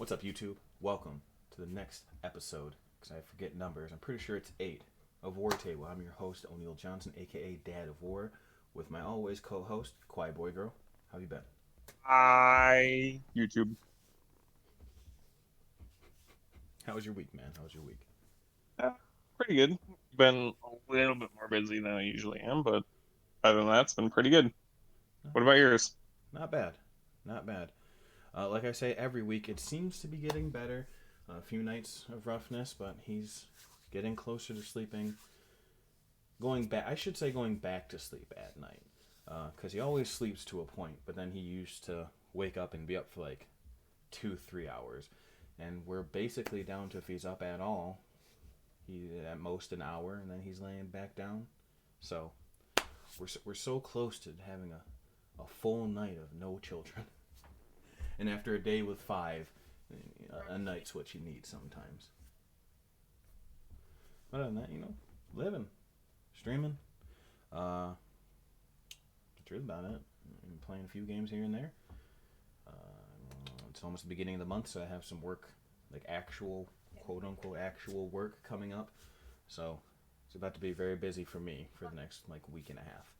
What's up, YouTube? Welcome to the next episode, because I forget numbers. I'm pretty sure it's 8 of War Table. I'm your host, O'Neal Johnson, aka Dad of War, with my always co-host, Quiet Boy Girl. How you been? Hi, YouTube. How was your week, man? How was your week? Uh, Pretty good. Been a little bit more busy than I usually am, but other than that, it's been pretty good. Oh, What about yours? not bad. Not bad. Like I say, every week it seems to be getting better. A few nights of roughness, but he's getting closer to sleeping. Going back, I should say going back to sleep at night. Because he always sleeps to a point, but then he used to wake up and be up for like 2, 3 hours. And we're basically down to if he's up at all, he at most an hour, and then he's laying back down. So we're so close to having a full night of no children. And after a day with five, a night's what you need sometimes. But other than that, living, streaming. Uh, that's really about it. I'm playing a few games here and there. It's almost the beginning of the month, so I have some work, like actual, quote unquote, actual work coming up. So it's about to be very busy for me for the next like week and a half.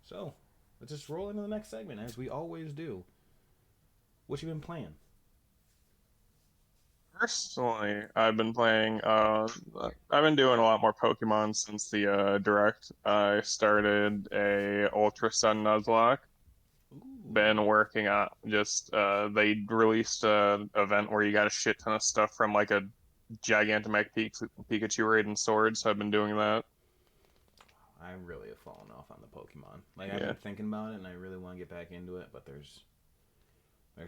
So let's just roll into the next segment as we always do. What you been playing? Personally, I've been doing a lot more Pokemon since the Direct. I started a Ultra Sun Nuzlocke. Ooh, Been working on they released a event where you got a shit ton of stuff from like a Gigantamax Pikachu raid and Sword, so I've been doing that. I really have fallen off on the Pokemon. Like I've Yeah. been thinking about it, and I really want to get back into it, but there's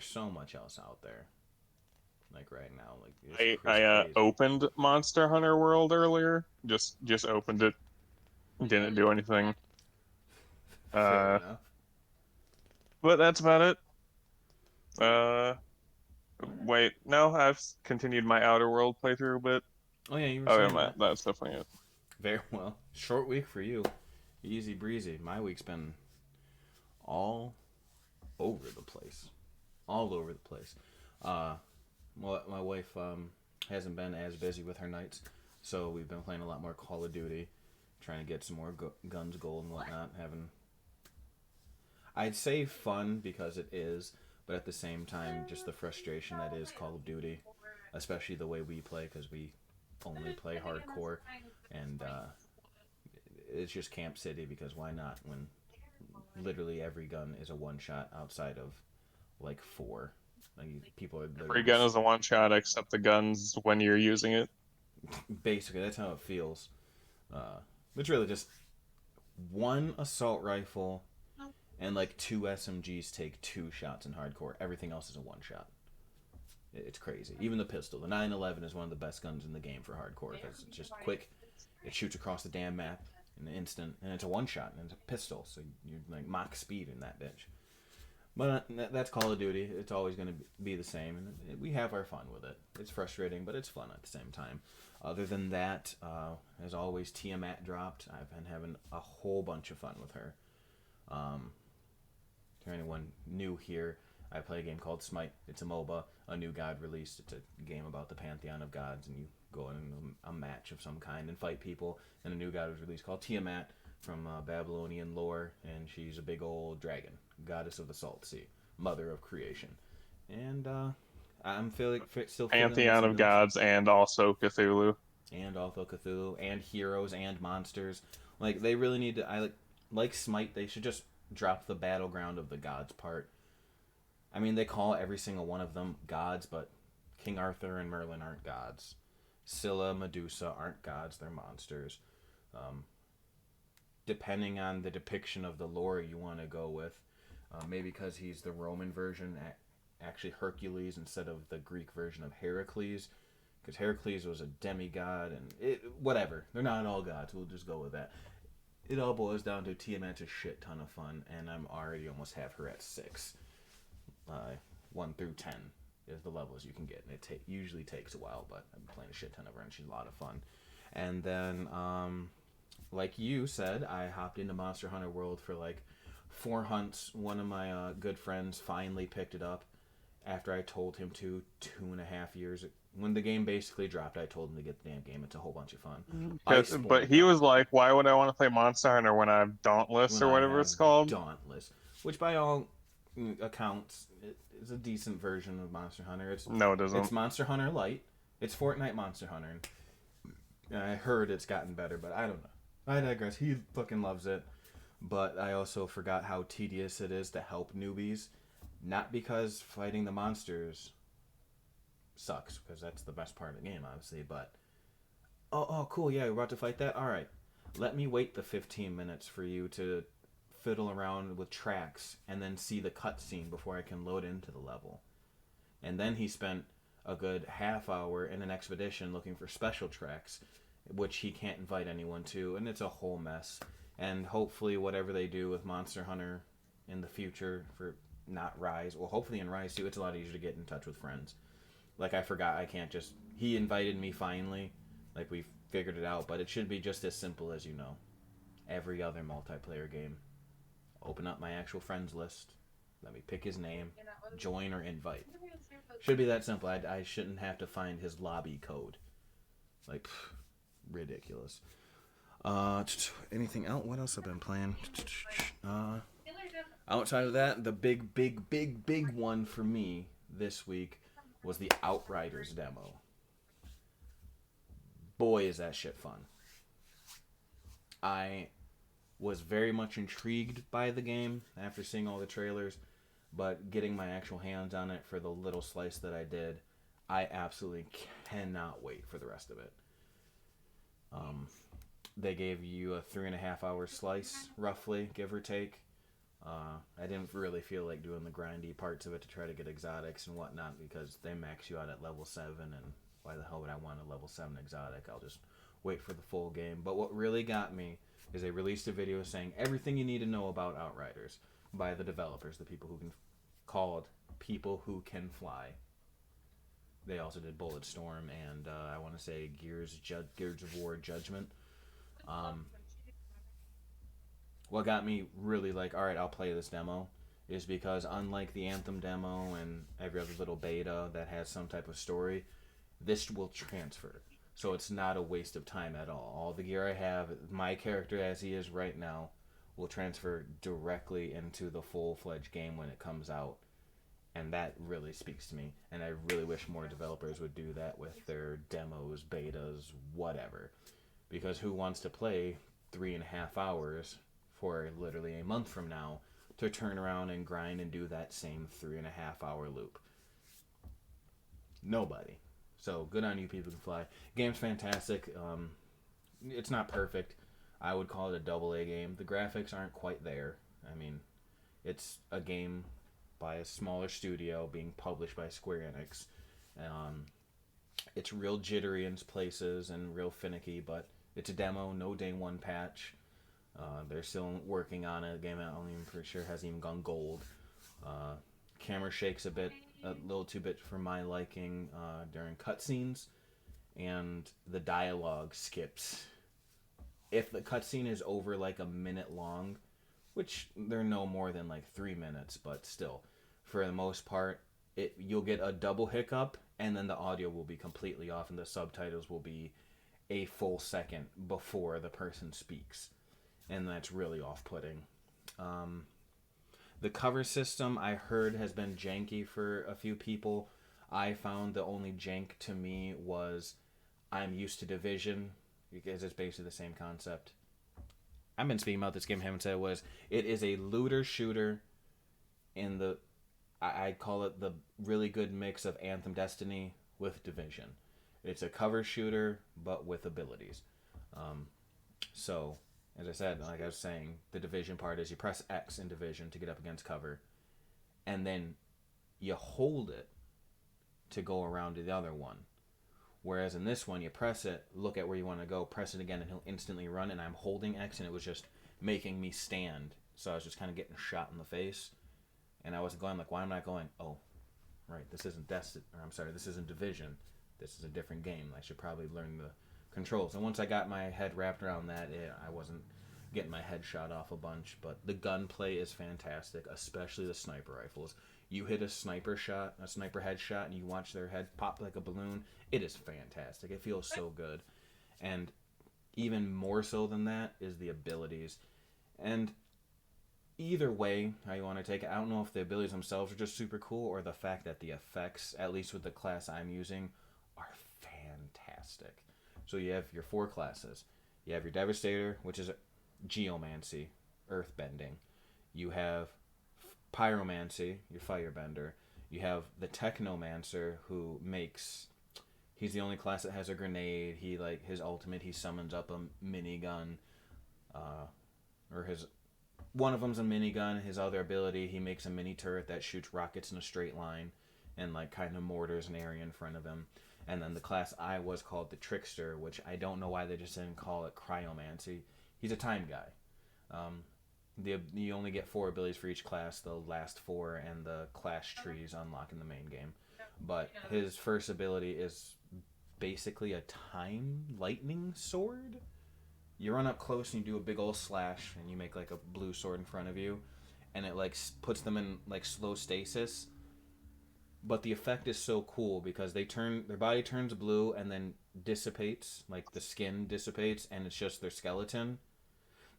so much else out there. Like right now, like it's I crazy. opened Monster Hunter World earlier. Just opened it. Didn't do anything. Fair Uh, enough. but that's about it. Uh, Wait, no, I've continued my Outer World playthrough a bit. Oh yeah, you were Other than saying that, that. that's definitely it. Very well. Short week for you. Easy breezy. My week's been all over the place. All over the place. Uh, my wife hasn't been as busy with her nights, so we've been playing a lot more Call of Duty, trying to get some more guns, gold, and whatnot. Having, I'd say fun because it is, but at the same time, just the frustration that is Call of Duty, especially the way we play because we only play hardcore, and it's just Camp City because why not? When literally every gun is a one shot outside of like four. Like people are literally Every gun just is a one shot except the guns when you're using it. basically that's how it feels. It's really just one assault rifle and like two SMGs take two shots in hardcore. Everything else is a one shot. It's crazy. Even the pistol, the 911 is one of the best guns in the game for hardcore because it's just quick. It shoots across the damn map in an instant, and it's a one shot and it's a pistol, so you're like Mach speed in that bitch. But that's Call of Duty. It's always going to be the same, and we have our fun with it. It's frustrating, but it's fun at the same time. Other than that, as always, Tiamat dropped. I've been having a whole bunch of fun with her. Um, to anyone new here, I play a game called Smite. It's a MOBA. A new god released. It's a game about the pantheon of gods, and you go in a match of some kind and fight people. And a new god was released called Tiamat from Babylonian lore, and she's a big old dragon, goddess of the salt sea, mother of creation. And I'm still filling in Pantheon some of dungeons. gods and also Cthulhu. And also Cthulhu, and heroes, and monsters. Like they really need to. I like Smite. They should just drop the battleground of the gods part. I mean, they call every single one of them gods, but King Arthur and Merlin aren't gods. Scylla, Medusa aren't gods; they're monsters. Um, Depending on the depiction of the lore you want to go with, maybe because he's the Roman version, actually Hercules instead of the Greek version of Heracles, because Heracles was a demigod, and whatever. They're not all gods. We'll just go with that. It all boils down to Tiamat's a shit ton of fun, and I'm already almost have her at 6. 1 through 10 is the levels you can get, and usually takes a while, but I'm playing a shit ton of her, and she's a lot of fun. And then, like you said, I hopped into Monster Hunter World for like 4 hunts. One of my good friends finally picked it up. after I told him to 2.5 years. When the game basically dropped, I told him to get the damn game. It's a whole bunch of fun. But he was like, "Why would I want to play Monster Hunter when I have Dauntless when or I whatever have it's called?" Dauntless, which by all accounts is a decent version of Monster Hunter. No, it doesn't. It's Monster Hunter Lite. It's Fortnite Monster Hunter. And I heard it's gotten better, but I don't know. I digress. He fucking loves it. But I also forgot how tedious it is to help newbies. Not because fighting the monsters sucks, because that's the best part of the game, obviously, but oh cool, yeah, we're about to fight that? Alright. Let me wait the 15 minutes for you to fiddle around with tracks and then see the cutscene before I can load into the level. And then he spent a good half hour in an expedition looking for special tracks, which he can't invite anyone to, and it's a whole mess. And hopefully whatever they do with Monster Hunter in the future for not Rise, well, hopefully in Rise too, it's a lot easier to get in touch with friends. Like, I forgot, I can't just... He invited me finally. Like, we figured it out, but it should be just as simple as, every other multiplayer game. Open up my actual friends list. Let me pick his name. Join or invite. Should be that simple. I shouldn't have to find his lobby code. Like, ridiculous. Anything else? What else have I been playing? Outside of that, the big one for me this week was the Outriders demo. Boy, is that shit fun. I was very much intrigued by the game after seeing all the trailers, but getting my actual hands on it for the little slice that I did, I absolutely cannot wait for the rest of it. They gave you a 3.5 hour slice, roughly, give or take. I didn't really feel like doing the grindy parts of it to try to get exotics and whatnot, because they max you out at level 7, and why the hell would I want a level 7 exotic? I'll just wait for the full game. But what really got me is they released a video saying everything you need to know about Outriders by the developers, the people who can... called People Who Can Fly. They also did Bulletstorm and I want to say Gears of War Judgment. What got me really like, alright, I'll play this demo, is because unlike the Anthem demo and every other little beta that has some type of story, this will transfer. So it's not a waste of time at all. All the gear I have, my character as he is right now, will transfer directly into the full-fledged game when it comes out. And that really speaks to me. And I really wish more developers would do that with their demos, betas, whatever. Because who wants to play 3.5 hours for literally a month from now to turn around and grind and do that same 3.5 hour loop? Nobody. So good on you, People Who Can Fly. Game's fantastic. It's not perfect. I would call it a double-A game. The graphics aren't quite there. I mean, it's a game by a smaller studio being published by Square Enix. It's real jittery in places and real finicky, but it's a demo, no day one patch. They're still working on it. The game, I'm even pretty sure, hasn't even gone gold. Camera shakes a little too bit for my liking during cutscenes, and the dialogue skips. If the cutscene is over like a minute long, which they're no more than like 3 minutes, but still, for the most part, you'll get a double hiccup, and then the audio will be completely off, and the subtitles will be a full second before the person speaks, and that's really off-putting. The cover system, I heard, has been janky for a few people. I found the only jank to me was I'm used to Division, because it's basically the same concept. I've been speaking about this game, haven't said it It is a looter shooter in the... I'd call it the really good mix of Anthem Destiny with Division. It's a cover shooter, but with abilities. So, as I said, like I was saying, the Division part is you press X in Division to get up against cover, and then you hold it to go around to the other one. Whereas in this one, you press it, look at where you want to go, press it again, and he'll instantly run, and I'm holding X, and it was just making me stand. So I was just kind of getting shot in the face. And I was going like, why am I not going, oh, right, this isn't this isn't Division. This is a different game. I should probably learn the controls. And once I got my head wrapped around that, I wasn't getting my head shot off a bunch. But the gunplay is fantastic, especially the sniper rifles. You hit a sniper shot, a sniper headshot, and you watch their head pop like a balloon. It is fantastic. It feels so good. And even more so than that is the abilities. And either way, how you want to take it, I don't know if the abilities themselves are just super cool or the fact that the effects, at least with the class I'm using, are fantastic. So you have your 4 classes. You have your Devastator, which is Geomancy, Earthbending. You have Pyromancy, your Firebender. You have the Technomancer, who makes... He's the only class that has a grenade. He, like, his ultimate, he summons up a minigun. Or his... One of them's a minigun. His other ability, he makes a mini turret that shoots rockets in a straight line and, like, kind of mortars an area in front of him. And then the class I was called the Trickster, which I don't know why they just didn't call it Cryomancy. He's a time guy. You only get 4 abilities for each class. The last 4 and the class trees unlock in the main game. But his first ability is basically a time lightning sword. You run up close and you do a big old slash, and you make like a blue sword in front of you, and it like puts them in like slow stasis. But the effect is so cool because their body turns blue and then dissipates, like the skin dissipates, and it's just their skeleton,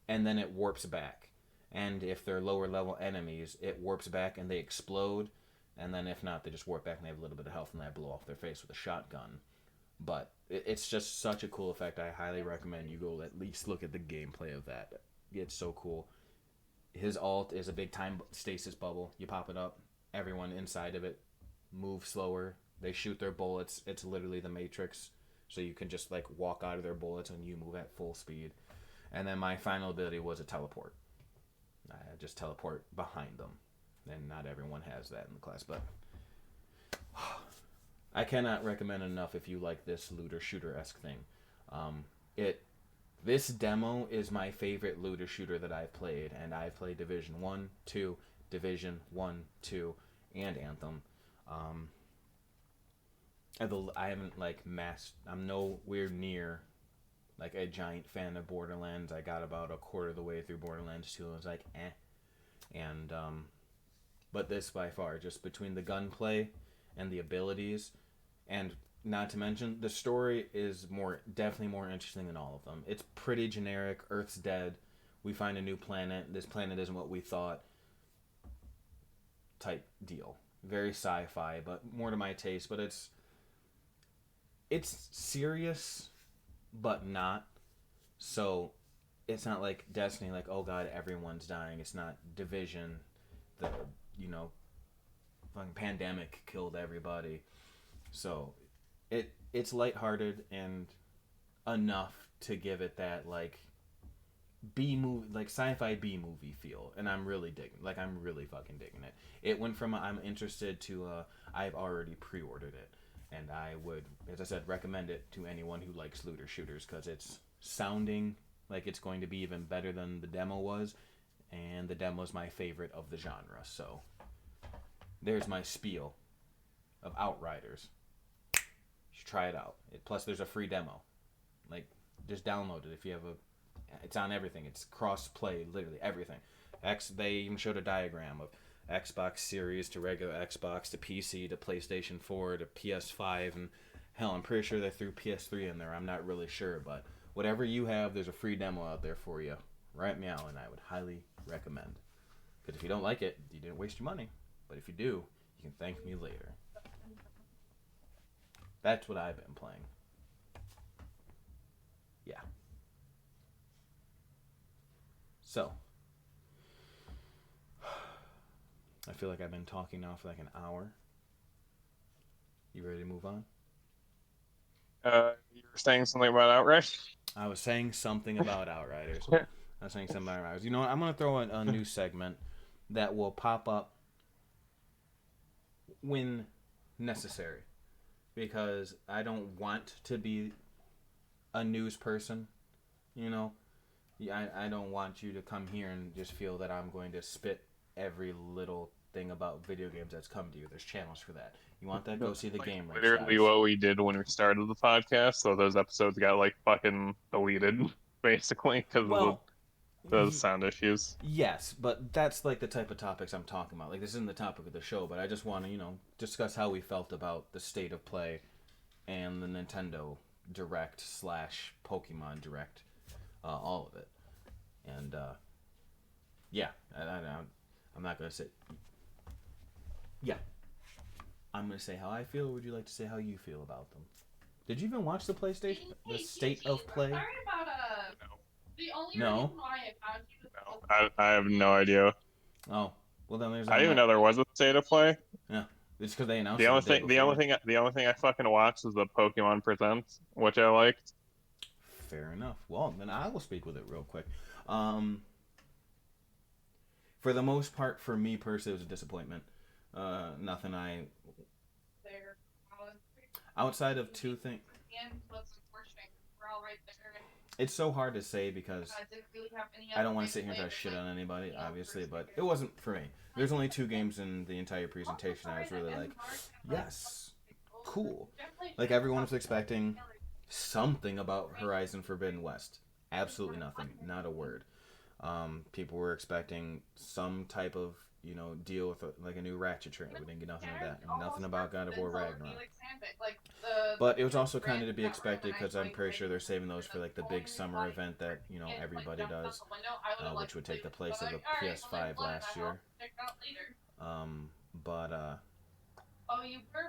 and then it warps back. And if they're lower level enemies, it warps back and they explode, and then if not, they just warp back and they have a little bit of health and they blow off their face with a shotgun. But it's just such a cool effect. I highly recommend you go at least look at the gameplay of that. It's so cool. His ult is a big time stasis bubble. You pop it up, everyone inside of it move slower. They shoot their bullets. It's literally the Matrix. So you can just like walk out of their bullets and you move at full speed. And then my final ability was a teleport. I just teleport behind them. And not everyone has that in the class, but I cannot recommend enough if you like this looter shooter-esque thing. This demo is my favorite looter shooter that I've played, and I've played Division 1, 2, Division 1, 2, and Anthem. I haven't like I'm nowhere near like a giant fan of Borderlands. I got about a quarter of the way through Borderlands 2 and I was like, And but this by far, just between the gunplay and the abilities, and not to mention the story is definitely more interesting than all of them. It's pretty generic. Earth's dead. We find a new planet. This planet isn't what we thought. Type deal. Very sci-fi, but more to my taste. But it's serious, but not. So it's not like Destiny, like, oh god, everyone's dying. It's not Division, the fucking pandemic killed everybody. So it's lighthearted and enough to give it that like B movie, like sci-fi B movie feel, and I'm really fucking digging it. It went from I'm interested to I've already pre-ordered it, and I would, as I said, recommend it to anyone who likes looter shooters because it's sounding like it's going to be even better than the demo was, and the demo is my favorite of the genre. So there's my spiel of Outriders. You should try it out. Plus, there's a free demo. Like, just download it if you have it's on everything. It's cross-play, literally everything. They even showed a diagram of Xbox Series to regular Xbox to PC to PlayStation 4 to PS5, and hell, I'm pretty sure they threw PS3 in there. I'm not really sure, but whatever you have, there's a free demo out there for you. Right meow, and I would highly recommend. Because if you don't like it, you didn't waste your money. But if you do, you can thank me later. That's what I've been playing. Yeah. So, I feel like I've been talking now for like an hour. You ready to move on? You were saying something about Outright? I was saying something about Outriders. I was saying something about Outriders. You know what? I'm going to throw a new segment that will pop up when necessary. Because I don't want to be a news person, you know? I don't want you to come here and just feel that I'm going to spit every little thing about video games that's come to you. There's channels for that. You want that? Go see the game. Literally what we did when we started the podcast, so those episodes got like fucking deleted, basically, because of those sound issues. Yes, but that's like the type of topics I'm talking about. Like this isn't the topic of the show, but I just want to, discuss how we felt about the state of play and the Nintendo Direct slash Pokemon Direct, all of it. And yeah, I'm not gonna say. Yeah, I'm gonna say how I feel. Or would you like to say how you feel about them? Did you even watch the PlayStation, the state of play? No. No. No, I have no idea. Oh, well then there's I on didn't even my. know there was a state of play. Yeah, it's because they announced The it the only day thing, the only before. thing, the only thing I fucking watched was the Pokemon Presents, which I liked. Fair enough. Well, then I will speak with it real quick. For the most part, for me personally, it was a disappointment. Nothing I outside of two things. It's so hard to say because I don't want to sit here and try to shit on anybody, obviously, but it wasn't for me. There's only two games in the entire presentation I was really like, yes, cool. Like everyone was expecting something about Horizon Forbidden West. Absolutely nothing. Not a word. People were expecting some type of, deal with like a new Ratchet trailer. We didn't get nothing of that. And nothing about God of War Ragnarok. But it was also kind of to be expected because I'm pretty sure they're saving those for like the big summer event that, everybody does, which would take the place of the PS5 last year. But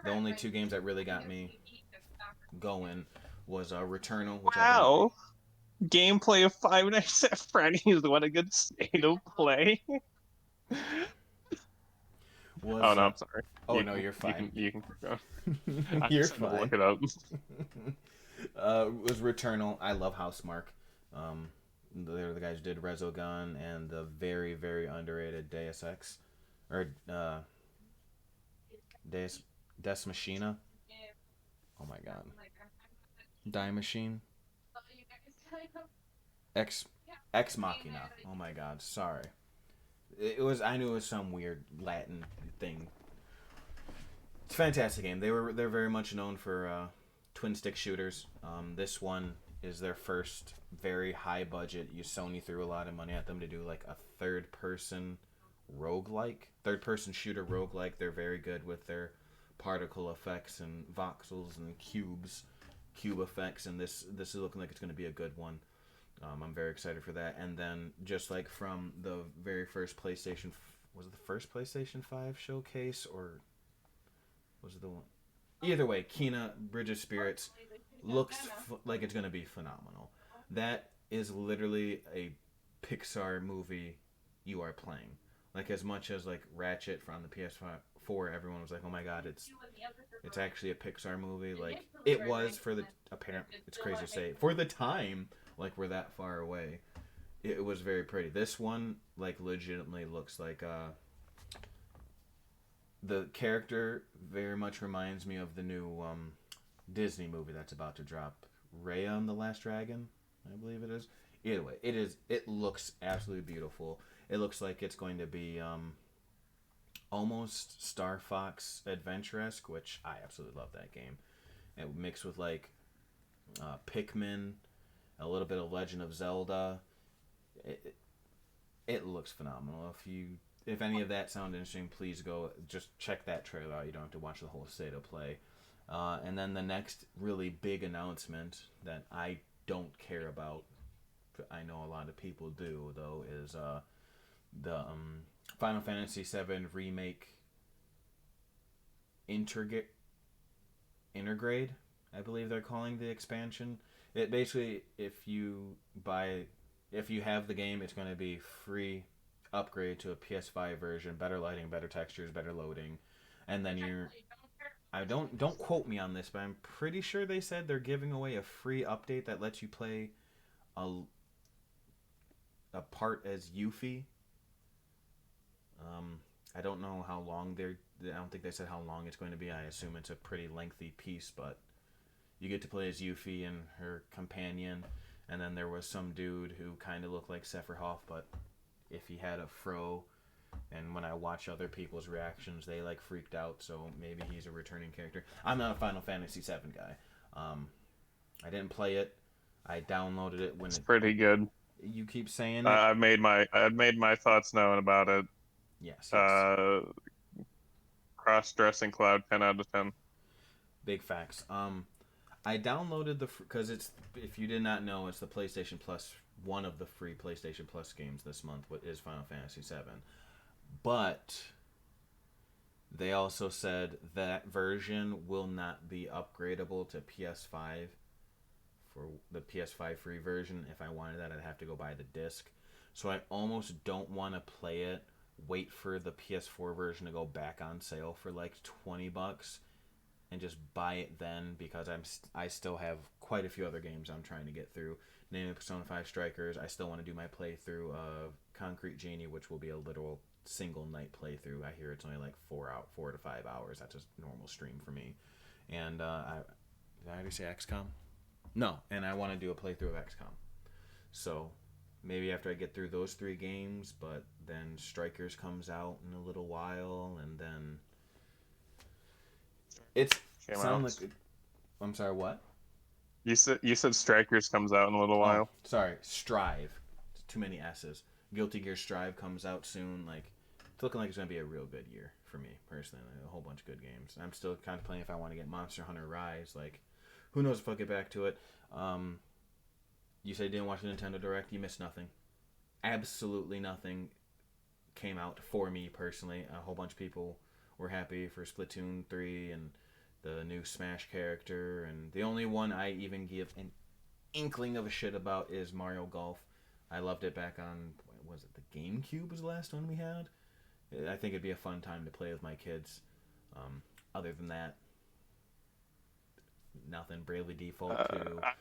the only two games that really got me going was Returnal, which I believe. Wow, gameplay of Five Nights at Freddy's. What a good state of play. Was, oh no, I'm sorry. No, you're fine. You can keep going. I You're just had to fine. look it up. Was Returnal. I love Housemarque. They're the guys who did Resogun and the very, very underrated Deus Ex. Or, Des Machina. Oh my god. Die Machine. Ex Machina. Oh my god, sorry. I knew it was some weird Latin thing. It's a fantastic game. They're very much known for twin stick shooters. This one is their first very high budget. Sony threw a lot of money at them to do like a third person shooter roguelike. They're very good with their particle effects and voxels and cube effects, and this is looking like it's going to be a good one. I'm very excited for that. And then just like from the very first PlayStation, was it the first PlayStation 5 showcase or was it the one? Either way, Kena Bridge of Spirits looks like it's going to be phenomenal. That is literally a Pixar movie you are playing. Like as much as like Ratchet from the PS4, everyone was like, "Oh my god, it's actually a Pixar movie." Like it was for the it's crazy to say for the time. Like we're that far away. It was very pretty. This one like legitimately looks like the character very much reminds me of the new Disney movie that's about to drop, Raya and the Last Dragon, I believe it is. Either way, it looks absolutely beautiful. It looks like it's going to be almost Star Fox Adventure-esque, which I absolutely love that game. It mixed with like Pikmin, a little bit of Legend of Zelda. It looks phenomenal. If any of that sounds interesting, please go just check that trailer out. You don't have to watch the whole state of play. And then the next really big announcement that I don't care about, I know a lot of people do though, is the Final Fantasy VII Remake Intergrade, I believe they're calling the expansion. It basically, if you have the game, it's going to be free upgrade to a PS5 version, better lighting, better textures, better loading, and then I don't quote me on this, but I'm pretty sure they said they're giving away a free update that lets you play a part as Yuffie. I don't know how long I don't think they said how long it's going to be. I assume it's a pretty lengthy piece, but you get to play as Yuffie and her companion, and then there was some dude who kind of looked like Sephiroth, but if he had a fro, and when I watch other people's reactions, they like freaked out, so maybe he's a returning character. I'm not a Final Fantasy VII guy. I didn't play it. I downloaded it when it's pretty good. You keep saying it. I've made my thoughts known about it. Yes, yes. Uh, Cross-dressing Cloud, 10 out of 10. Big facts. I downloaded because it's, if you did not know, it's the PlayStation Plus, one of the free PlayStation Plus games this month. What is Final Fantasy VII? But they also said that version will not be upgradable to PS5 for the PS5 free version. If I wanted that, I'd have to go buy the disc. So I almost don't want to play it. Wait for the PS4 version to go back on sale for like $20 and just buy it then, because I still have quite a few other games I'm trying to get through. Namely Persona 5 Strikers. I still want to do my playthrough of Concrete Genie, which will be a literal single night playthrough. I hear it's only like 4 to 5 hours. That's a normal stream for me. And did I already say XCOM? No, and I want to do a playthrough of XCOM. So maybe after I get through those three games, but then Strikers comes out in a little while, and then it's Came sound out. like. I'm sorry, what? You said Strikers comes out in a little Oh, while. sorry, Strive. Too many S's. Guilty Gear Strive comes out soon. Like, it's looking like it's gonna be a real good year for me personally. Like, a whole bunch of good games. I'm still contemplating if I want to get Monster Hunter Rise. Like, who knows if I'll get back to it. You said you didn't watch the Nintendo Direct. You missed nothing. Absolutely nothing came out for me personally. A whole bunch of people were happy for Splatoon 3 and the new Smash character, and the only one I even give an inkling of a shit about is Mario Golf. I loved it back on, what was it, the GameCube was the last one we had? I think it'd be a fun time to play with my kids. Other than that, nothing. Bravely Default Uh, 2. I-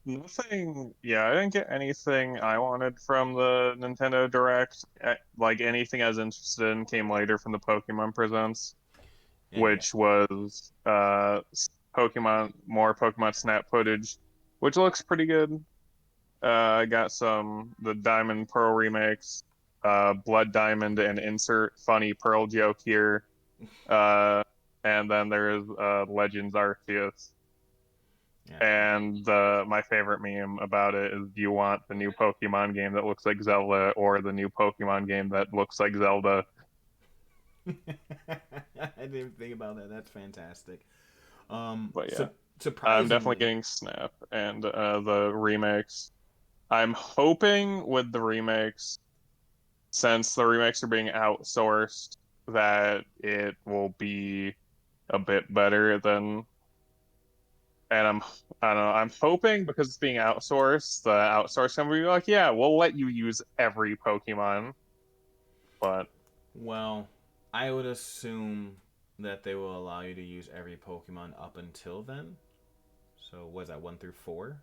Nothing. Yeah, I didn't get anything I wanted from the Nintendo Direct. Like anything I was interested in came later from the Pokemon Presents, And yeah, which was more Pokemon Snap footage, which looks pretty good. I got the Diamond Pearl remakes, Blood Diamond, and insert funny Pearl joke here. Uh, and then there's Legends Arceus. yeah. And my favorite meme about it is, do you want the new Pokemon game that looks like Zelda or the new Pokemon game that looks like Zelda? I didn't even think about that. That's fantastic. But So yeah, I'm definitely surprisingly, getting Snap and the remakes. I'm hoping with the remakes, since the remakes are being outsourced, that it will be a bit better than. And I don't know. I'm hoping because it's being outsourced, the outsourced company will be like, yeah, we'll let you use every Pokemon. But well, I would assume that they will allow you to use every Pokemon up until then. So was that 1 through 4?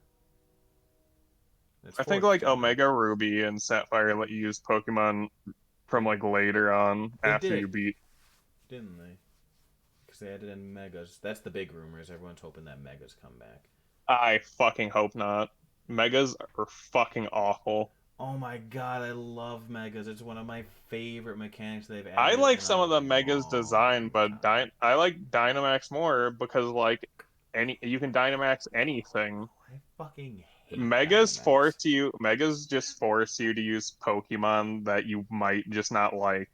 That's I think four like technically. Omega Ruby and Sapphire let you use Pokemon from They like later on they after you did, beat. didn't they? Because they added in Megas. That's the big rumors. Everyone's hoping that Megas come back. I fucking hope not. Megas are fucking awful. Oh my god, I love Megas. It's one of my favorite mechanics they've I added like in a some of the Megas design, long but time. I like Dynamax more because like you can Dynamax anything. I fucking hate Dynamax. Megas just force you to use Pokemon that you might just not like.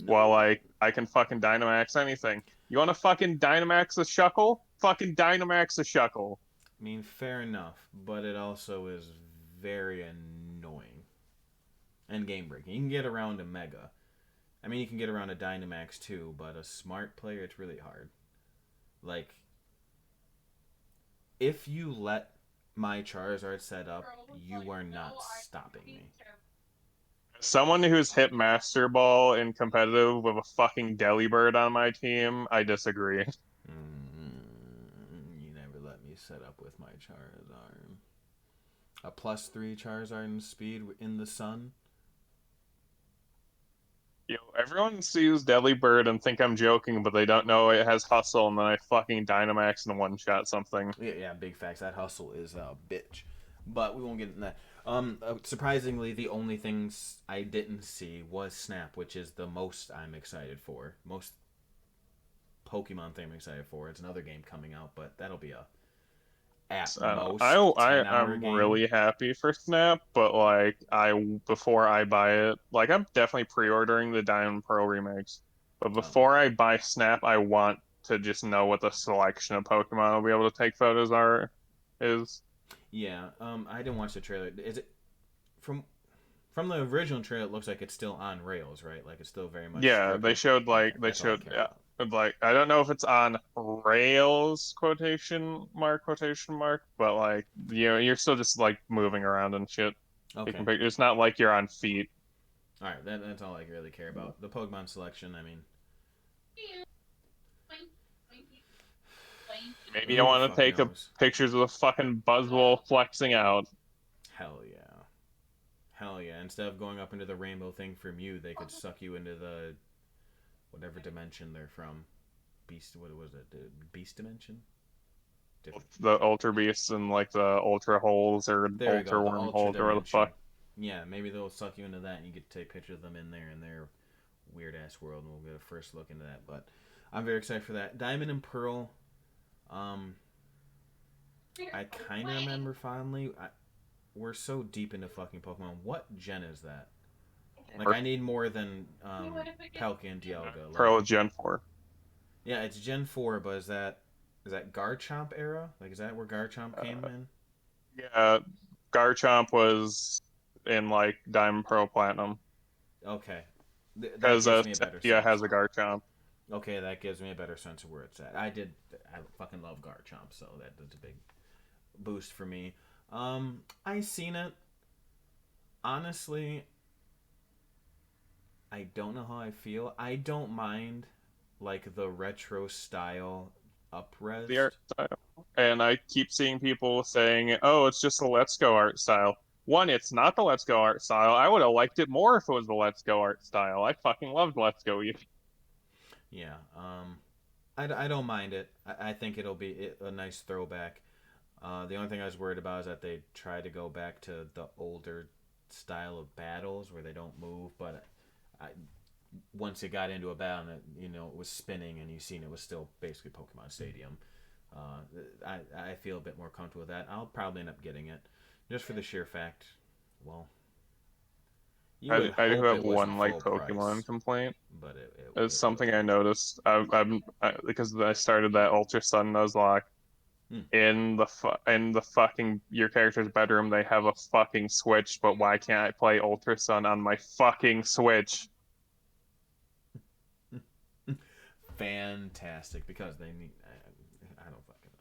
Well, No. like I can fucking Dynamax anything. You want to fucking Dynamax a Shuckle? Fucking Dynamax a Shuckle. I mean, fair enough, but it also is very annoying and game breaking. You can get around a Mega. I mean, you can get around a Dynamax too, but a smart player, it's really hard. Like, if you let my Charizard set up, you are not stopping me. Someone who's hit Master Ball in competitive with a fucking Delibird on my team, I disagree. You never let me set up with my Charizard. A +3 Charizard in speed in the sun? Everyone sees Delibird and think I'm joking, but they don't know it has hustle, and then I fucking Dynamax and one shot something. Yeah, yeah, big facts. That hustle is a bitch. But we won't get into that. Surprisingly, the only things I didn't see was Snap, which is the most I'm excited for. Most Pokemon thing I'm excited for. It's another game coming out, but that'll be a at I, most 10-hour I'm game. really happy for Snap, but like before I buy it, like I'm definitely pre-ordering the Diamond Pearl remakes. But Oh, before I buy Snap, I want to just know what the selection of Pokemon I'll be able to take photos are is. yeah. I didn't watch the trailer. Is it from the original trailer? It looks like it's still on rails, right? Like it's still very much Yeah, they scripted. showed Okay, they that's all I showed care about. like I don't know if it's on rails quotation mark, but like you're still just like moving around and shit. You Okay, can pick, it's not like you're on feet. all right. That's all I really care about. The Pokemon selection. I mean, Maybe I who the want to fuck take a knows? pictures of the fucking Buzzwole flexing out. Hell yeah. Hell yeah. Instead of going up into the rainbow thing for Mew, they could suck you into the whatever dimension they're from. Beast, what was it? The Beast dimension? Different. The Ultra Beasts and like the Ultra Holes or There we go, Ultra the Ultra Wormholes or whatever the dimension. fuck. Yeah, maybe they'll suck you into that and you get to take pictures of them in there in their weird ass world, and we'll get a first look into that. But I'm very excited for that. Diamond and Pearl, um, I kind of remember fondly. We're so deep into fucking Pokemon. What gen is that? Like, I need more than Palkia and Dialga. Like, Pearl Gen 4. yeah, it's Gen 4, but is that Garchomp era? Like, is that where Garchomp came Uh, in? yeah, Garchomp was in like Diamond Pearl Platinum Okay, that because gives me a better Cynthia has sense. a Garchomp. Okay, that gives me a better sense of where it's at. I fucking love Garchomp, so that's a big boost for me. I seen it. Honestly, I don't know how I feel. I don't mind like the retro style The upres. art style. And I keep seeing people saying, "Oh, it's just the Let's Go art style." One, it's not the Let's Go art style. I would have liked it more if it was the Let's Go art style. I fucking loved Let's Go. Yeah. I don't mind it. I think it'll be a nice throwback. The only thing I was worried about is that they try to go back to the older style of battles where they don't move. But I, once it got into a battle, and it was spinning, and you seen it was still basically Pokemon Stadium. I feel a bit more comfortable with that. I'll probably end up getting it, just for the sheer fact. Well, you would I do hope have it wasn't one like full Pokemon price, complaint. but It's it will something I be. noticed. Because I started that Ultra Sun Nuzlocke Hmm. in the fucking your character's bedroom. They have a fucking Switch, but why can't I play Ultra Sun on my fucking Switch? Fantastic, because they need. I don't fucking know.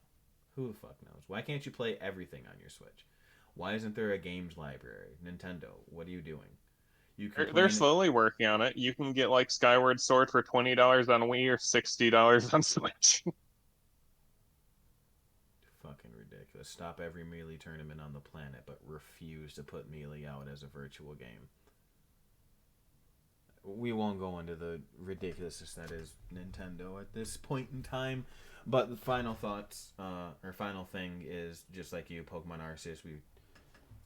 Who the fuck knows? Why can't you play everything on your Switch? Why isn't there a games library? Nintendo, what are you doing? You They're complain. slowly working on it. You can get like Skyward Sword for $20 on Wii or $60 on Switch. Fucking ridiculous. Stop every Melee tournament on the planet, but refuse to put Melee out as a virtual game. We won't go into the ridiculousness that is Nintendo at this point in time. But the final thoughts, or final thing is just like you, Pokemon Arceus.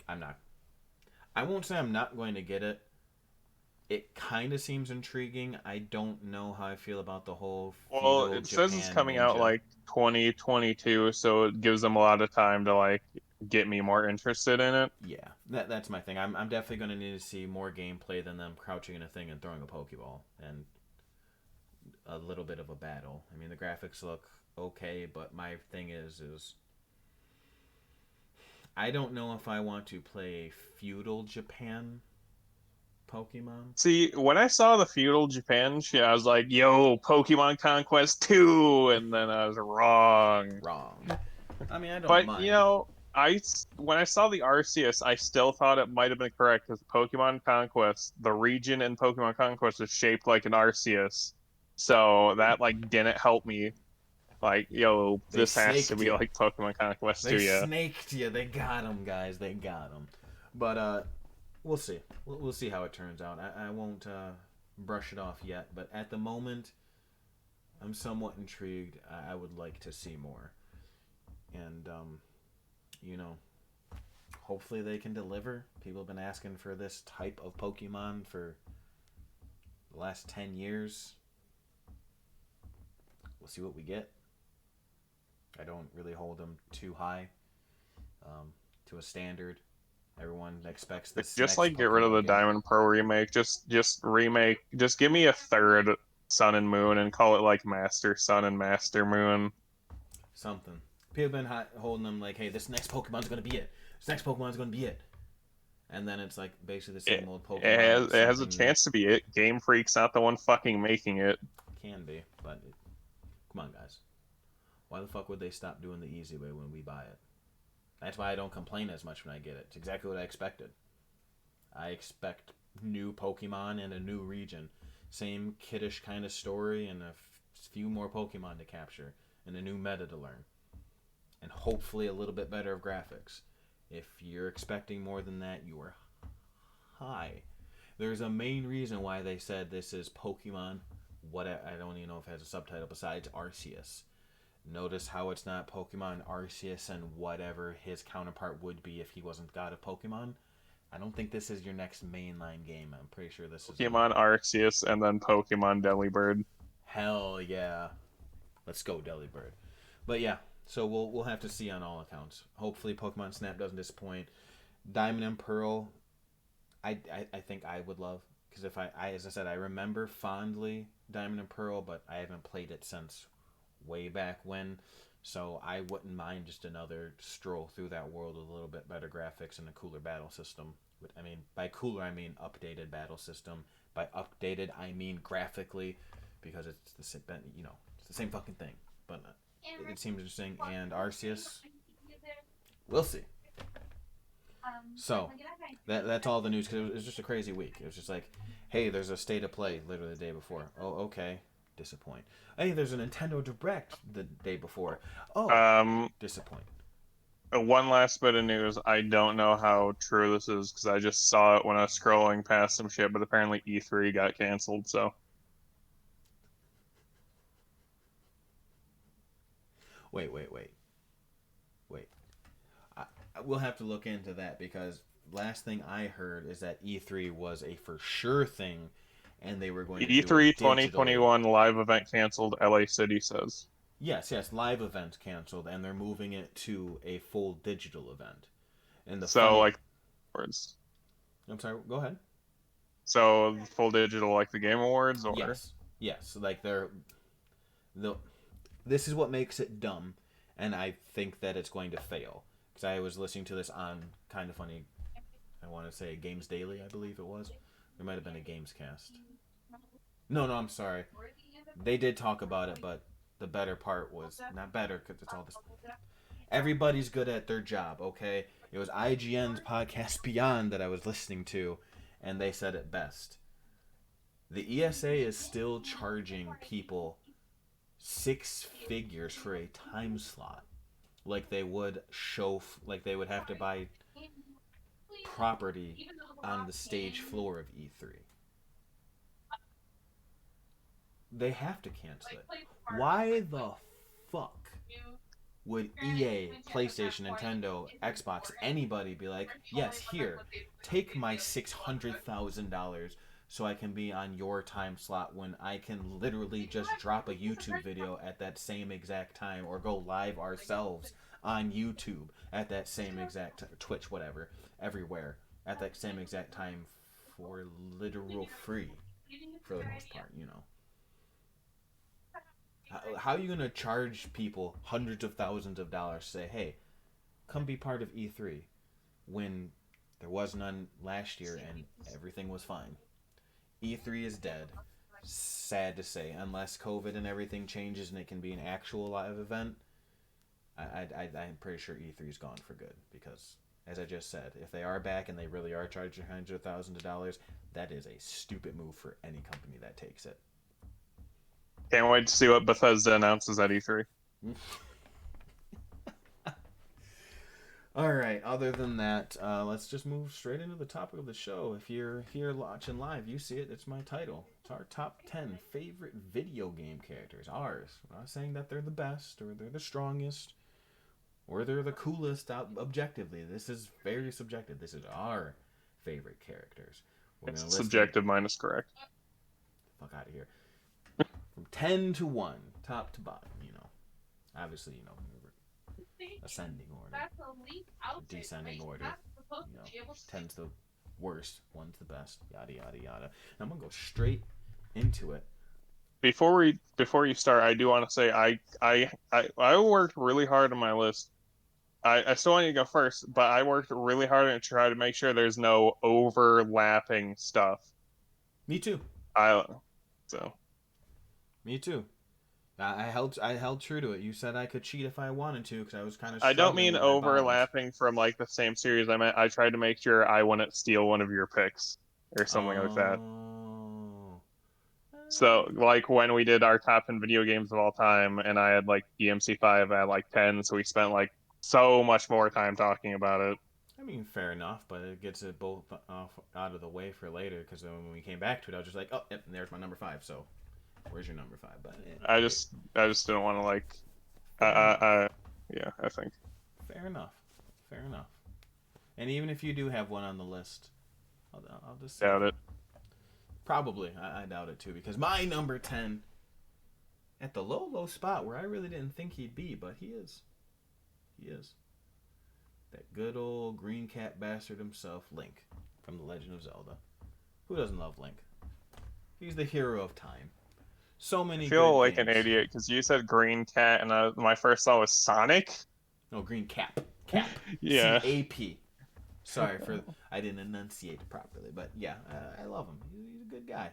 I'm not. I won't say I'm not going to get it. It kind of seems intriguing. I don't know how I feel about the whole Well, feudal it says it's Japan coming out ninja. like 2022, so it gives them a lot of time to like get me more interested in it. Yeah, that's my thing. I'm definitely going to need to see more gameplay than them crouching in a thing and throwing a Pokeball and a little bit of a battle. I mean, the graphics look okay, but my thing is I don't know if I want to play feudal Japan Pokemon. See, when I saw the feudal Japan shit, I was like, "Yo, Pokemon Conquest 2," and then I was wrong. Wrong. I mean, I don't But mind. when I saw the Arceus, I still thought it might have been correct because Pokemon Conquest, the region in Pokemon Conquest is shaped like an Arceus, so that like didn't help me. Like, yo, They this has to snaked be you. like Pokemon Conquest They 2, yeah. snaked you. They got him, guys. They got him. But we'll see. We'll see how it turns out. I won't brush it off yet. But at the moment, I'm somewhat intrigued. I would like to see more. And you know, hopefully they can deliver. People have been asking for this type of Pokemon for the last 10 years. We'll see what we get. I don't really hold them too high. to a standard. Everyone expects this Just next like get rid of the Pokemon game. Diamond Pearl remake. Just remake. Just give me a third Sun and Moon and call it like Master Sun and Master Moon. Something. People have been holding them like, hey, this next Pokemon's gonna be it. This next Pokemon's gonna be it. And then it's like basically the same old Pokemon. It has a chance to be it. Game Freak's not the one fucking making it. Can be, but come on, guys. Why the fuck would they stop doing the easy way when we buy it? That's why I don't complain as much when I get it. It's exactly what I expected. I expect new Pokemon in a new region. Same kiddish kind of story and a few more Pokemon to capture and a new meta to learn. And hopefully a little bit better of graphics. If you're expecting more than that, you are high. There's a main reason why they said this is Pokemon. I don't even know if it has a subtitle besides Arceus. Notice how it's not Pokemon Arceus and whatever his counterpart would be if he wasn't God of Pokemon. I don't think this is your next mainline game. I'm pretty sure this is Pokemon Arceus and then Pokemon Delibird. Hell yeah. Let's go, Delibird. But yeah, so we'll have to see on all accounts. Hopefully Pokemon Snap doesn't disappoint. Diamond and Pearl, I think I would love. Because if I, as I said, I remember fondly Diamond and Pearl, but I haven't played it since way back when. So I wouldn't mind just another stroll through that world with a little bit better graphics and a cooler battle system. I mean, by cooler, I mean updated battle system. By updated, I mean graphically, because it's the same, it's the same fucking thing. But it seems interesting. And Arceus, we'll see. So that's all the news, because it was just a crazy week. It was just like, hey, there's a state of play literally the day before. Oh, okay. Disappoint. Hey, there's a Nintendo Direct the day before. Oh, disappoint. One last bit of news. I don't know how true this is because I just saw it when I was scrolling past some shit, but apparently E3 got canceled, so. Wait. We'll have to look into that, because last thing I heard is that E3 was a for sure thing, and they were going to do E3 it digitally. 2021 live event canceled, LA City says. Yes, live event canceled, and they're moving it to a full digital event. And words. I'm sorry, go ahead. So full digital like the Game Awards, or yes, like this is what makes it dumb, and I think that it's going to fail. Because I was listening to this on Kind of Funny, I want to say Games Daily, I believe it was. There might have been a Games Cast. No, I'm sorry. They did talk about it, but the better part was not better, because it's all this. Everybody's good at their job, okay? It was IGN's podcast Beyond that I was listening to, and they said it best. The ESA is still charging people 6 figures for a time slot, like they would like they would have to buy property on the stage floor of E3. They have to cancel it. Why the fuck would EA, PlayStation, Nintendo, Xbox, anybody be like, yes, here, take my $600,000 so I can be on your time slot, when I can literally just drop a YouTube video at that same exact time, or go live ourselves on YouTube at that same exact Twitch, whatever, everywhere at that same exact time for literal free, for the most part, How are you going to charge people hundreds of thousands of dollars to say, hey, come be part of E3, when there was none last year and everything was fine? E3 is dead. Sad to say, unless COVID and everything changes and it can be an actual live event. I'm pretty sure E3 is gone for good, because, as I just said, if they are back and they really are charging hundreds of thousands of dollars, that is a stupid move for any company that takes it. Can't wait to see what Bethesda announces at E3. All right, other than that, let's just move straight into the topic of the show. If you're here watching live, you see it. It's my title. It's our top 10 favorite video game characters. Ours. We're not saying that they're the best, or they're the strongest, or they're the coolest objectively. This is very subjective. This is our favorite characters. It's subjective minus correct. Fuck out of here. From 10 to 1, top to bottom, Obviously, ascending order. The descending order, tens the worst, one's the best, yada yada yada. And I'm gonna go straight into it. Before you start, I do want to say I worked really hard on my list. I still want you to go first, but I worked really hard to try to make sure there's no overlapping stuff. Me too. I so Me too. I held true to it. You said I could cheat if I wanted to because I was kind of I don't struggling mean with my bottoms. overlapping from like the same series. I meant I tried to make sure I wouldn't steal one of your picks or something like that. Oh. So like when we did our top 10 video games of all time, and I had like DMC5 at like 10, so we spent like so much more time talking about it. I mean, fair enough, but it gets it both out of the way for later because when we came back to it, I was just like, oh, yep, and there's my number 5. So, where's your number 5? But I just didn't want to like, fair enough. yeah, I think. Fair enough. Fair enough. And even if you do have one on the list, I'll just say Doubt it. Probably, I doubt it too because my number 10 at the low spot where I really didn't think he'd be, but he is. He is. That good old green cat bastard himself, Link, from The Legend of Zelda. Who doesn't love Link? He's the hero of time. So many I feel good like games. an idiot because you said Green Cat, and my first thought was Sonic. No, green cap. Cap. Yeah. C-A-P. Sorry for I didn't enunciate properly, but yeah, I love him. He's a good guy.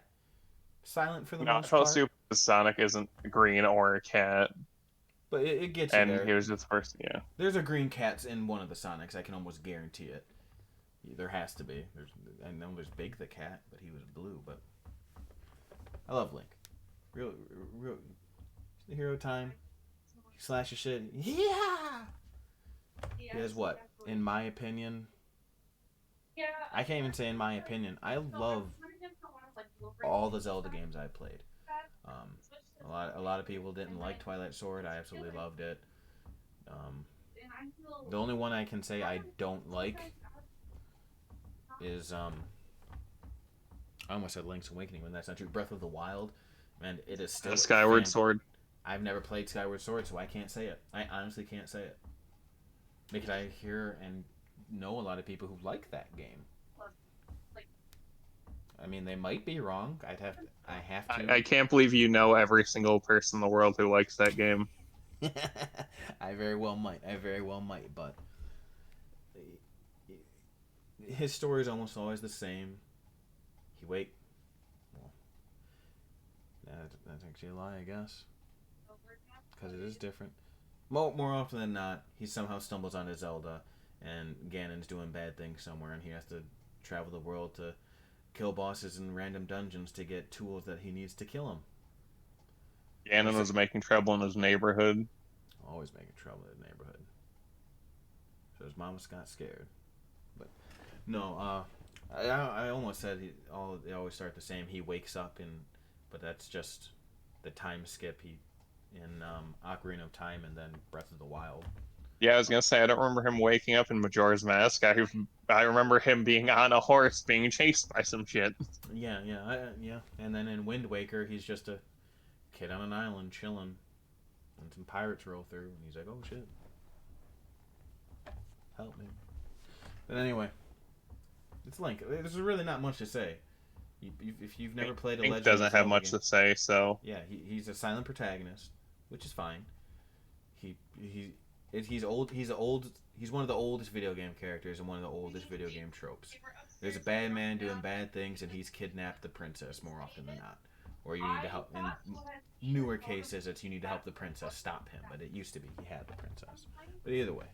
Silent for the Not most so part, super. Sonic isn't green or a cat, but it gets you and there. he was just first. Yeah. There's a green cat in one of the Sonics. I can almost guarantee it. There has to be. I know there's Big the cat, but he was blue. But I love Link. Real, the hero of time. He slashes shit. Yeah. He has what? In my opinion, I can't even say in my opinion. I love all the Zelda games I played. A lot of people didn't like Twilight Sword. I absolutely loved it. The only one I can say I don't like is I almost said Link's Awakening when that's not true. Breath of the Wild, and it is still Skyward Sword. I've never played Skyward Sword, so I can't say it. I honestly can't say it because I hear and know a lot of people who like that game. I mean, they might be wrong. I have to. I can't believe you know every single person in the world who likes that game. I very well might. But his story is almost always the same. He wake. Well, that's actually a lie, I guess, because it is different. More often than not, he somehow stumbles onto Zelda, and Ganon's doing bad things somewhere, and he has to travel the world to kill bosses in random dungeons to get tools that he needs to kill them. Ganon was making trouble in his neighborhood. Always making trouble in the neighborhood. So his mama got scared. But no, I almost said they always start the same. He wakes up but that's just the time skip. He in Ocarina of Time and then Breath of the Wild. Yeah, I was gonna say I don't remember him waking up in Majora's Mask. I remember him being on a horse being chased by some shit. Yeah. And then in Wind Waker, he's just a kid on an island chilling, and some pirates roll through, and he's like, "Oh shit, help me!" But anyway, it's Link. There's really not much to say. If you've never played a Link Legend doesn't of have Zelda much game, to say, so yeah, he's a silent protagonist, which is fine. He's old. He's old. He's one of the oldest video game characters and one of the oldest video game tropes. There's a bad man doing bad things, and he's kidnapped the princess more often than not. Or you need to help. In newer cases, it's you need to help the princess stop him. But it used to be he had the princess. But either way,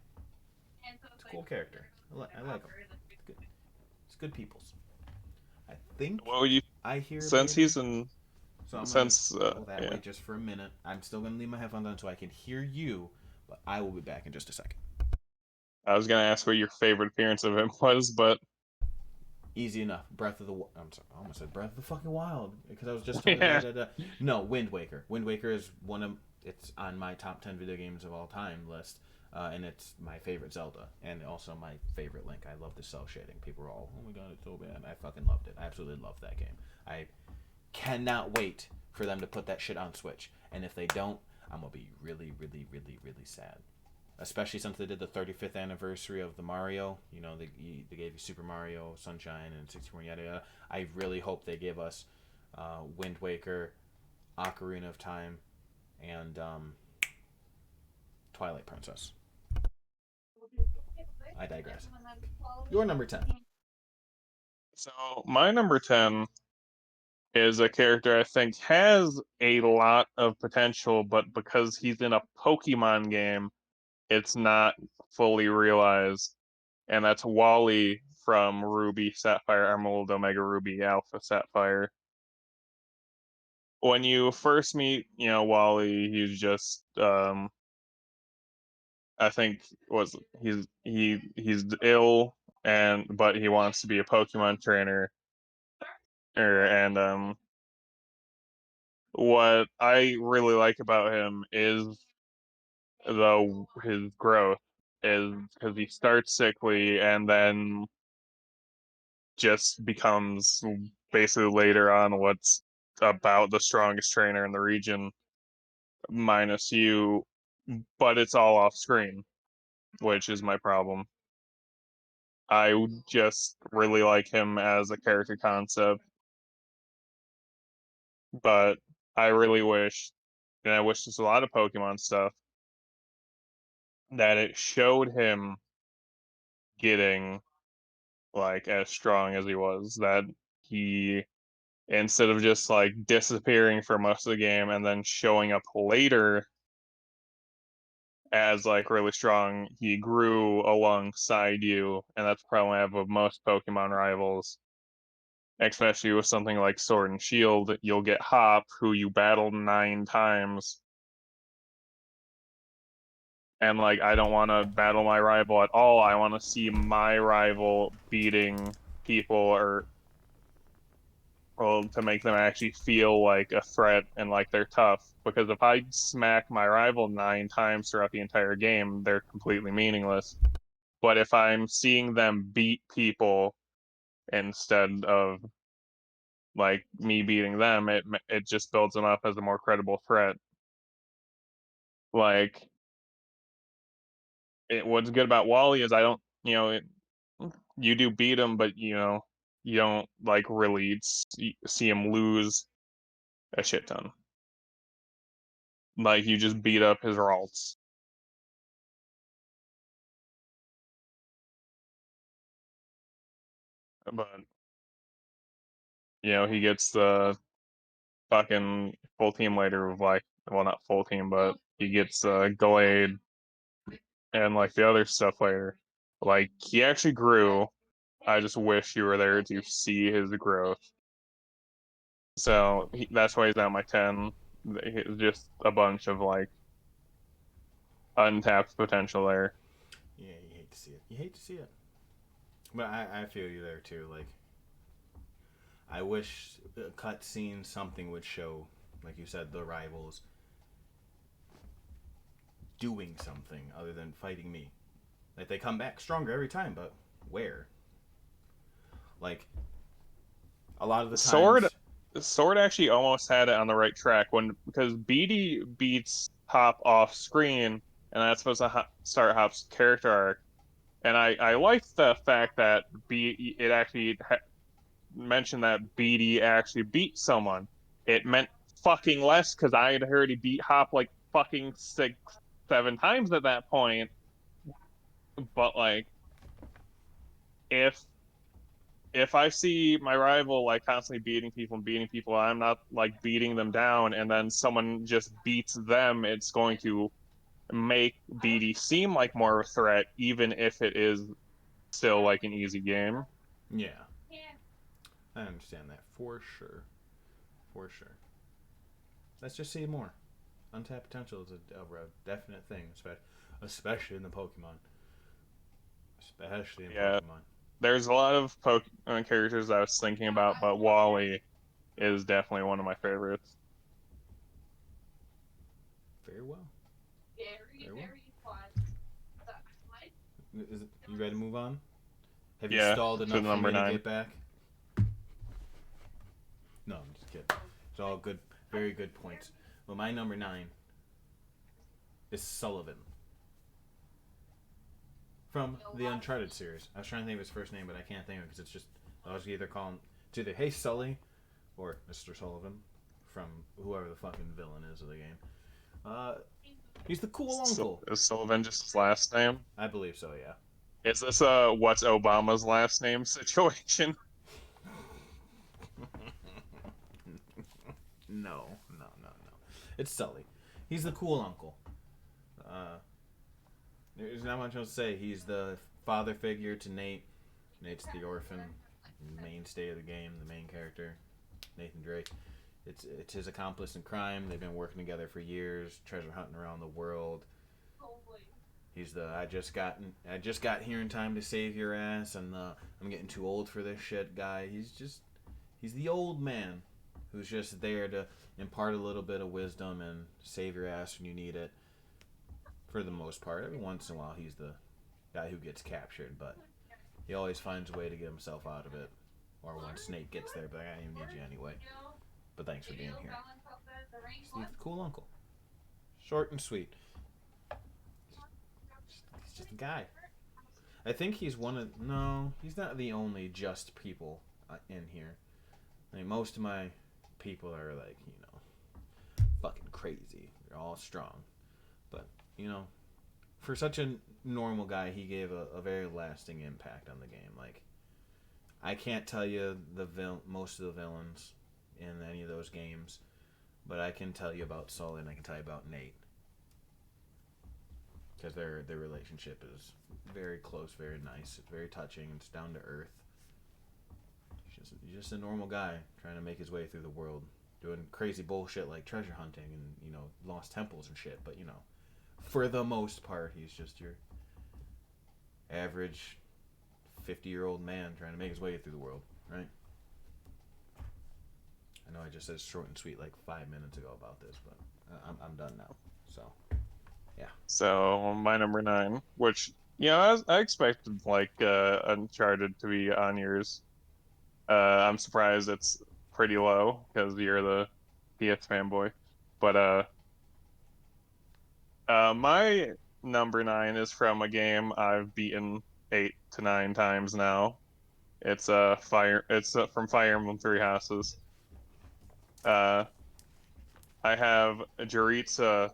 it's a cool character. I like him. It's good. It's good people's. I think well, I hear since later. he's in So I'm since gonna go that yeah. way just for a minute. I'm still gonna leave my headphones on so I can hear you, but I will be back in just a second. I was gonna ask what your favorite appearance of him was, but Easy enough. I'm sorry, I almost said Breath of the fucking Wild because I was just told No, Wind Waker. Wind Waker is it's on my top 10 video games of all time list, and it's my favorite Zelda and also my favorite Link. I love the cell shading. People are all, oh my god, it's so bad. I fucking loved it. I absolutely loved that game. I cannot wait for them to put that shit on Switch, and if they don't, I'm gonna be really, really, really, really sad. especially since they did the 35th anniversary of the Mario. You know, they gave you Super Mario Sunshine and 64 yada yada. I really hope they give us Wind Waker, Ocarina of Time, and Twilight Princess. I digress. Your number 10. So my number 10 is a character I think has a lot of potential, but because he's in a Pokemon game, it's not fully realized. And that's Wally from Ruby Sapphire Emerald Omega Ruby Alpha Sapphire. When you first meet, Wally, he's just I think was he's ill but he wants to be a Pokemon trainer. And what I really like about him is though his growth is because he starts sickly and then just becomes basically later on what's about the strongest trainer in the region, minus you, but it's all off screen, which is my problem. I just really like him as a character concept, but I really wish, and I wish there's a lot of Pokemon stuff, that it showed him getting like as strong as he was, that he, instead of just like disappearing for most of the game and then showing up later as like really strong, he grew alongside you, and that's the problem I have with most Pokemon rivals, especially with something like Sword and Shield. You'll get Hop, who you battled 9 times, and like I don't want to battle my rival at all. I want to see my rival beating people, or well, to make them actually feel like a threat and like they're tough. Because if I smack my rival 9 times throughout the entire game, they're completely meaningless. But if I'm seeing them beat people instead of like me beating them, it just builds them up as a more credible threat. Like what's good about Wally is I don't, you do beat him, but you don't like really see him lose a shit ton. Like you just beat up his Ralts. But he gets the fucking full team later with like, well, not full team, but he gets Glade and like the other stuff later. Like he actually grew. I just wish you were there to see his growth. So that's why he's at my 10. It's just a bunch of like untapped potential there. Yeah, you hate to see it. You hate to see it. But I feel you there too. Like, I wish a cutscene, something would show, like you said, the rivals doing something other than fighting me. Like, they come back stronger every time, but where? Like, a lot of the Sword times. Sword actually almost had it on the right track because BD beats Hop off screen, and that's supposed to start Hop's character arc. And I liked the fact that it actually mentioned that BD actually beat someone. It meant fucking less because I had heard he beat Hop like fucking 6, 7 times at that point. But like, if I see my rival like constantly beating people, I'm not like beating them down, and then someone just beats them, it's going to make BD seem like more of a threat, even if it is still like an easy game. Yeah, I understand that for sure. For sure. Let's just see more. Untapped potential is a definite thing, especially in the Pokemon. Especially in Yeah, Pokemon. there's a lot of Pokemon characters I was thinking about, but Wally is definitely one of my favorites. Very well. Very well. You ready to move on? Have you Yeah, stalled to enough for number me to 9. get back? No, I'm just kidding. It's all good, very good points. Well, my number 9 is Sullivan. from the Uncharted series. I was trying to think of his first name, but I can't think of it because it's just I was either calling it's either Hey Sully or Mr. Sullivan from whoever the fucking villain is of the game. Uh, he's the cool uncle. Is Sullivan just his last name? I believe so. Yeah. Is this a what's Obama's last name situation? No, no, no, no. It's Sully. He's the cool uncle. There's not much else to say. He's the father figure to Nate. Nate's the orphan, mainstay of the game, the main character, Nathan Drake. It's his accomplice in crime. They've been working together for years, treasure hunting around the world. He's the I just got here in time to save your ass, and I'm getting too old for this shit guy. He's the old man who's just there to impart a little bit of wisdom and save your ass when you need it. For the most part, every once in a while he's the guy who gets captured, but he always finds a way to get himself out of it. Or when Snake gets there, but I don't even need you anyway. But thanks for being here. He's the cool uncle. Short and sweet. He's just a guy. I think he's one of... No, he's not the only just people in here. I mean, most of my people are like, fucking crazy. They're all strong. But, for such a normal guy, he gave a very lasting impact on the game. Like, I can't tell you most of the villains in any of those games, but I can tell you about Sully and I can tell you about Nate. Because their relationship is very close, very nice, very touching, it's down to earth. He's just a normal guy trying to make his way through the world, doing crazy bullshit like treasure hunting and, lost temples and shit, but, for the most part, he's just your average 50-year-old man trying to make his way through the world, right? I know I just said short and sweet like 5 minutes ago about this, but I'm done now. So, yeah. So my number 9, which I expected Uncharted to be on yours. I'm surprised it's pretty low because you're the PS fanboy, but my number 9 is from a game I've beaten 8 to 9 times now. It's from Fire Emblem Three Houses. I have Jaritza,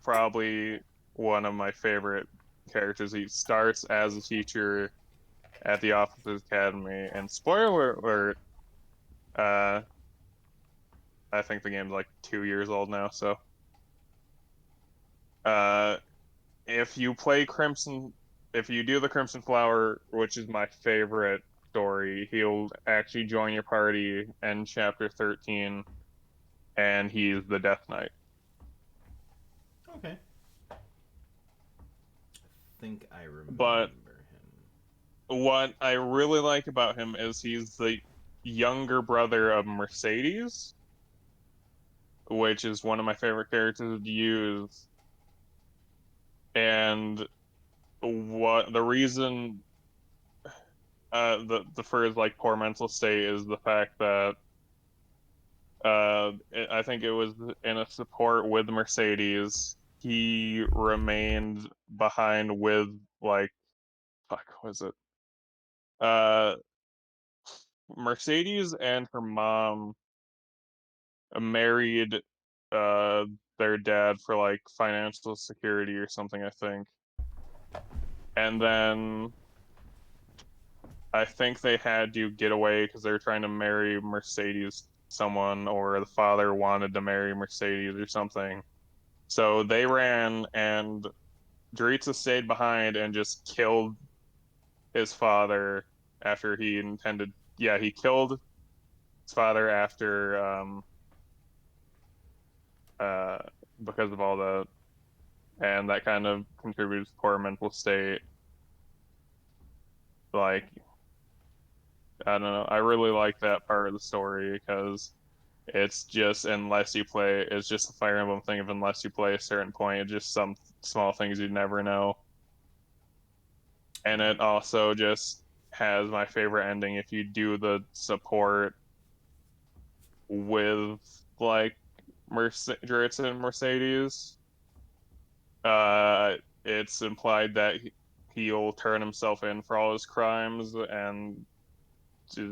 probably one of my favorite characters. He starts as a teacher at the Officers Academy, and spoiler alert, I think the game's like 2 years old now, so if you do the Crimson Flower, which is my favorite story, he'll actually join your party in chapter 13, and he's the Death Knight. Okay. I think I remember But him. what I really like about him is he's the younger brother of Mercedes, which is one of my favorite characters to use. And what the reason the for his poor mental state is the fact that I think it was in a support with Mercedes, he remained behind with fuck was it Mercedes and her mom married uh their dad for financial security or something, I think. And then I think they had to get away because they were trying to marry Mercedes someone, or the father wanted to marry Mercedes or something. So they ran, and Jaritza stayed behind and just killed his father after he intended. Yeah, he killed his father after uh because of all the, and that kind of contributes to poor mental state. Like, I don't know. I really like that part of the story because it's just a Fire Emblem thing of unless you play a certain point, it's just some small things you'd never know. And it also just has my favorite ending if you do the support with Jaritza and Mercedes. it's implied that he'll turn himself in for all his crimes, and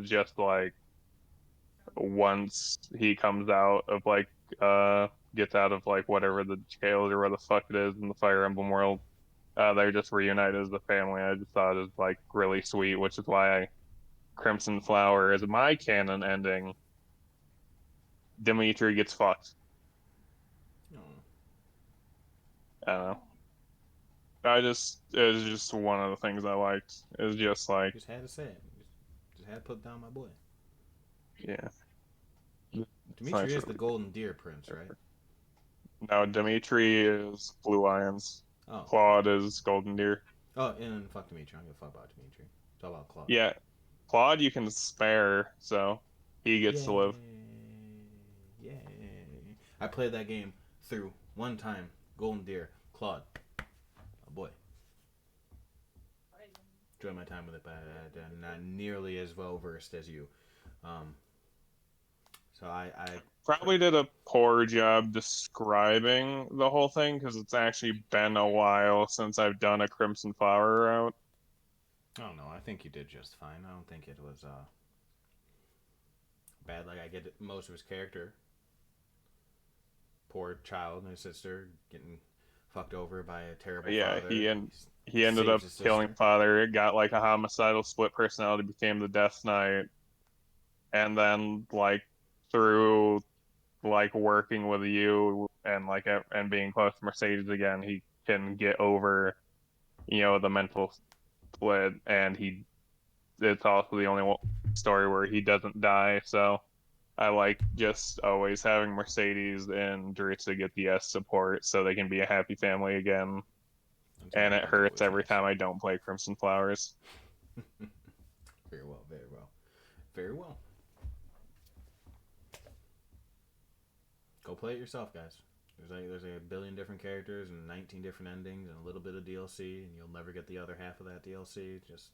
just like once he comes out of like gets out of like whatever the jail or where the fuck it is in the Fire Emblem world, they're just reunited as a family. I just thought it was like really sweet, which is why Crimson Flower is my canon ending. Dimitri gets fucked. Oh. I don't know. It was just one of the things I liked. It was just like, Just had to say it. Just had to put down my boy. yeah. Dimitri is the Golden Deer Prince, right? No, Dimitri is Blue Lions. Oh. Claude is Golden Deer. Oh, and fuck Dimitri. I don't give a fuck about Dimitri. It's all about Claude. Yeah, Claude you can spare, so he gets to live. Yay. I played that game through one time. Golden Deer. Claude. Oh boy. Enjoyed my time with it, but I'm not nearly as well versed as you. So I probably did a poor job describing the whole thing because it's actually been a while since I've done a Crimson Flower route. I don't know. I think you did just fine. I don't think it was bad. Like I get most of his character. Poor child and his sister getting fucked over by a terrible father. He ended up killing father. It got like a homicidal split personality, became the Death Knight, and then like through like working with you and like and being close to Mercedes again, he can get over the mental split, and it's also the only story where he doesn't die. So I like just always having Mercedes and Jaritza get the S support so they can be a happy family again. And it hurts every time I don't play Crimson Flowers. Very well, very well. Very well. Go play it yourself, guys. There's a billion different characters and 19 different endings and a little bit of DLC, and you'll never get the other half of that DLC. Just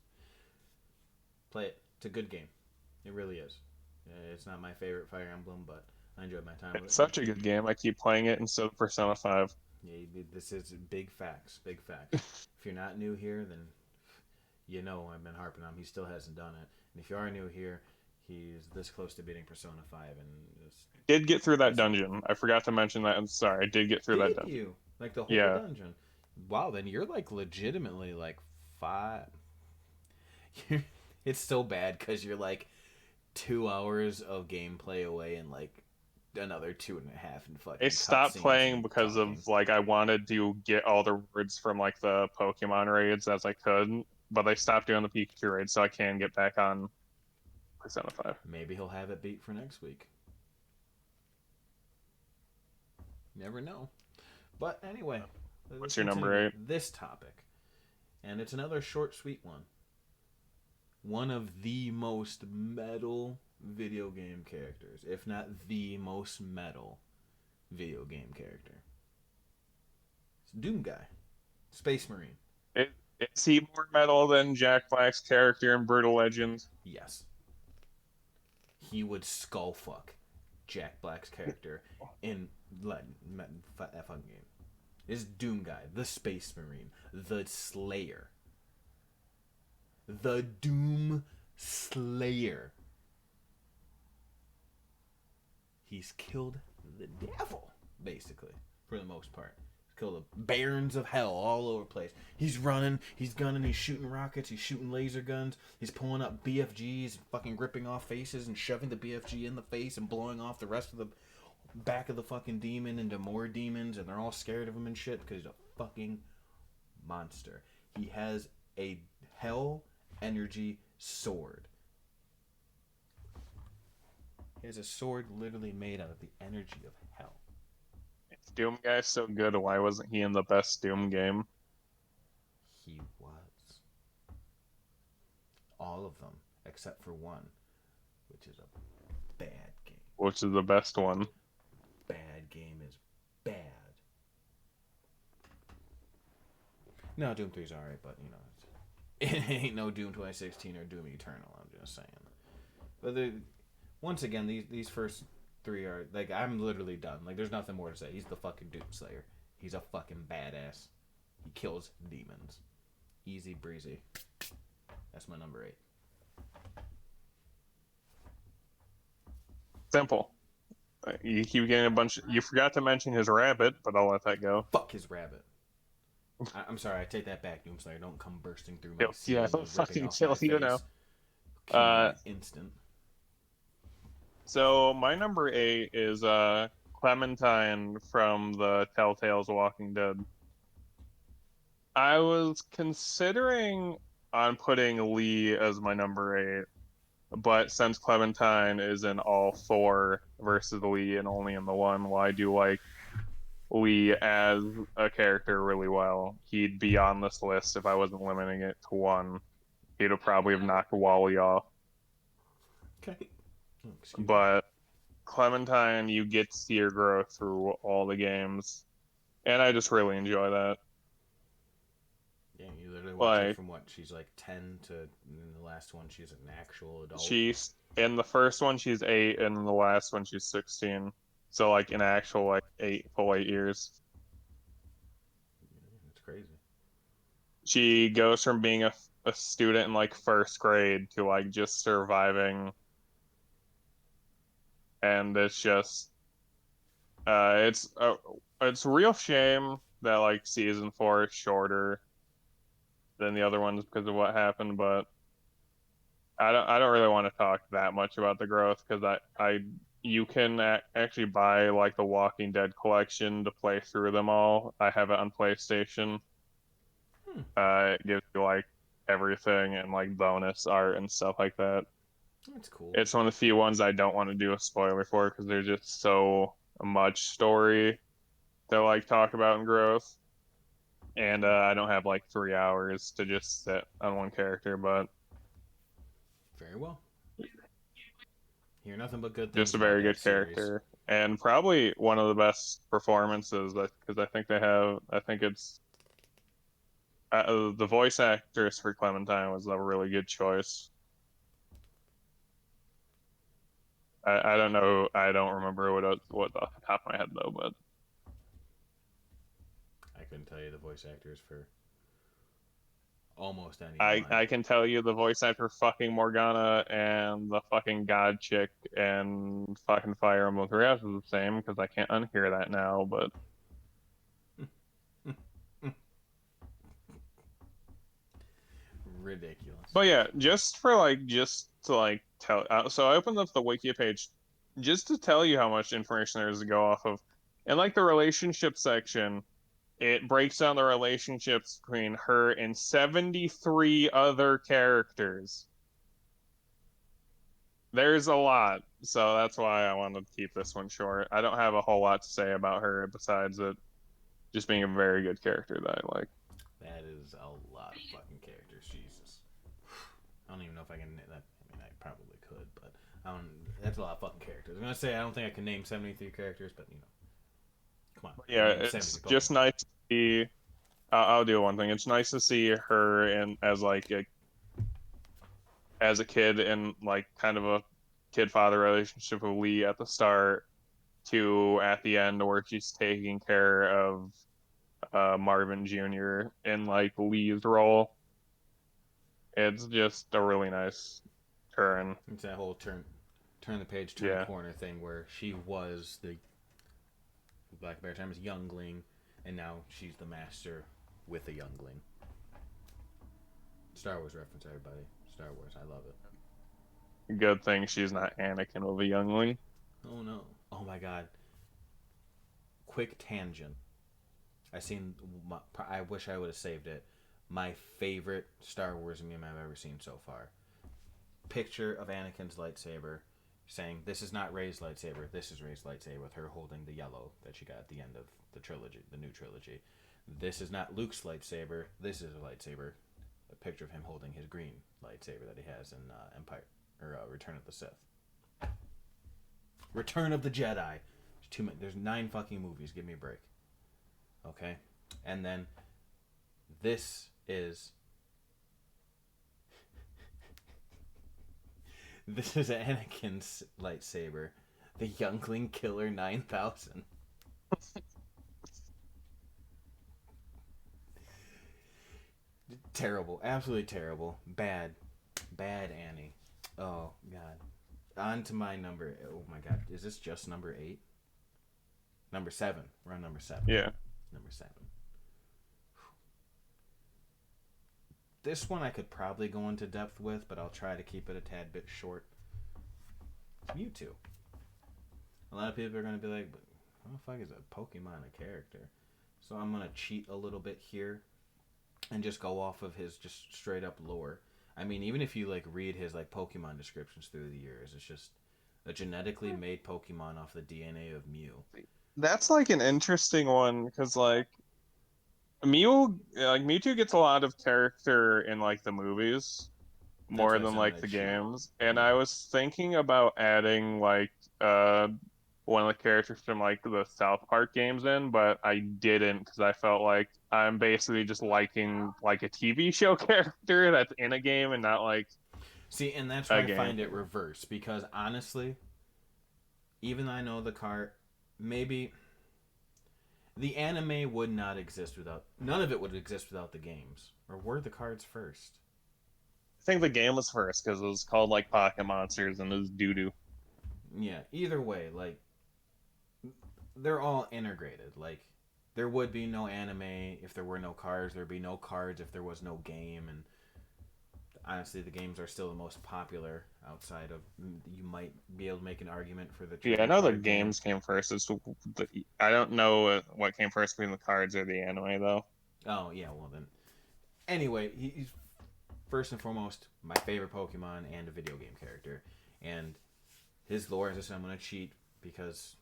play it. It's a good game. It really is. It's not my favorite Fire Emblem, but I enjoyed my time with it. It's such a good game. I keep playing it instead of Persona 5. Yeah, this is big facts. Big facts. If you're not new here, then I've been harping on him. He still hasn't done it. And if you are new here, he's this close to beating Persona 5, and did get through that dungeon. I forgot to mention that. I'm sorry. I did get through that dungeon. Did you? Like the whole dungeon? Wow, then you're like legitimately like 5. It's so bad because you're like 2 hours of gameplay away and like another 2.5 in fucking. I stopped playing because of like I wanted to get all the words from like the Pokemon raids as I could, but I stopped doing the Pikachu raids so I can get back on Persona 5. Maybe he'll have it beat for next week. Never know. But anyway, what's your number 8? This topic, and it's another short, sweet one. One of the most metal video game characters, if not the most metal video game character. It's Doom Guy, Space Marine. Is he more metal than Jack Black's character in Brutal Legends? Yes. He would skull fuck Jack Black's character in that fucking game. Is Doom Guy, the Space Marine, the Slayer. The Doom Slayer. He's killed the devil, basically, for the most part. He's killed the barons of hell all over the place. He's running, he's gunning, he's shooting rockets, he's shooting laser guns, he's pulling up BFGs, fucking ripping off faces and shoving the BFG in the face and blowing off the rest of the back of the fucking demon into more demons, and they're all scared of him and shit because he's a fucking monster. He has a hell energy sword. He has a sword literally made out of the energy of hell. If Doom Guy's so good, why wasn't he in the best Doom game? He was. All of them, except for one, which is a bad game. Which is the best one? Bad game is bad. No, Doom 3's alright, but it ain't no Doom 2016 or Doom Eternal, I'm just saying. But once again, these first 3 are, like, I'm literally done. Like, there's nothing more to say. He's the fucking Doom Slayer. He's a fucking badass. He He kills demons. Easy breezy. That's my number 8. Simple. You keep getting a bunch. You forgot to mention his rabbit, but I'll let that go. Fuck his rabbit. I'm sorry, I take that back, Doomslayer. Don't come bursting through my Yeah, ceiling I'll and ripping fucking off kill my you face. now. Kill me in an instant. So my number 8 is Clementine from the Telltale's Walking Dead. I was considering on putting Lee as my number 8, but since Clementine is in all 4 versus Lee and only in the 1, well, I do like Lee as a character really well. He'd be on this list if I wasn't limiting it to 1. He'd have probably have knocked Wally off. Okay. Oh, excuse me. But Clementine, you get to see her grow through all the games, and I just really enjoy that. Yeah, you literally watch her Like, from what? She's like 10 to in the last one, she's an actual adult. she's in the first one she's 8, and in the last one she's 16. So like in actual like 8 years. It's crazy. She goes from being a student in like first grade to like just surviving, and it's just it's a real shame that like season 4 is shorter than the other ones because of what happened, but I don't really want to talk that much about the growth because you can actually buy like the Walking Dead collection to play through them all. I have it on PlayStation. It gives you like everything and like bonus art and stuff like that. That's cool. It's one of the few ones I don't want to do a spoiler for because there's just so much story to like talk about in growth. And I don't have like 3 hours to just sit on one character, but Very well. Hear nothing but good things. just a about very that good series. character. And probably one of the best performances because I think it's the voice actress for Clementine was a really good choice. I don't know. I don't remember what off the top of my head though, but I couldn't tell you the voice actors for almost any of mine. I can tell you the voice actor fucking Morgana and the fucking God chick and fucking Fire Emblem Three Houses is the same because I can't unhear that now. But Ridiculous. but yeah, just to like tell. So I opened up the wiki page just to tell you how much information there is to go off of, and like the relationship section. It breaks down the relationships between her and 73 other characters. There's a lot, so that's why I wanted to keep this one short. I don't have a whole lot to say about her besides it just being a very good character that I like. That is a lot of fucking characters. Jesus. I don't even know if I can. I mean, I probably could, but I don't. That's a lot of fucking characters. I'm gonna say I don't think I can name 73 characters, but you know, come on. Yeah, it's just nice to see. I'll do one thing. It's nice to see her and as like as a kid in like kind of a kid-father relationship with Lee at the start to at the end where she's taking care of Marvin Jr. in like Lee's role. It's just a really nice turn. It's that whole turn the page, turn the corner thing where she was the Black Bear Time's youngling, and now she's the master with a youngling. Star Wars reference, everybody. Star Wars, I love it. Good thing she's not Anakin with a youngling. Oh no! Oh my god! Quick tangent. I wish I would have saved it. My favorite Star Wars meme I've ever seen so far. Picture of Anakin's lightsaber, saying, "This is not Rey's lightsaber. This is Rey's lightsaber," with her holding the yellow that she got at the end of the trilogy, the new trilogy. This is not Luke's lightsaber. This is a lightsaber. A picture of him holding his green lightsaber that he has in Empire or Return of the Sith. Return of the Jedi. There's 9 fucking movies. Give me a break. Okay, and then this is Anakin's lightsaber, the Youngling Killer 9000. Terrible. Absolutely terrible. Bad. Bad Annie. Oh, God. On to my number. Oh, my God. Is this just number 8? Number 7. We're on number 7. Yeah. Number 7. This one I could probably go into depth with, but I'll try to keep it a tad bit short. Mewtwo. A lot of people are going to be like, but how the fuck is a Pokemon a character? So I'm going to cheat a little bit here and just go off of his just straight up lore. I mean, even if you like read his like Pokemon descriptions through the years, it's just a genetically made Pokemon off the DNA of Mew. That's like an interesting one because Mewtwo gets a lot of character in like the movies more than like the games. And Yeah. I was thinking about adding like one of the characters from like the South Park games in, but I didn't because I felt like I'm basically just liking like a TV show character that's in a game and not like See, and that's a why I game. find it reverse because honestly, even though I know the card, maybe the anime would not exist without none of it would exist without the games. Or were the cards first? I think the game was first because it was called like Pocket Monsters and it was doo doo. Yeah, either way, like they're all integrated. Like there would be no anime if there were no cards. There'd be no cards if there was no game. And honestly, the games are still the most popular outside of. You might be able to make an argument for the Yeah, I trading know the card game. games came first. I don't know what came first between the cards or the anime though. Oh yeah, well then. Anyway, he's first and foremost my favorite Pokemon and a video game character, and his lore. As I said, I'm gonna cheat because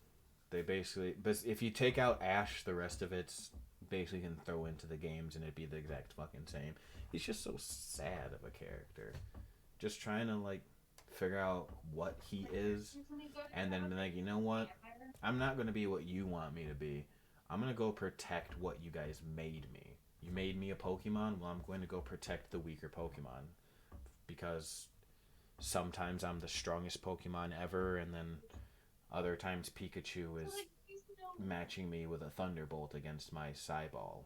they basically. But if you take out Ash, the rest of it's basically can throw into the games and it'd be the exact fucking same. He's just so sad of a character. Just trying to like figure out what he is, and then be like, you know what? I'm not gonna be what you want me to be. I'm gonna go protect what you guys made me. You made me a Pokemon. Well, I'm going to go protect the weaker Pokemon because sometimes I'm the strongest Pokemon ever, and then other times Pikachu is matching me with a Thunderbolt against my Psyball.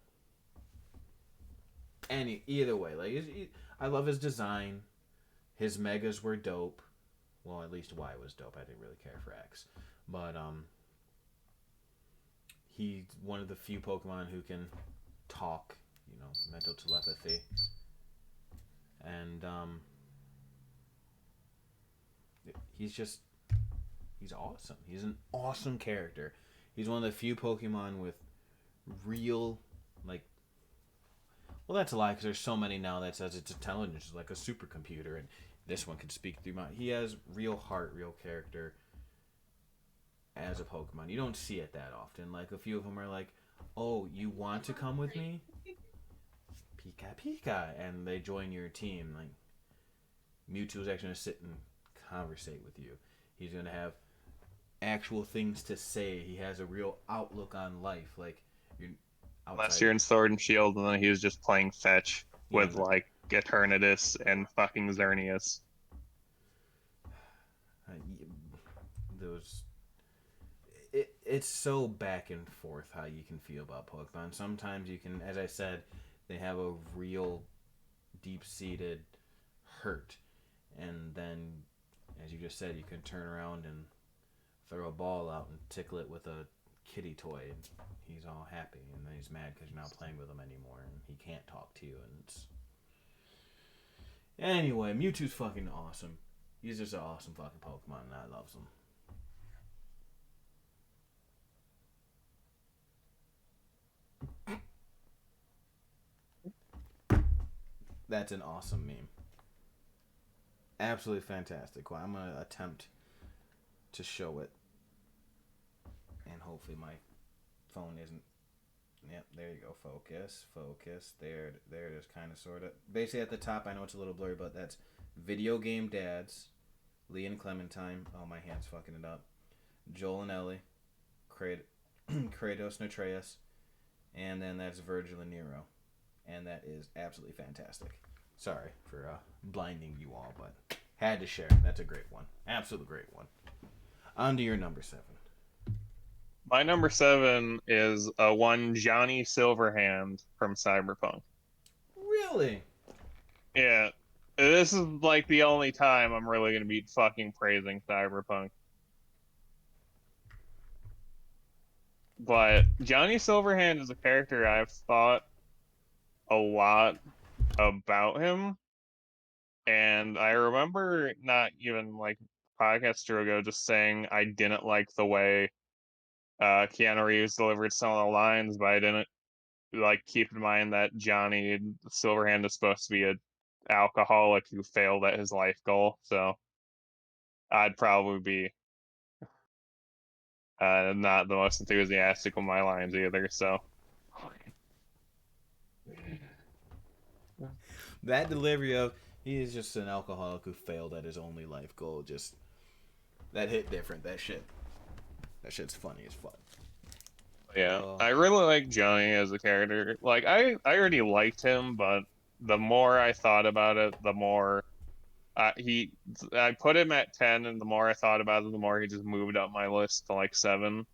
Either way, I love his design. His megas were dope. Well, at least Y was dope. I didn't really care for X, but he's one of the few Pokemon who can talk. You know, mental telepathy, and he's awesome. He's an awesome character. He's one of the few Pokemon with real, like, well, that's a lie because there's so many now that says its intelligence is like a supercomputer, and this one can speak through my. He has real heart, real character as a Pokemon. You don't see it that often. Like a few of them are like, "Oh, you want to come with me? Pika Pika," and they join your team. Like Mewtwo's actually gonna sit and conversate with you. He's gonna have actual things to say. He has a real outlook on life. Like you're Last outside. year in Sword and Shield, and then he was just playing fetch Yeah, with like Eternatus and fucking Xerneas. uh, those. It's so back and forth how you can feel about Pokemon. Sometimes you can, as I said, they have a real deep seated hurt, and then, as you just said, you can turn around and throw a ball out and tickle it with a kitty toy, and he's all happy, and then he's mad because you're not playing with him anymore, and he can't talk to you, and it's. Anyway, Mewtwo's fucking awesome. He's just an awesome fucking Pokemon, and I love him. That's an awesome meme. Absolutely fantastic. Well, I'm gonna attempt to show it, and hopefully my phone isn't. Yep, there you go. Focus, focus. There it is. Kind of, sort of. Basically, at the top, I know it's a little blurry, but that's video game dads, Lee and Clementine. Oh, my hand's fucking it up. Joel and Ellie, Kratos and Atreus, and then that's Virgil and Nero, and that is absolutely fantastic. Sorry for blinding you all, but had to share. That's a great one. Absolute great one. On to your number 7. My number 7 is one Johnny Silverhand from Cyberpunk. Really? Yeah. This is like the only time I'm really gonna be fucking praising Cyberpunk. But Johnny Silverhand is a character I've thought a lot about him, and I remember not even like a podcast or ago just saying I didn't like the way Keanu Reeves delivered some of the lines, but I didn't like keep in mind that Johnny Silverhand is supposed to be a alcoholic who failed at his life goal. So I'd probably be not the most enthusiastic with my lines either. So That delivery of he is just an alcoholic who failed at his only life goal, just that hit different. That shit's funny as fuck. yeah, Oh, I really like Johnny as a character. Like I already liked him, but the more I thought about it, the more he I put him at 10, and the more I thought about it, the more he just moved up my list to like 7.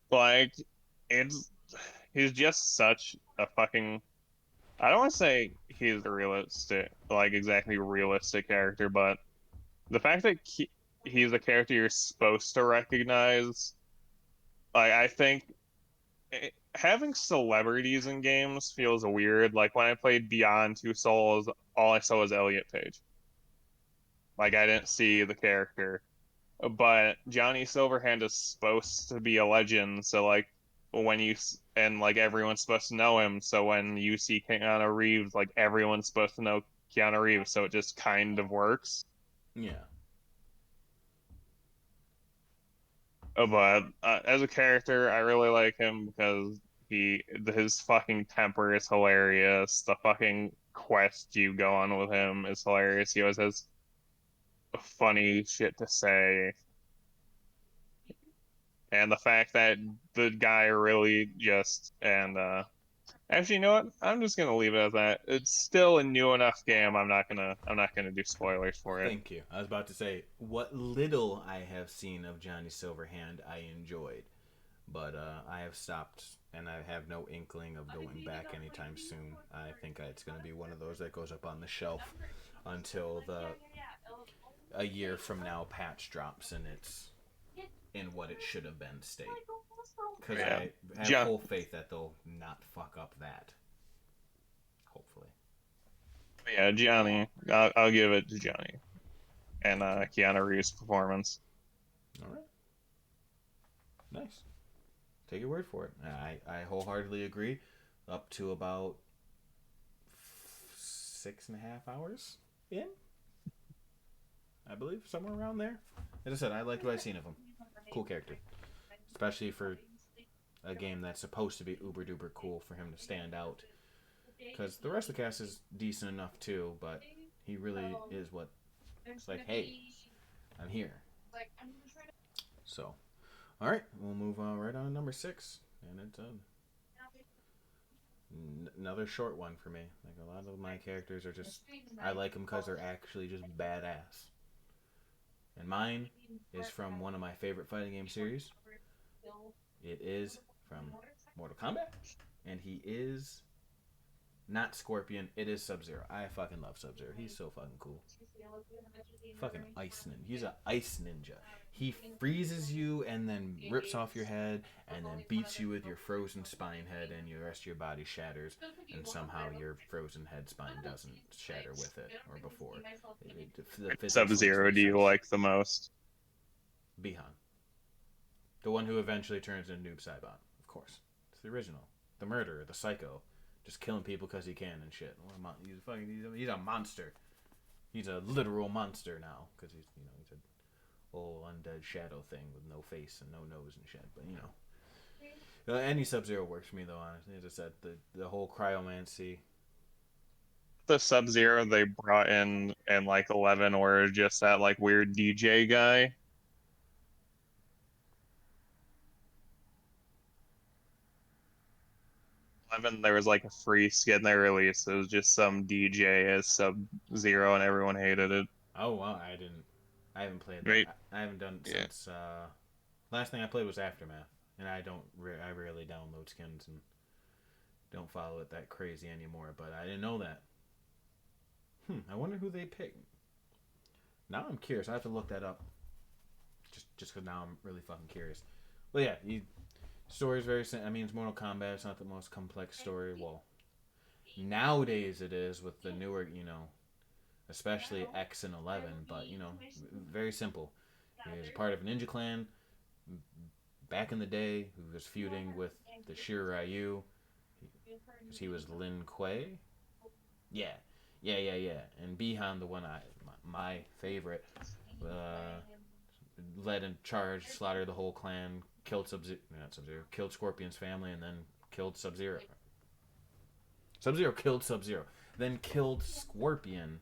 Like it's he's just such a fucking I don't want to say he's a realistic like exactly realistic character, but the fact that he's a character you're supposed to recognize, like I think having celebrities in games feels weird. Like when I played Beyond Two Souls, all I saw was Elliot Page. Like I didn't see the character. But Johnny Silverhand is supposed to be a legend, so like when and like everyone's supposed to know him, so when you see Keanu Reeves, like everyone's supposed to know Keanu Reeves, so it just kind of works. yeah. But as a character, I really like him because his fucking temper is hilarious. The fucking quest you go on with him is hilarious. He always has funny shit to say, and the fact that the guy really just and actually, you know what? I'm just gonna leave it at that. It's still a new enough game. I'm not gonna do spoilers for it. Thank you. I was about to say what little I have seen of Johnny Silverhand, I enjoyed, but I have stopped, and I have no inkling of going back anytime soon. I think it's going to be one of those that goes up on the shelf until the a year from now patch drops and it's in what it should have been state. Because Yeah, I have John. full faith that they'll not fuck up that. Hopefully. Yeah, Johnny. I'll give it to Johnny and Keanu Reeves' performance. All right. Nice. Take your word for it. I wholeheartedly agree. Up to about 6.5 hours in, I believe, somewhere around there. As I said, I liked what I've seen of him. Cool character, especially for a game that's supposed to be uber duper cool for him to stand out. Because the rest of the cast is decent enough too, but he really is what it's like. Hey, I'm here. So, all right, we'll move on right on to number 6, and it's another short one for me. Like a lot of my characters are just I like them because they're actually just badass. And mine is from one of my favorite fighting game series. It is from Mortal Kombat, and he is not Scorpion. It is Sub Zero. I fucking love Sub Zero. He's so fucking cool. Fucking ice ninja. He's an ice ninja. He freezes you and then rips off your head and then beats you with your frozen spine head, and the rest of your body shatters, and somehow your frozen head spine doesn't shatter with it or before. The physics lets Sub-Zero me do you such. like the most? Bihan. The one who eventually turns into Noob Saibot, of course. It's the original. The murderer, the psycho. Just killing people because he can and shit. He's a monster. He's a literal monster now because he's a whole undead shadow thing with no face and no nose and shit. But any Sub Zero works for me though. Honestly, as I said, the whole cryomancy. The Sub-Zero they brought in like 11 or just that like weird DJ guy. 11 there was like a free skin they released. It was just some DJ as Sub-Zero and everyone hated it. Oh wow, I didn't. I haven't played Right? that. I haven't done it Yeah. since. Last thing I played was Aftermath, and I don't. I rarely download skins and don't follow it that crazy anymore. But I didn't know that. I wonder who they picked. Now I'm curious. I have to look that up. Just because now I'm really fucking curious. Well, yeah, story is very simple. I mean, it's Mortal Kombat. It's not the most complex story. Well, nowadays it is with the newer, especially X and 11. But very simple. He was part of a ninja clan back in the day who was feuding with the Shiryu because he was Lin Kuei. Yeah, yeah. And Bihan, the one my favorite, uh, led and charged, slaughtered the whole clan, killed killed Scorpion's family, and then killed Sub Zero. Sub Zero killed Sub Zero, then killed Scorpion,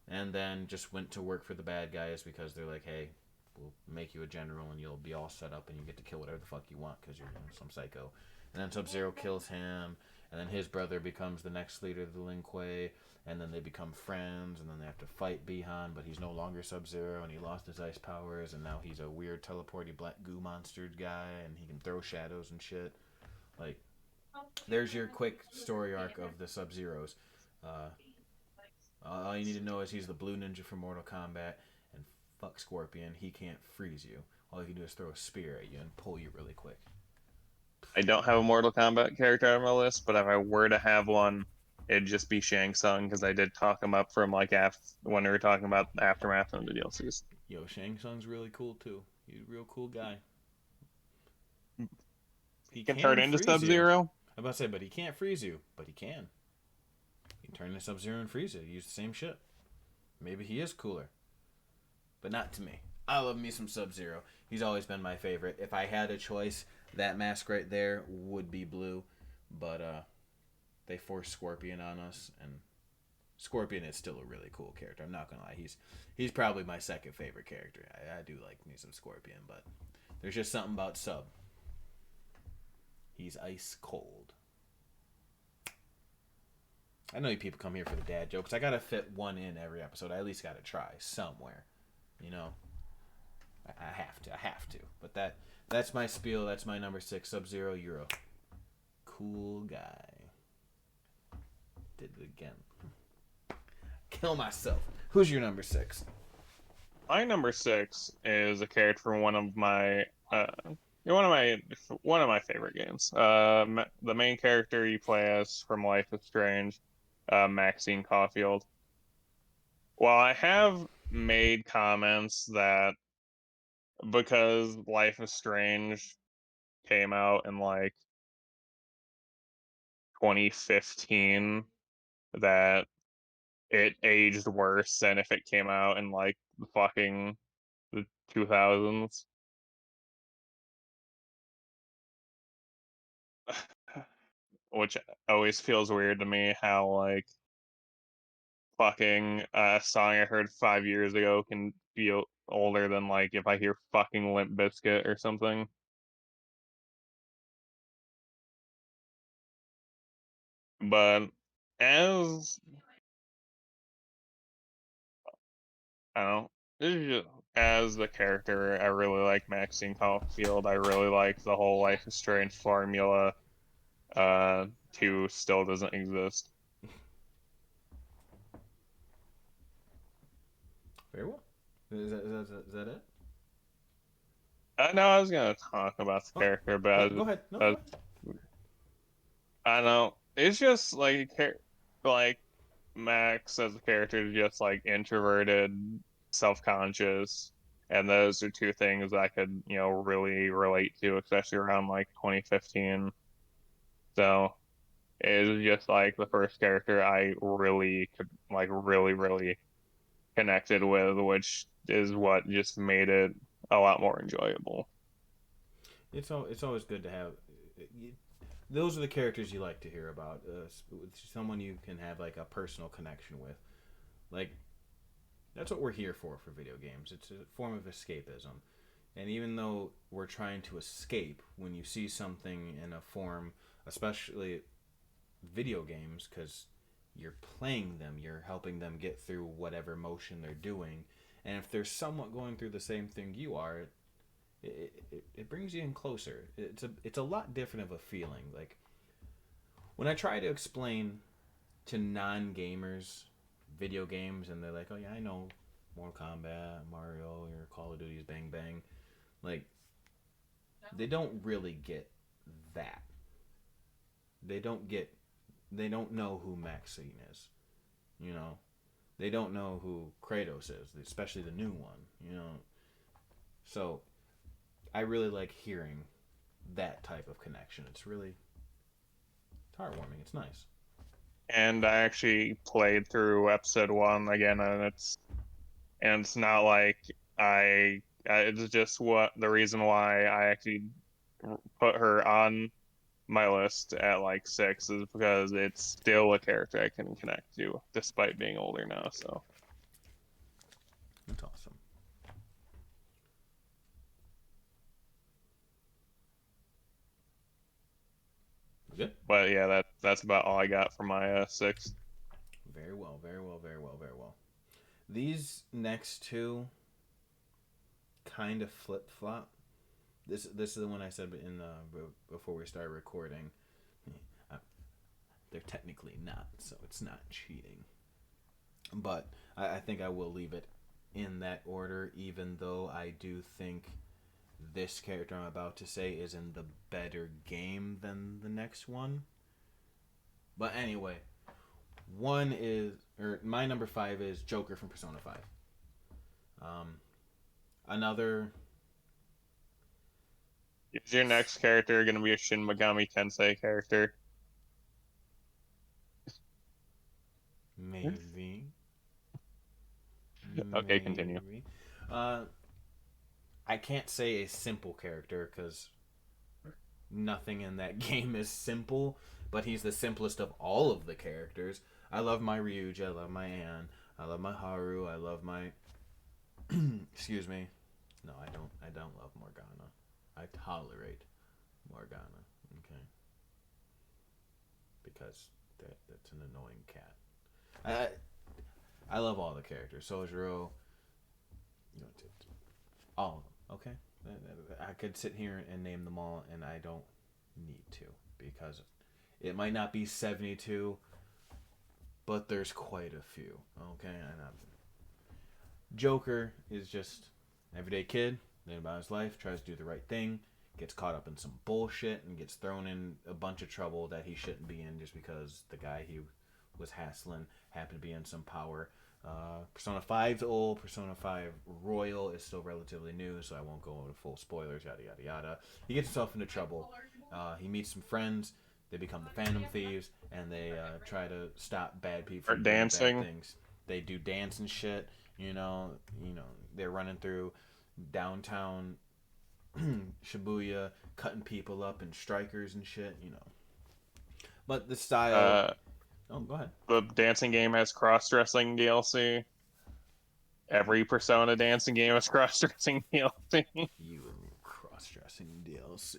and then just went to work for the bad guys because they're like, hey, we'll make you a general and you'll be all set up and you get to kill whatever the fuck you want because you're some psycho. And then Sub Zero kills him, and then his brother becomes the next leader of the Lin Kuei, and then they become friends, and then they have to fight Bihan, but he's no longer Sub Zero, and he lost his ice powers, and now he's a weird teleporty black goo monster guy, and he can throw shadows and shit. Like, there's your quick story arc of the Sub Zeros. All you need to know is he's the blue ninja from Mortal Kombat, and fuck Scorpion, he can't freeze you. All you can do is throw a spear at you and pull you really quick. I don't have a Mortal Kombat character on my list, but if I were to have one, it'd just be Shang Tsung because I did talk him up from like when we were talking about Aftermath and the DLCs. Yo, Shang Tsung's really cool too. He's a real cool guy. He can turn into Sub-Zero? I'm about to say, but he can't freeze you, but he can. He can turn into Sub-Zero and freeze it. He used the same shit. Maybe he is cooler. But not to me. I love me some Sub-Zero. He's always been my favorite. If I had a choice, that mask right there would be blue. But they forced Scorpion on us, and Scorpion is still a really cool character. I'm not gonna lie. He's probably my second favorite character. I do like me some Scorpion, but there's just something about Sub. He's ice cold. I know you people come here for the dad jokes. I gotta fit one in every episode. I at least gotta try somewhere. I have to. But that's my spiel. That's my number 6. Sub-Zero. You're a cool guy. Did it again. Kill myself. Who's your number 6? My number 6 is a character from one of my favorite games. The main character you play as from Life is Strange, Maxine Caufield. Well, I have made comments that because Life is Strange came out in like 2015, that it aged worse than if it came out in like the 2000s. Which always feels weird to me how like fucking a song I heard 5 years ago can feel older than like if I hear fucking Limp Bizkit or something. But as I don't know, this is just, as the character, I really like Maxine Caulfield. I really like the whole Life is Strange formula. 2 still doesn't exist. Very well. Is that it? No, I was gonna talk about the character, but go ahead. No, go ahead. I don't know. It's just like Max as a character is just like introverted, self-conscious, and those are 2 things I could, really relate to, especially around like 2015. So it is just like the first character I really could really connected with, which is what just made it a lot more enjoyable. It's always good to have. Those are the characters you like to hear about. Someone you can have like a personal connection with. Like, that's what we're here for video games. It's a form of escapism. And even though we're trying to escape, when you see something in a form, especially video games, because you're playing them, you're helping them get through whatever motion they're doing. And if they're somewhat going through the same thing you are, it brings you in closer. It's a lot different of a feeling. Like, when I try to explain to non-gamers video games and they're like, oh yeah, I know Mortal Kombat, Mario, or Call of Duty's Bang Bang. Like, they don't really get that. They don't know who Maxine is. You know, they don't know who Kratos is, especially the new one. You know, so I really like hearing that type of connection. It's heartwarming. It's nice. And I actually played through episode 1 again, and it's not like it's just what the reason why I actually put her on my list at like 6 is because it's still a character I can connect to despite being older now. So That's awesome. Good. But yeah, that's about all I got for my 6. Very well. Very well. Very well. Very well. These next two kind of flip flop. This is the one I said in before we started recording. They're technically not, so it's not cheating. But I think I will leave it in that order, even though I do think this character I'm about to say is in the better game than the next one. But anyway, my number 5 is Joker from Persona 5. Another. Is your next character going to be a Shin Megami Tensei character? Maybe. Okay, continue. I can't say a simple character because nothing in that game is simple, but he's the simplest of all of the characters. I love my Ryuji, I love my Anne, I love my Haru, I love my excuse me. No, I don't love Morgana. I tolerate Morgana, okay? Because that's an annoying cat. I love all the characters. Sojiro, all of them. Okay, I could sit here and name them all, and I don't need to because it might not be 72, but there's quite a few. Okay, Joker is just everyday kid, living about his life, tries to do the right thing, gets caught up in some bullshit, and gets thrown in a bunch of trouble that he shouldn't be in just because the guy he was hassling happened to be in some power. Persona 5's old. Persona 5 Royal is still relatively new, so I won't go into full spoilers, yada yada yada. He gets himself into trouble. He meets some friends. They become the Phantom Thieves, and they try to stop bad people from doing bad things. They do dance and shit. You know, they're running through downtown Shibuya, cutting people up and strikers and shit. You know, but the style. Oh, go ahead. The dancing game has cross-dressing DLC. Every Persona dancing game has cross-dressing DLC. You and your cross-dressing DLC.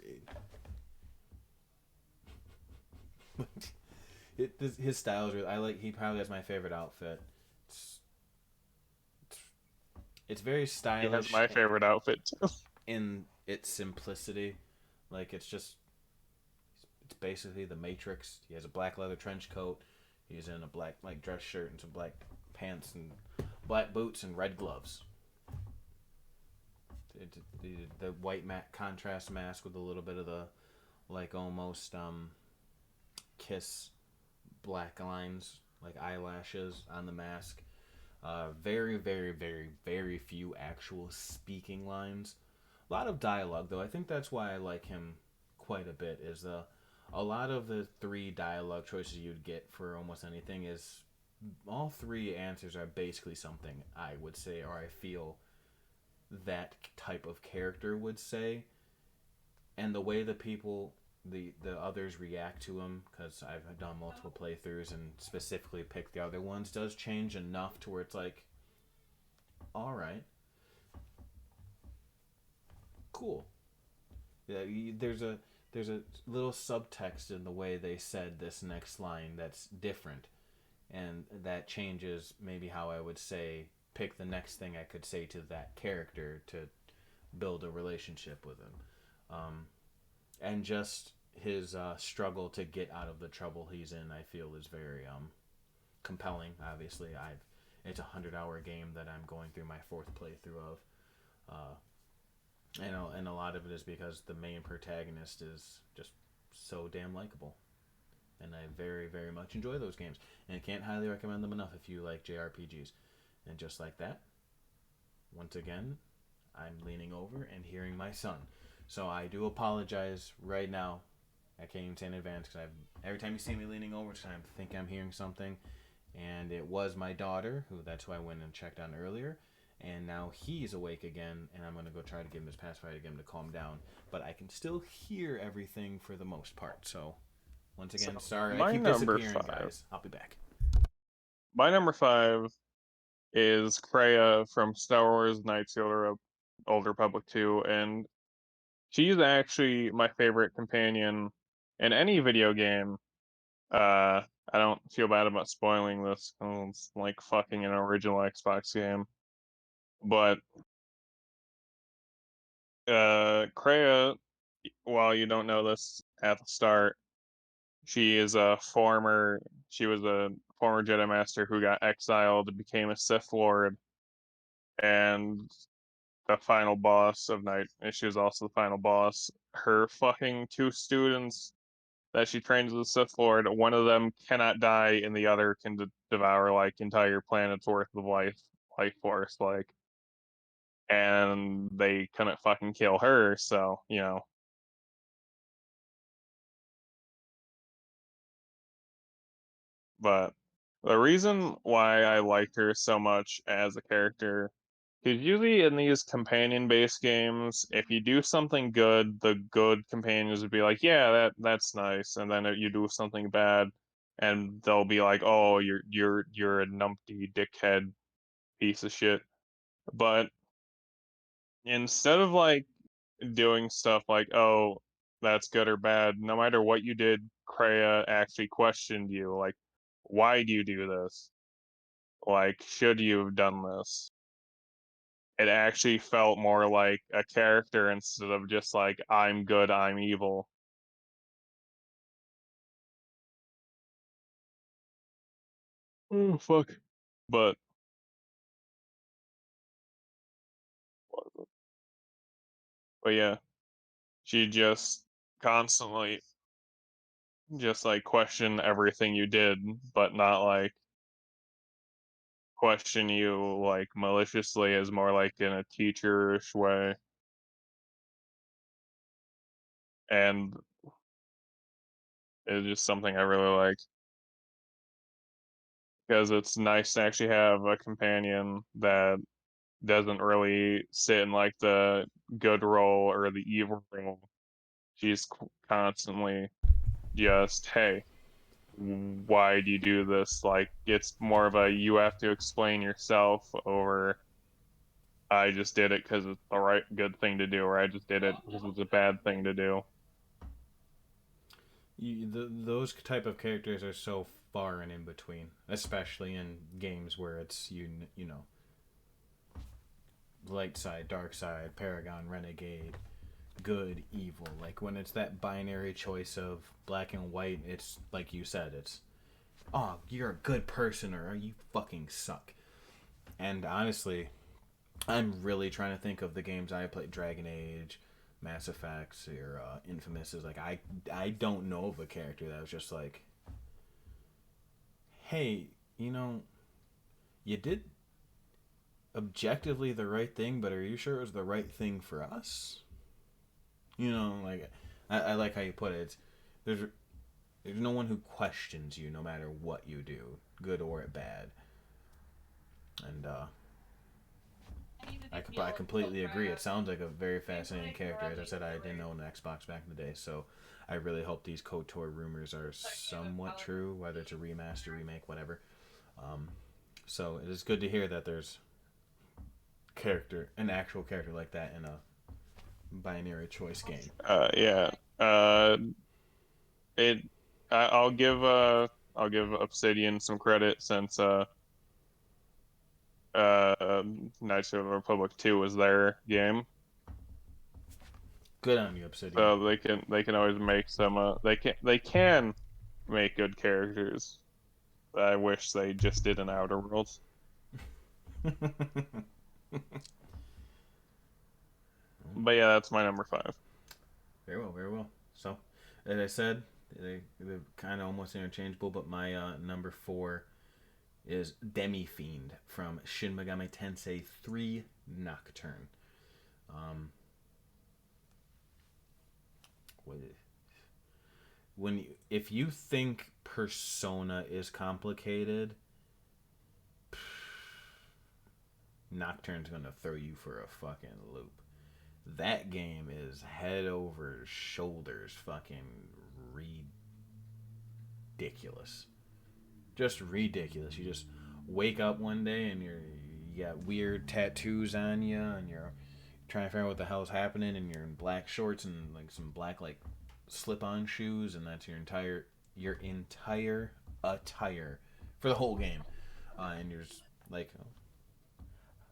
His style is really. He probably has my favorite outfit. It's very stylish. He has my favorite outfit too. In its simplicity, it's basically the Matrix. He has a black leather trench coat. He's in a black dress shirt and some black pants and black boots and red gloves. The white contrast mask with a little bit of the almost Kiss black lines, like eyelashes on the mask. Very, very, very, very few actual speaking lines. A lot of dialogue, though. I think that's why I like him quite a bit. A lot of the 3 dialogue choices you'd get for almost anything is all 3 answers are basically something I would say or I feel that type of character would say, and the way the people the others react to him, because I've done multiple playthroughs and specifically picked the other ones, does change enough to where it's like, all right, cool. Yeah, there's a little subtext in the way they said this next line that's different, and that changes maybe how I would say pick the next thing I could say to that character to build a relationship with him. And just his struggle to get out of the trouble he's in, I feel, is very compelling. Obviously, It's a 100-hour game that I'm going through my fourth playthrough of. Uh, and a lot of it is because the main protagonist is just so damn likable. And I very, very much enjoy those games. And I can't highly recommend them enough if you like JRPGs. And just like that, once again, I'm leaning over and hearing my son. So I do apologize right now. I can't even say in advance because every time you see me leaning over, I think I'm hearing something. And it was my daughter, that's who I went and checked on earlier. And now he's awake again, and I'm going to go try to give him his pacifier to get him to calm down. But I can still hear everything for the most part. So, once again, sorry I keep disappearing, guys. I'll be back. My number 5 is Kreia from Star Wars Knights of the Old Republic 2, and she's actually my favorite companion in any video game. I don't feel bad about spoiling this, 'cause it's like fucking an original Xbox game. But Kreia, while you don't know this at the start, she was a former Jedi Master who got exiled and became a Sith Lord, and the final boss of Night. She was also the final boss. Her fucking two students that she trains as a Sith Lord, one of them cannot die, and the other can devour like entire planets worth of life force, like, and they couldn't fucking kill her, so But the reason why I liked her so much as a character is usually in these companion-based games, if you do something good, the good companions would be like, "Yeah, that's nice," and then you do something bad, and they'll be like, "Oh, you're a numpty dickhead piece of shit." But instead of like doing stuff like, "Oh, that's good or bad," no matter what you did, Kreia actually questioned you, like, "Why do you do this? Like, should you have done this?" It actually felt more like a character instead of just like, I'm good, I'm evil. Oh, fuck. But, but yeah, she just constantly just like question everything you did, but not like question you like maliciously, as more like in a teacherish way. And it's just something I really like, because it's nice to actually have a companion that doesn't really sit in like the good role or the evil role. She's constantly just, hey, why do you do this? Like, it's more of a you have to explain yourself over I just did it because it's the right good thing to do, or I just did it because it's a bad thing to do. Those type of characters are so far and in between, especially in games where it's you know light side, dark side, Paragon, Renegade, good, evil. Like when it's that binary choice of black and white, it's like you said, it's oh you're a good person or you fucking suck. And honestly, I'm really trying to think of the games I played, Dragon Age, Mass Effects, or Infamous. Is like I don't know of a character that was just like, hey, you did objectively the right thing, but are you sure it was the right thing for us? Like I like how you put it. There's no one who questions you, no matter what you do, good or bad. And I completely agree. It sounds like a very fascinating character. As I said, I didn't own an Xbox back in the day, so I really hope these KOTOR rumors are somewhat true, whether it's a remaster, remake, whatever. Um, so it is good to hear that there's an actual character like that in a binary choice game. Yeah. It. I'll give Obsidian some credit, since Knights of the Republic 2 was their game. Good on you, Obsidian. So they can always make some they can make good characters. I wish they just did an Outer Worlds. But yeah, that's my number 5. Very well, very well. So, as I said, they're kind of almost interchangeable, but my number 4 is Demi Fiend from Shin Megami Tensei 3 Nocturne. Um, if you think Persona is complicated, Nocturne's gonna throw you for a fucking loop. That game is head over shoulders fucking ridiculous. Just ridiculous. You just wake up one day and you got weird tattoos on you and you're trying to figure out what the hell's happening and you're in black shorts and like some black like slip-on shoes and that's your entire attire for the whole game. And you're just like,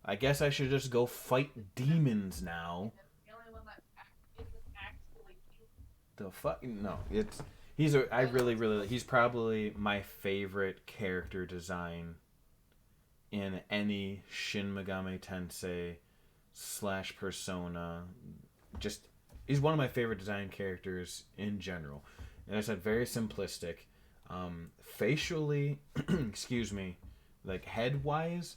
I guess I should just go fight demons now. The fucking no, he's probably my favorite character design in any Shin Megami Tensei / Persona. Just he's one of my favorite design characters in general. And I said very simplistic. Facially, excuse me, like head wise,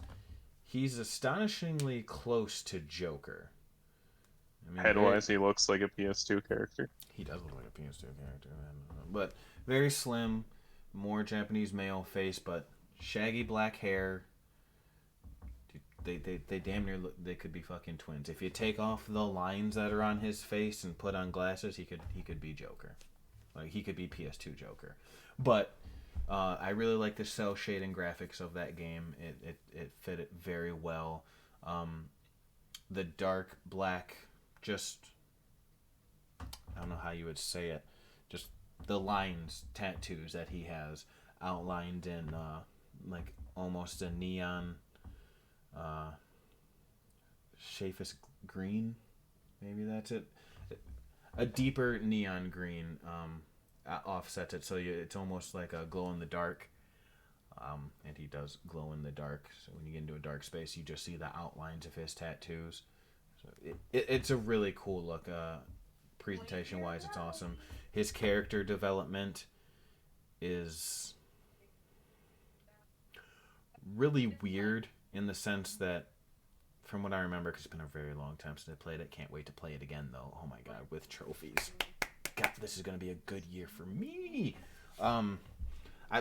he's astonishingly close to Joker. I mean, head-wise, he looks like a PS2 character. He does look like a PS2 character, man. But very slim, more Japanese male face, but shaggy black hair. They damn near look, they could be fucking twins. If you take off the lines that are on his face and put on glasses, he could be Joker. Like he could be PS2 Joker. But I really like the cell shading graphics of that game. It fit it very well. The dark black, just I don't know how you would say it, just the lines, tattoos that he has outlined in like almost a neon Shafis green, maybe that's it. A deeper neon green offsets it, so it's almost like a glow in the dark. And he does glow in the dark. So when you get into a dark space, you just see the outlines of his tattoos. So it's a really cool look. Presentation wise, it's awesome. His character development is really weird in the sense that, from what I remember, because it's been a very long time since I played it, can't wait to play it again though. Oh my god, with trophies. God, this is gonna be a good year for me.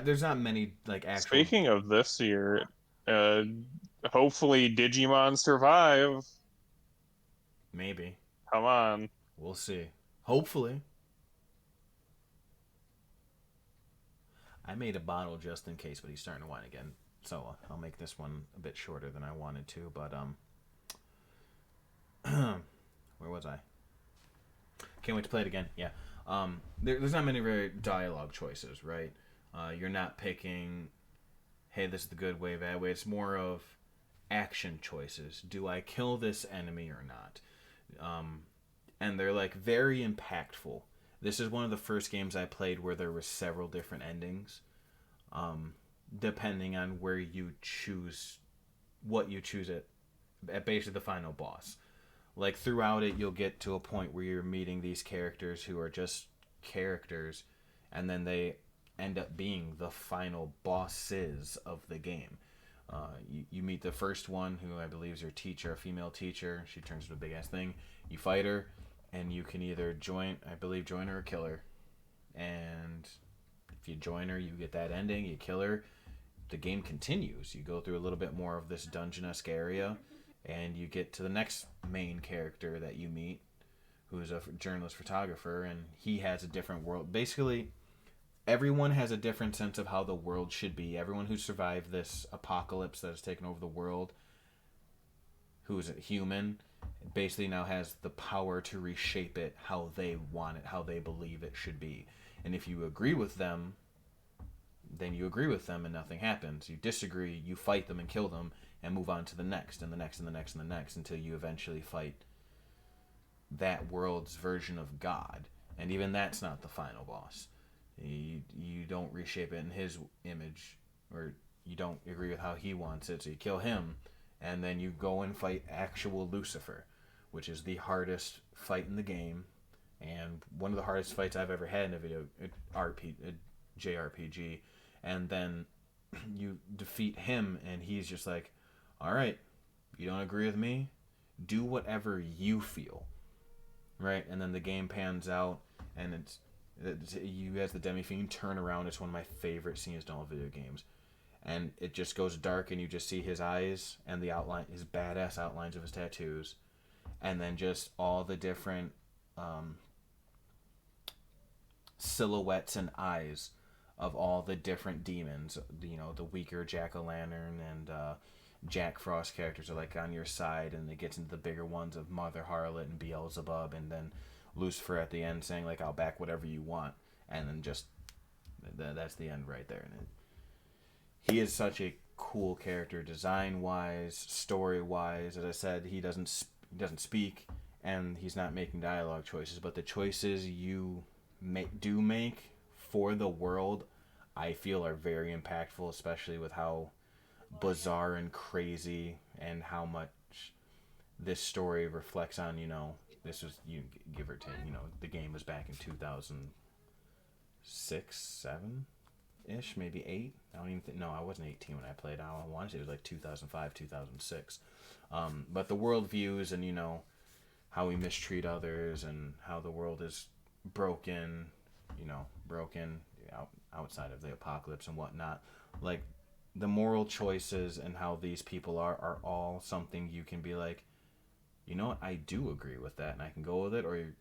There's not many like actual. Speaking of this year, hopefully Digimon survive. Maybe. Come on. We'll see. Hopefully. I made a bottle just in case, but he's starting to whine again. So I'll make this one a bit shorter than I wanted to, but where was I? Can't wait to play it again. Yeah. There's not many very dialogue choices, right? You're not picking, hey, this is the good way, bad way. It's more of action choices. Do I kill this enemy or not? And they're like very impactful. This is one of the first games I played where there were several different endings, depending on where you choose, what you choose at basically the final boss. Like throughout it, you'll get to a point where you're meeting these characters who are just characters, and then they end up being the final bosses of the game. You meet the first one, who I believe is your teacher, a female teacher. She turns into a big ass thing. You fight her, and you can either join her or kill her. And if you join her, you get that ending. You kill her, the game continues. You go through a little bit more of this dungeon-esque area, and you get to the next main character that you meet, who's a journalist photographer, and he has a different world. Basically, everyone has a different sense of how the world should be. Everyone who survived this apocalypse that has taken over the world, who is a human, basically now has the power to reshape it how they want it, how they believe it should be. And if you agree with them, then you agree with them and nothing happens. You disagree, you fight them and kill them and move on to the next and the next and the next and the next until you eventually fight that world's version of God. And even that's not the final boss. You don't reshape it in his image, or you don't agree with how he wants it, so you kill him, and then you go and fight actual Lucifer, which is the hardest fight in the game, and one of the hardest fights I've ever had in a JRPG. And then you defeat him, and he's just like, all right, you don't agree with me? Do whatever you feel. Right? And then the game pans out, and you as the Demi-Fiend turn around. It's one of my favorite scenes in all video games. And it just goes dark, and you just see his eyes and the outline, his badass outlines of his tattoos, and then just all the different silhouettes and eyes of all the different demons. You know, the weaker Jack-o'-lantern and Jack Frost characters are like on your side, and it gets into the bigger ones of Mother Harlot and Beelzebub, and then Lucifer at the end saying like, "I'll back whatever you want," and then just that's the end right there. And he is such a cool character, design wise, story wise. As I said, he doesn't speak, and he's not making dialogue choices, but the choices you make for the world, I feel, are very impactful, especially with how bizarre and crazy and how much this story reflects on, this was, you give or take, the game was back in 2006, 7 ish, maybe 8. I don't even think, no, I wasn't 18 when I played. I want to say it was like 2005, 2006. But the world views, and how we mistreat others, and how the world is broken, outside of the apocalypse and whatnot. Like, the moral choices and how these people are all something you can be like, you know what, I do agree with that, and I can go with it. Or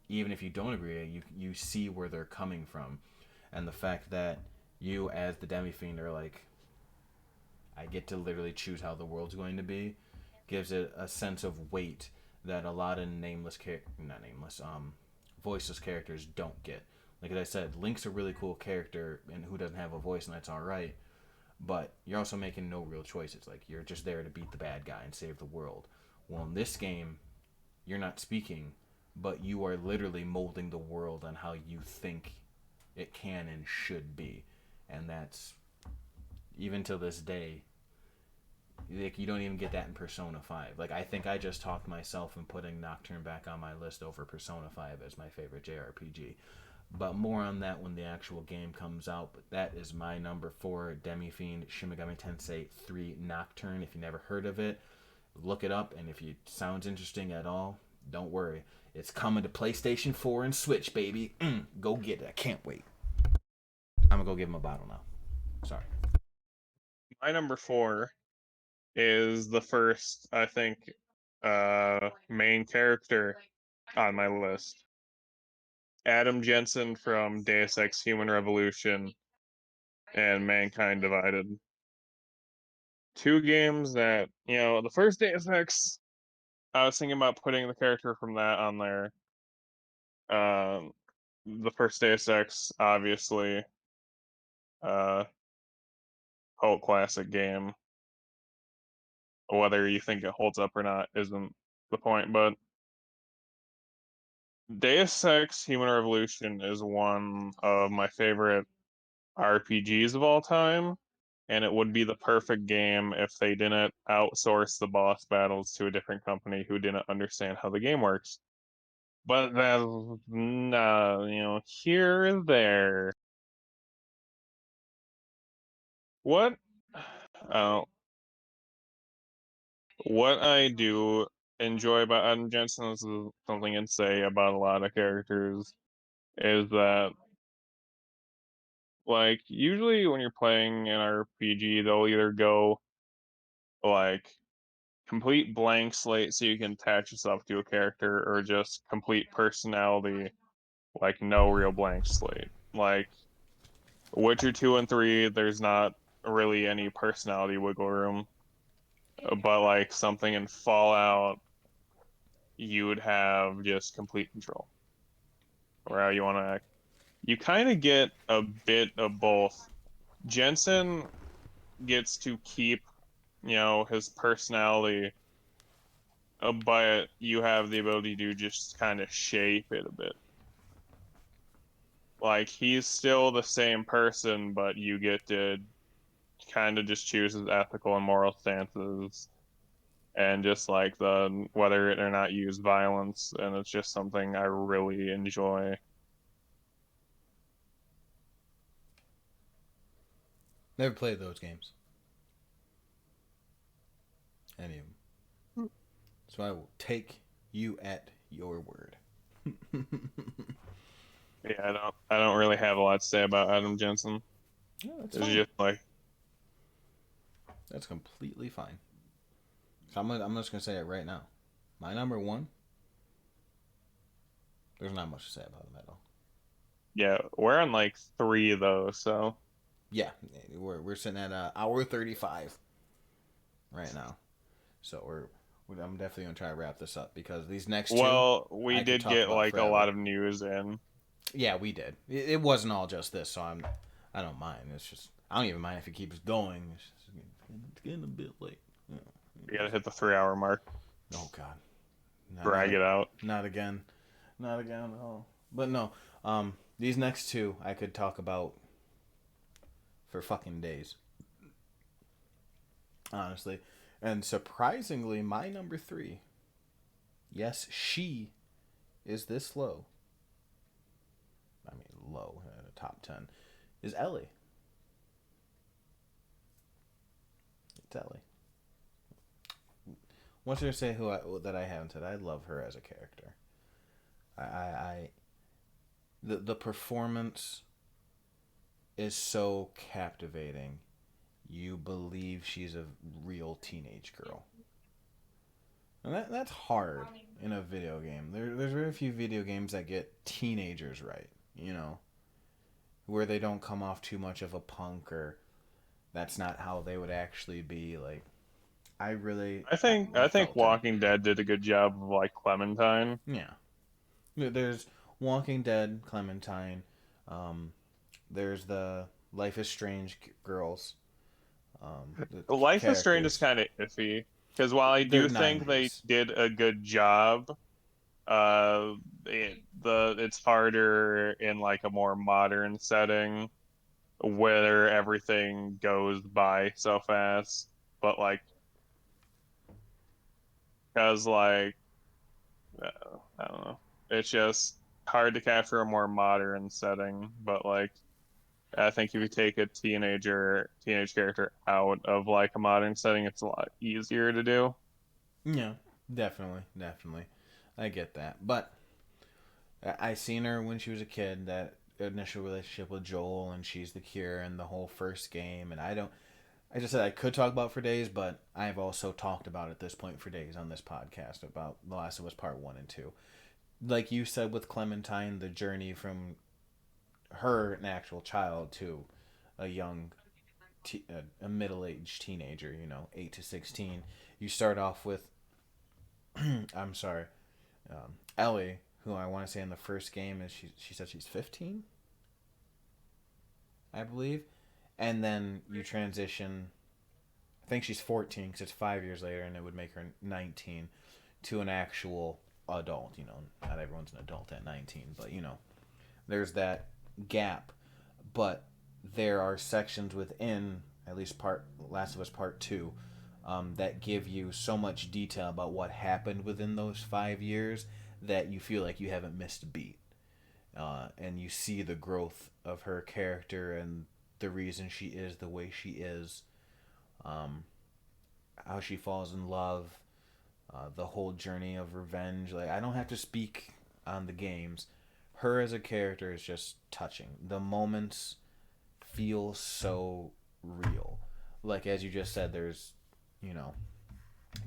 even if you don't agree, you see where they're coming from. And the fact that you as the Demi-Fiend are like, I get to literally choose how the world's going to be, gives it a sense of weight that a lot of voiceless characters don't get. Like I said, Link's a really cool character, and who doesn't have a voice, and that's alright. But you're also making no real choices. Like, you're just there to beat the bad guy and save the world. Well, in this game, you're not speaking, but you are literally molding the world on how you think it can and should be. And that's, even to this day, like, you don't even get that in Persona 5. Like, I think I just talked myself in putting Nocturne back on my list over Persona 5 as my favorite JRPG. But more on that when the actual game comes out. But that is my number 4, Demi-Fiend Shin Megami Tensei 3 Nocturne. If you never heard of it, look it up. And if it sounds interesting at all, don't worry. It's coming to PlayStation 4 and Switch, baby. Go get it. I can't wait. I'm going to go give him a bottle now. Sorry. My number 4 is the first, I think, main character on my list. Adam Jensen from Deus Ex Human Revolution and Mankind Divided. 2 games that, the first Deus Ex, I was thinking about putting the character from that on there. The first Deus Ex, obviously, cult classic game. Whether you think it holds up or not isn't the point, but Deus Ex Human Revolution is one of my favorite RPGs of all time, and it would be the perfect game if they didn't outsource the boss battles to a different company who didn't understand how the game works. But that's, here and there. What? Uh, what I do enjoy about Adam Jensen is something I'd say about a lot of characters is that, like, usually when you're playing an RPG, they'll either go like complete blank slate so you can attach yourself to a character, or just complete personality, like no real blank slate. Like Witcher 2 and 3, there's not really any personality wiggle room. But like something in Fallout, you would have just complete control or how you want to act. You kind of get a bit of both. Jensen gets to keep, his personality, but you have the ability to just kind of shape it a bit. Like, he's still the same person, but you get to kind of just choose his ethical and moral stances and just like the whether it or not use violence, and it's just something I really enjoy. Never played those games. Any of them. So I will take you at your word. Yeah, I don't really have a lot to say about Adam Jensen. Yeah, that's It's fine. just like That's completely fine. So I'm just gonna say it right now. My number one. There's not much to say about him at all. yeah, we're on like 3 though, so Yeah, we're sitting at hour 35 right now. So I'm definitely gonna try to wrap this up because these next two well, we I could did talk get about like a forever. lot of news in. Yeah, we did. It wasn't all just this, so I don't mind. It's just I don't even mind if it keeps going. It's getting a bit late. Yeah. We gotta hit the 3-hour mark. Oh God, Drag it out. not again, not again. Oh, but no. These next two I could talk about for fucking days, honestly. And surprisingly, my number three. Yes, she is this low. I mean, low in the top 10 is Ellie. It's Ellie. Once I say that I haven't said, I love her as a character. The performance is so captivating. You believe she's a real teenage girl, and that's hard in a video game. There's very few video games that get teenagers right. You know, where they don't come off too much of a punk or that's not how they would actually be. Like I I think felt it. Walking Dead did a good job of like Clementine. Yeah. There's Walking Dead, Clementine. Um, there's the Life is Strange girls. The Life is Strange is characters. kind of iffy because while I They're do think they 90s. did a good job, it's harder in like a more modern setting where everything goes by so fast. But like, because like, I don't know, it's just hard to capture a more modern setting. But like, I think if you take a teenage character out of like a modern setting, it's a lot easier to do. Yeah, definitely. I get that. But I seen her when she was a kid, that initial relationship with Joel, and she's the cure and the whole first game. And I just said I could talk about it for days, but I've also talked about it at this point for days on this podcast about The Last of Us Part 1 and 2. Like you said with Clementine, the journey from her, an actual child, to a young, a middle-aged teenager, 8 to 16. You start off with, I'm sorry, Ellie, who I want to say in the first game is she said she's 15, I believe, and then you transition. I think she's 14 because it's 5 years later, and it would make her 19 to an actual adult. Not everyone's an adult at 19, but there's that gap. But there are sections within at least part Last of Us Part 2 that give you so much detail about what happened within those 5 years that you feel like you haven't missed a beat. And you see the growth of her character and the reason she is the way she is, how she falls in love, the whole journey of revenge. Like, I don't have to speak on the games. Her as a character is just touching. The moments feel so real. Like, as you just said, there's, you know,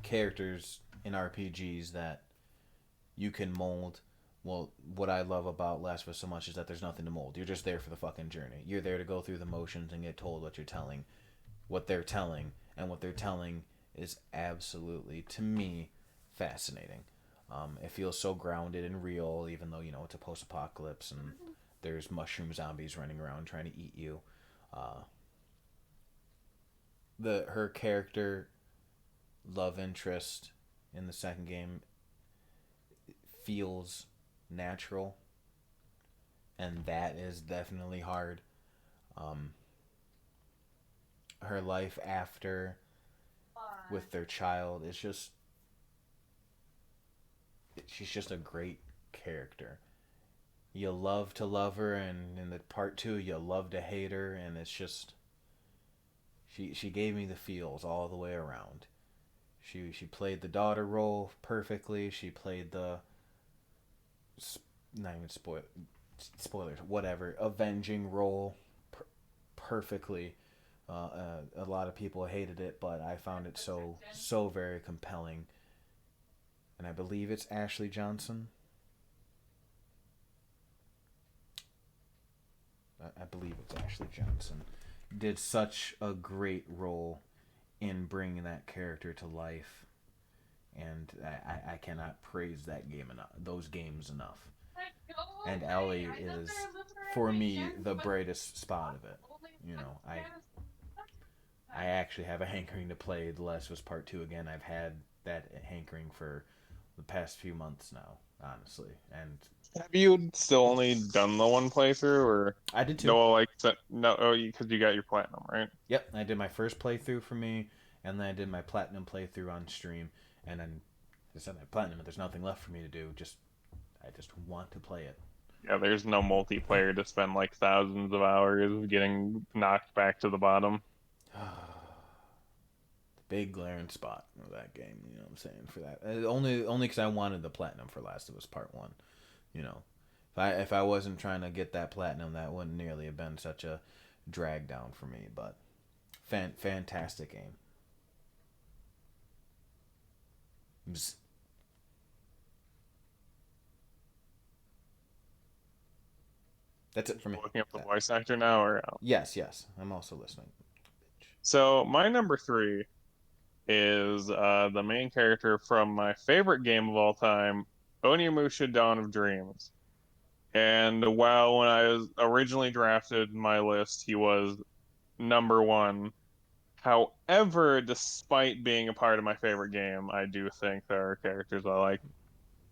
characters in RPGs that you can mold. Well, what I love about Last of Us so much is that there's nothing to mold. You're just there for the fucking journey. You're there to go through the motions and get told what you're telling, what they're telling, and what they're telling is absolutely, to me, fascinating. It feels so grounded and real, even though it's a post-apocalypse and there's mushroom zombies running around trying to eat you. Uh, her character, love interest in the second game feels natural, and that is definitely hard. Um, her life after with their child. It's just she's just a great character. You love to love her, and in the part 2, you love to hate her, and it's just she gave me the feels all the way around. She played the daughter role perfectly. She played the not even spoilers, whatever, avenging role perfectly. A lot of people hated it, but I found it so very compelling. And I believe it's Ashley Johnson. I believe it's Ashley Johnson. Did such a great role in bringing that character to life, and I cannot praise that game enough. Those games enough. And Ellie is, for me, the brightest spot of it. You know, I actually have a hankering to play The Last of Us Part 2 again. I've had that hankering for the past few months now, honestly. And Have you still only done the one playthrough, or I did too. no? Like no, oh, because you got your platinum, right? Yep, I did my first playthrough for me, and then I did my platinum playthrough on stream, and then I said my platinum, and there's nothing left for me to do. I just want to play it. Yeah, there's no multiplayer to spend like thousands of hours getting knocked back to the bottom. The big glaring spot of that game, you know what I'm saying, for that. Only because I wanted the platinum for Last of Us Part 1. You know, if I wasn't trying to get that platinum, that wouldn't nearly have been such a drag down for me. But fantastic game. That's it for me. Looking up the voice actor now, or Yes, I'm also listening. so my number 3 is the main character from my favorite game of all time, Onimusha: Dawn of Dreams. And while when I was originally drafted my list, he was number 1. However, despite being a part of my favorite game, I do think there are characters I like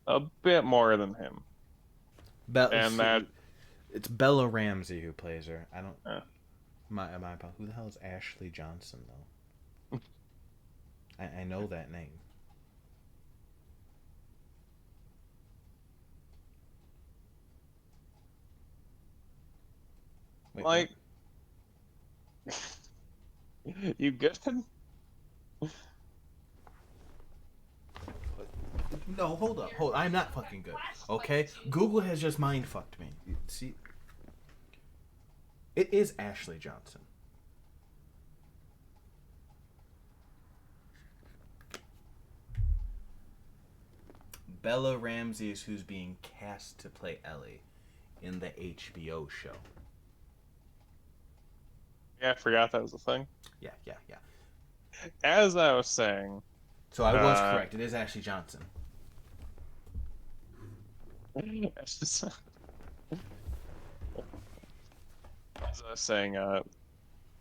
a bit more than him. And that it's Bella Ramsey who plays her. I don't. uh, Who the hell is Ashley Johnson though? I know that name. Wait, like you good? No, hold up. I'm not fucking good. Okay? Google has just mind fucked me. See? It is Ashley Johnson. Bella Ramsey is who's being cast to play Ellie in the HBO show. Yeah, I forgot that was a thing. Yeah. As I was saying, So I was correct. It is Ashley Johnson. as I was saying,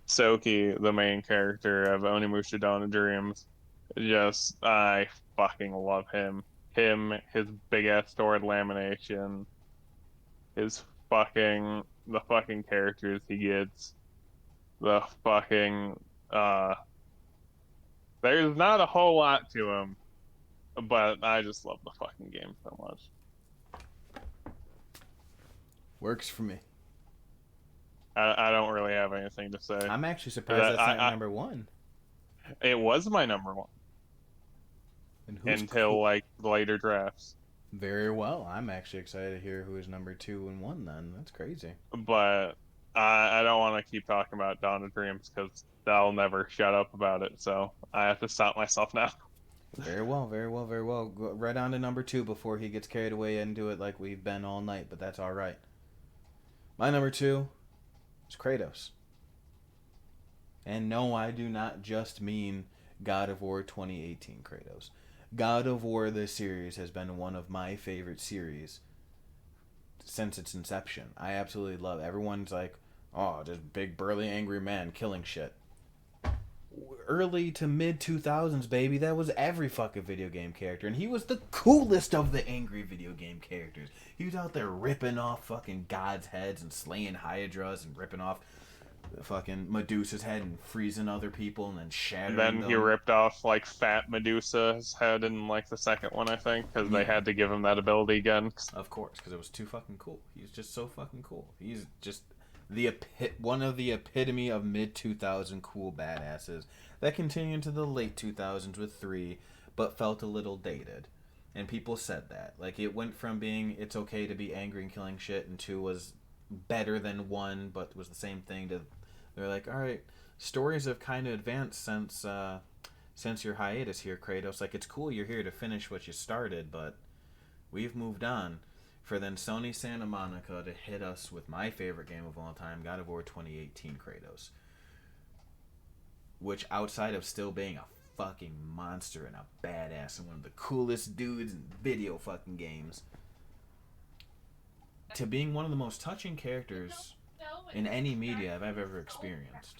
Soki, the main character of Onimusha: Dawn of Dreams, I fucking love him. His big ass sword lamination, the fucking characters he gets, the fucking there's not a whole lot to him, but I just love the fucking game so much. Works for me. I don't really have anything to say. I'm actually surprised that's not number 1. It was my number 1 until like later drafts. Very well. I'm actually excited to hear who is number 2 and 1 then. That's crazy. But I don't want to keep talking about Dawn of Dreams because I'll never shut up about it. So I have to stop myself now. Very well. Go right on to number 2 before he gets carried away into it like we've been all night, but that's all right. My number 2 is Kratos. And no, I do not just mean God of War 2018 Kratos. God of War, the series, has been one of my favorite series since its inception. I absolutely love it. Everyone's like, oh, just big, burly, angry man killing shit. Early to mid 2000s, baby, that was every fucking video game character. And he was the coolest of the angry video game characters. He was out there ripping off fucking gods' heads and slaying hydras and ripping off fucking Medusa's head and freezing other people and then shattering Then them. he ripped off like Fat Medusa's head in like the second one, I think, because they had to give him that ability again. Of course, because it was too fucking cool. He's just so fucking cool. He's just one of the epitome of mid 2000 cool badasses that continued into the late 2000s with 3, but felt a little dated. And people said that. Like, it went from being it's okay to be angry and killing shit, and 2 was better than 1, but was the same thing, to they're like, alright, stories have kind of advanced since your hiatus here, Kratos. Like, it's cool you're here to finish what you started, but we've moved on. For then Sony Santa Monica to hit us with my favorite game of all time, God of War 2018 Kratos. Which, outside of still being a fucking monster and a badass and one of the coolest dudes in video fucking games, to being one of the most touching characters in any media I've ever experienced.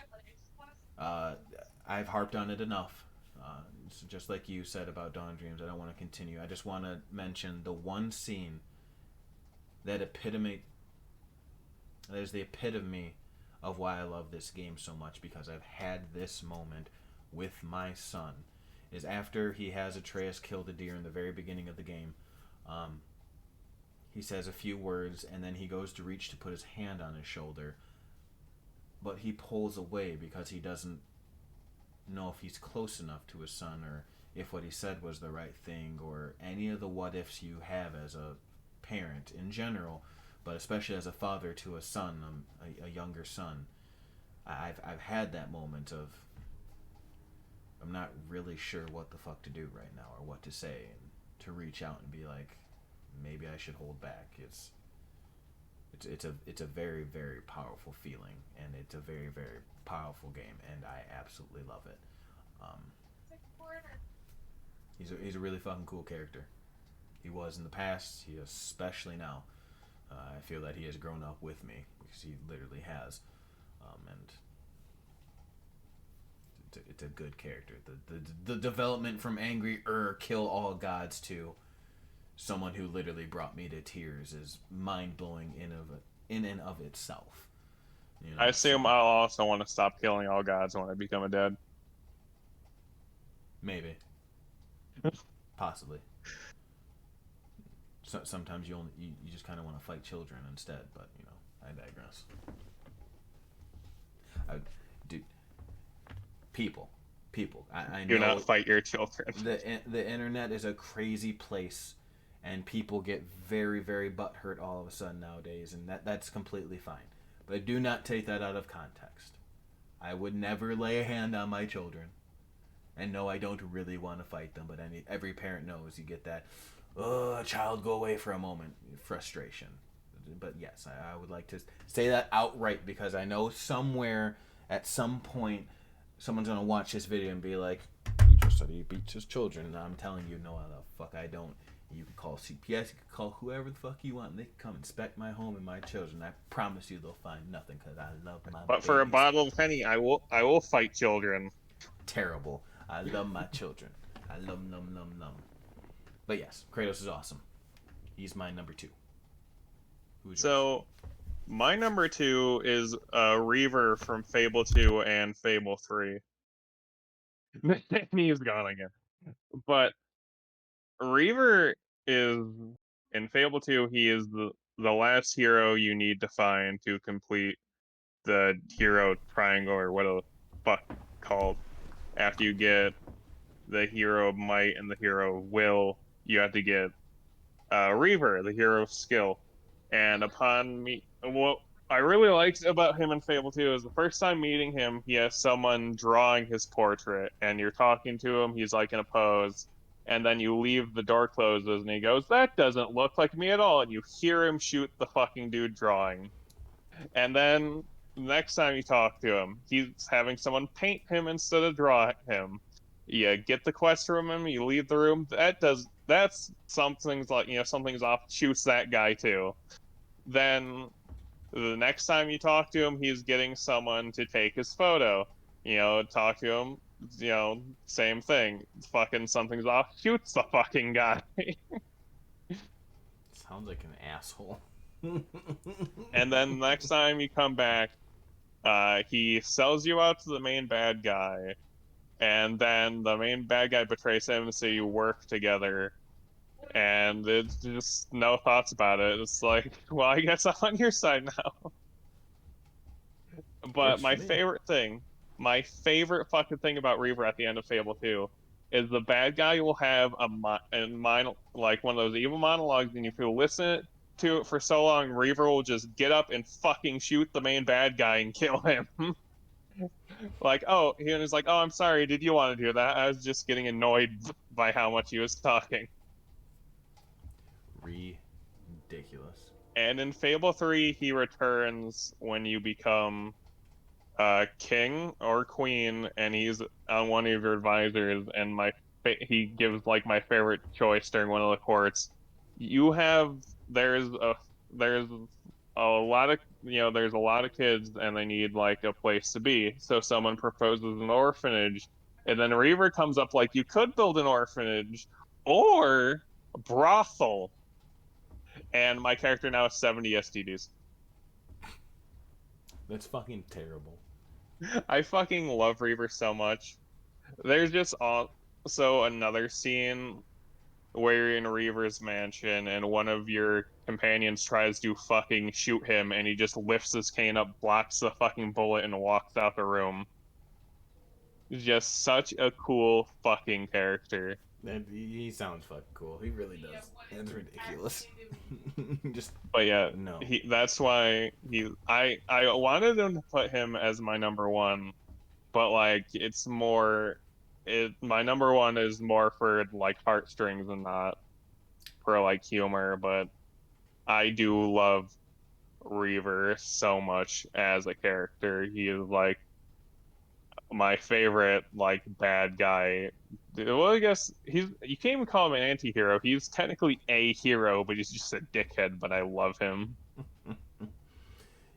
I've harped on it enough. Just like you said about Dawn Dreams, I don't want to continue. I just want to mention the one scene that is the epitome of why I love this game so much, because I've had this moment with my son, is after he has Atreus kill the deer in the very beginning of the game. He says a few words, and then he goes to reach to put his hand on his shoulder, but he pulls away because he doesn't know if he's close enough to his son, or if what he said was the right thing, or any of the what ifs you have as a parent in general, but especially as a father to a son, a younger son. I've had that moment of, I'm not really sure what the fuck to do right now or what to say, and to reach out and be like, maybe I should hold back. It's a very, very powerful feeling, and it's a very, very powerful game, and I absolutely love it. He's a really fucking cool character. He was in the past, he is especially now. I feel that he has grown up with me, because he literally has. And it's a good character. The development from angry kill all gods to someone who literally brought me to tears is mind-blowing in and of itself. You know, I assume I'll also want to stop killing all gods when I become a dad. Maybe. Possibly. So, sometimes you just kind of want to fight children instead, but, you know, I digress. Dude, people, I know. Do not fight your children. The internet is a crazy place, and people get very, very butthurt all of a sudden nowadays, and that's completely fine. But do not take that out of context. I would never lay a hand on my children. And no, I don't really want to fight them, but every parent knows you get that, child, go away for a moment, frustration. But yes, I would like to say that outright, because I know somewhere, at some point, someone's going to watch this video and be like, he just said he beats his children. And I'm telling you, no, the fuck I don't. You can call CPS, you can call whoever the fuck you want, and they can come inspect my home and my children. I promise you they'll find nothing, because I love my But babies. for a bottle of honey, I will fight children. Terrible. I love my children. I love them, lum. But yes, Kratos is awesome. He's my number 2. So, my number 2 is Reaver from Fable 2 and Fable 3. He's gone again. But Reaver is, in Fable 2, he is the last hero you need to find to complete the hero triangle, or what the fuck called. After you get the hero of might and the hero of will, you have to get Reaver, the hero of skill. And what I really liked about him in Fable 2 is the first time meeting him, he has someone drawing his portrait, and you're talking to him, he's like in a pose, and then you leave, the door closes, and he goes, "That doesn't look like me at all," and you hear him shoot the fucking dude drawing. And then next time you talk to him, he's having someone paint him instead of draw him. You get the quest from him, you leave the room. That's something's like, something's off, shoots that guy too. Then the next time you talk to him, he's getting someone to take his photo. Talk to him, same thing. Fucking something's off, shoots the fucking guy. Sounds like an asshole. And then next time you come back, He sells you out to the main bad guy, and then the main bad guy betrays him, so you work together. And it's just no thoughts about it. It's like, well, I guess I'm on your side now. But Works for me. my favorite fucking thing about Reaver at the end of Fable 2 is the bad guy will have like one of those evil monologues, and if you listen to it for so long, Reaver will just get up and fucking shoot the main bad guy and kill him. Like, oh, he was like, oh, I'm sorry, did you want to do that? I was just getting annoyed by how much he was talking. Ridiculous. And in Fable 3, he returns when you become king or queen, and he's on one of your advisors, and he gives like my favorite choice during one of the courts. You have there's a lot of there's a lot of kids, and they need like a place to be. So someone proposes an orphanage, and then Reaver comes up like, you could build an orphanage or a brothel, and my character now has 70 STDs. That's fucking terrible. I fucking love Reaver so much. There's just also another scene where you're in Reaver's mansion and one of your companions tries to fucking shoot him, and he just lifts his cane up, blocks the fucking bullet, and walks out the room. Just such a cool fucking character. And he sounds fucking cool. He really does. It's ridiculous. Just But yeah, no. that's why I wanted him to put him as my number one, but like my number one is more for like heartstrings and not for like humor. But I do love Reaver so much as a character. He is like my favorite like bad guy. Well, I guess you can't even call him an anti-hero. He's technically a hero, but he's just a dickhead, but I love him.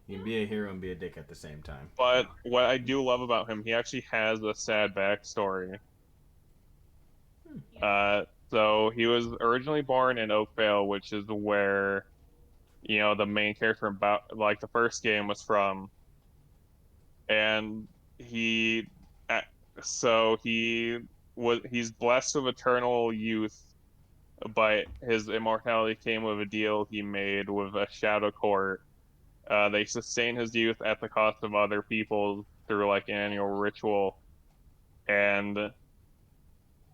You can be a hero and be a dick at the same time. But what I do love about him, he actually has a sad backstory. Uh, so he was originally born in Oakvale, which is where, the main character about like the first game was from. And he, uh, so he's blessed with eternal youth, but his immortality came with a deal he made with a shadow court. They sustain his youth at the cost of other people through like an annual ritual, and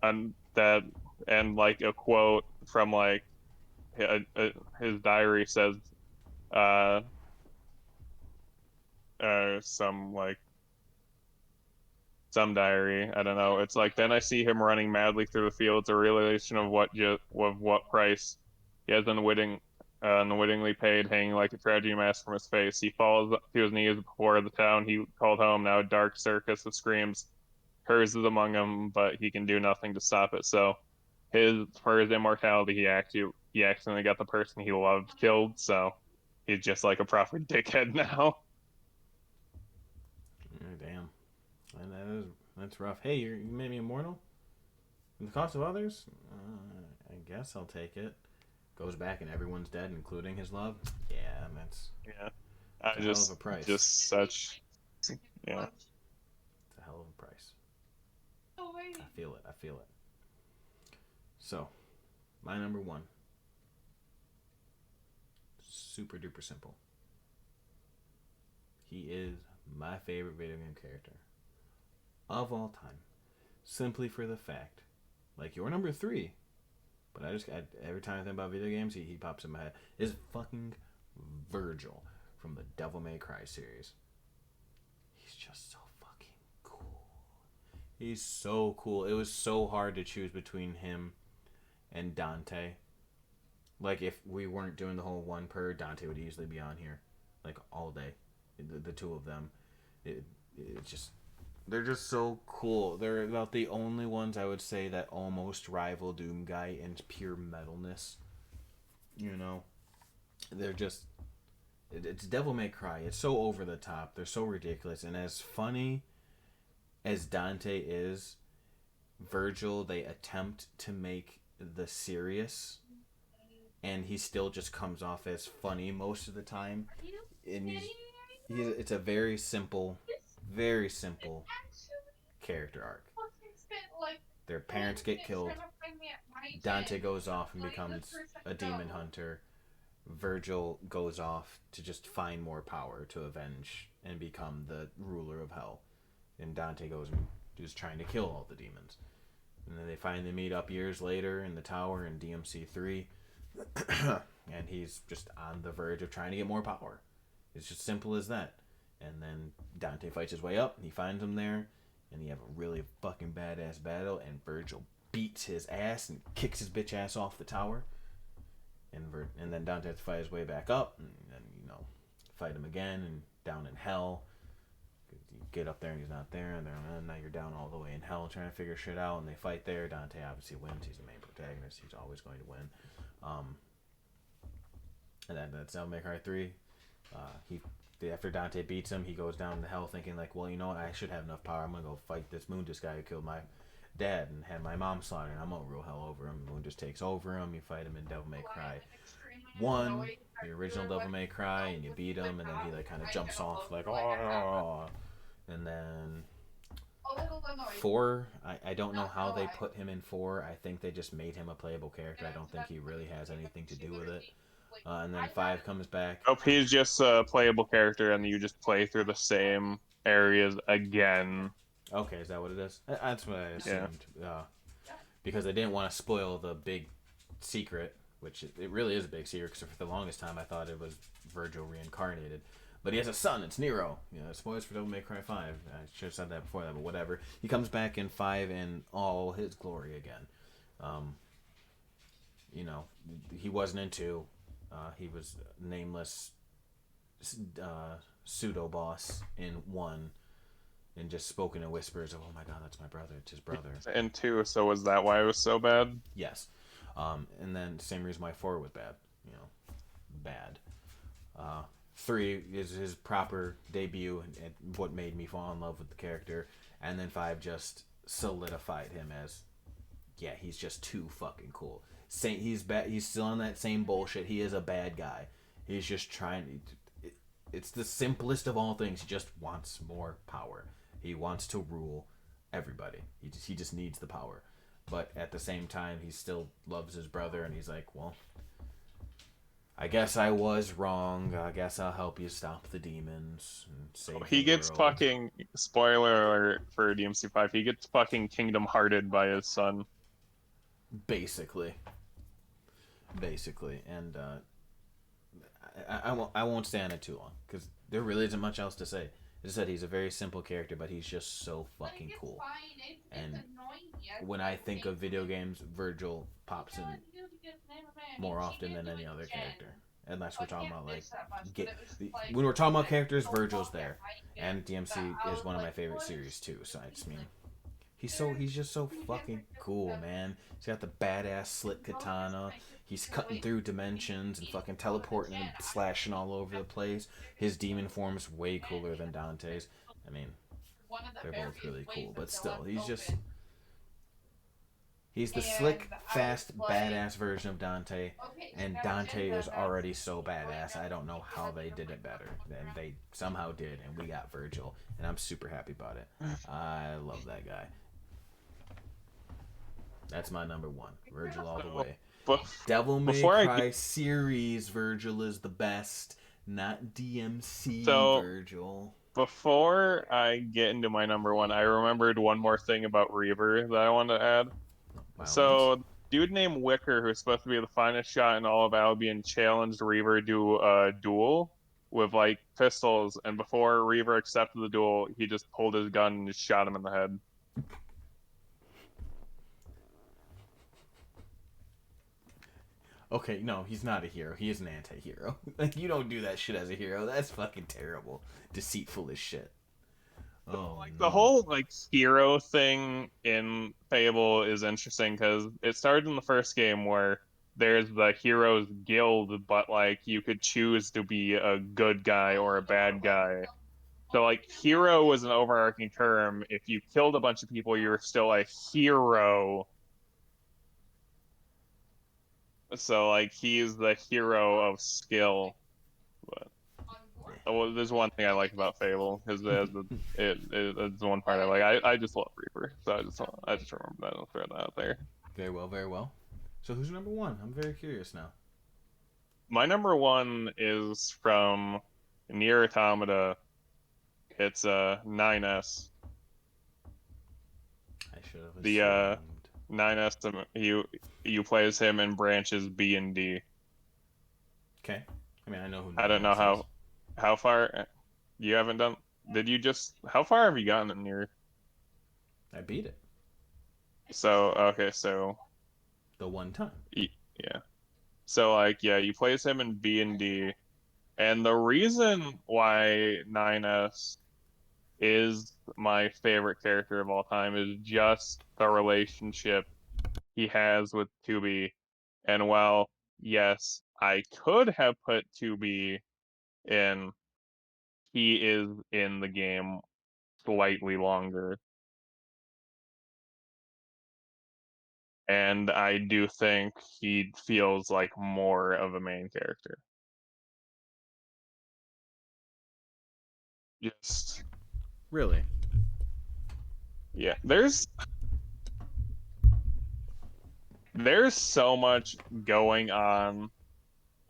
that and like a quote from like his diary says, uh, some like some diary, I don't know. It's like, then I see him running madly through the fields, a realization of what price he has unwittingly paid, hanging like a tragedy mask from his face. He falls to his knees before the town he called home, now a dark circus of screams. Hers is among them, but he can do nothing to stop it. So for his immortality, he accidentally got the person he loved killed. So he's just like a proper dickhead now. Oh, damn. And that's rough. Hey, you made me immortal? And the cost of others? I guess I'll take it. Goes back and everyone's dead, including his love. Yeah, Yeah, that's a hell of a price. just such, yeah. It's a hell of a price. I feel it. I feel it. So, my number one. Super duper simple. He is my favorite video game character of all time. Simply for the fact, like your number three, but every time I think about video games, he pops in my head, is fucking Virgil from the Devil May Cry series. He's just so fucking cool. He's so cool. It was so hard to choose between him and Dante. Like, if we weren't doing the whole one per, Dante would easily be on here, like, all day. The two of them. It's just, they're just so cool. They're about the only ones I would say that almost rival Doomguy in pure metalness. They're just, it's Devil May Cry. It's so over the top. They're so ridiculous. And as funny as Dante is, Virgil, they attempt to make the serious, and he still just comes off as funny most of the time. And it's a very simple character arc. Their parents get killed. Dante goes off and becomes a demon hunter. Virgil goes off to just find more power to avenge and become the ruler of hell. And Dante goes and is trying to kill all the demons. And then they finally meet up years later in the tower in DMC3. And he's just on the verge of trying to get more power. It's just simple as that. And then Dante fights his way up, and he finds him there, and you have a really fucking badass battle, and Virgil beats his ass and kicks his bitch ass off the tower. And then Dante has to fight his way back up, and then, fight him again, and down in hell. You get up there, and he's not there, and now you're down all the way in hell trying to figure shit out, and they fight there. Dante obviously wins. He's the main protagonist. He's always going to win. And then that's Devil May Cry 3. After Dante beats him, he goes down to hell thinking like, well, you know what? I should have enough power. I'm going to go fight this Moondus guy who killed my dad and had my mom slaughtered, and I'm going to rule hell over him. Moondus takes over him. You fight him in Devil May Cry 1, the original Devil May Cry, and you beat him, and then he like kind of jumps off like, oh. And then 4, I don't know how they put him in 4. I think they just made him a playable character. I don't think he really has anything to do with it. And then 5 comes back. Oh, he's just a playable character, and you just play through the same areas again. Okay, is that what it is? That's what I assumed. Yeah. Because they didn't want to spoil the big secret, which it really is a big secret, because for the longest time I thought it was Virgil reincarnated. But he has a son, it's Nero. Spoilers for Devil May Cry 5. I should have said that before that, but whatever. He comes back in 5 in all his glory again. He wasn't in 2. He was nameless pseudo-boss in 1, and just spoken in whispers of, oh my god, that's my brother, it's his brother. And 2, so was that why it was so bad? Yes. And then same reason why 4 was bad. Bad. 3 is his proper debut and what made me fall in love with the character. And then 5 just solidified him as, yeah, he's just too fucking cool. He's still on that same bullshit. He is a bad guy. He's just trying to... It's the simplest of all things. He just wants more power. He wants to rule everybody. He just needs the power. But at the same time, he still loves his brother, and he's like, well, I guess I was wrong. I guess I'll help you stop the demons and save He the gets world. fucking... Spoiler alert for DMC5. He gets fucking Kingdom Hearted by his son. Basically. And I won't stay on it too long, because there really isn't much else to say. As I said, he's a very simple character, but he's just so fucking cool. And when I think of video games, Virgil pops in more often than any other character. Unless we're talking about when we're talking about characters, Virgil's there. And DMC is one of my favorite series too, so I just mean he's just so fucking cool, man. He's got the badass slick katana. He's cutting through dimensions and fucking teleporting and slashing all over the place. His demon form's way cooler than Dante's. I mean, they're both really cool, but still, he's the slick, fast, badass version of Dante, and Dante is already so badass. I don't know how they did it better, and they somehow did, and we got Virgil, and I'm super happy about it. I love that guy. That's my number 1. Virgil all the way. Devil May Cry series Virgil is the best, not DMC Virgil. Before I get into my number 1, I remembered one more thing about Reaver that I wanted to add. So, dude named Wicker, who's supposed to be the finest shot in all of Albion, challenged Reaver to a duel with, like, pistols, and before Reaver accepted the duel, he just pulled his gun and just shot him in the head. Okay, no, he's not a hero. He is an anti-hero. Like, you don't do that shit as a hero. That's fucking terrible. Deceitful as shit. Oh, like, the whole, like, hero thing in Fable is interesting, because it started in the first game where there's the Heroes Guild, but, like, you could choose to be a good guy or a bad guy. So, like, hero was an overarching term. If you killed a bunch of people, you were still a hero. So, like, he's the hero of skill. But well, there's one thing I like about Fable because it's the one part I like. I just love Reaper, so I just remember that and throw that out there. Very well, very well. So who's number one? I'm very curious now. My number one is from Nier Automata. It's 9S. I should have The assumed. 9S you play as him in branches B and D. Okay. I mean, I know who I don't know 9S is. how far you haven't done. Did you just how far have you gotten in Nier? I beat it. So okay, so The one time. yeah. So like yeah, you play as him in B and D, and the reason why 9S is my favorite character of all time is just the relationship he has with 2B. And while, yes, I could have put 2B in, he is in the game slightly longer. And I do think he feels like more of a main character. Just, Really? yeah. There's so much going on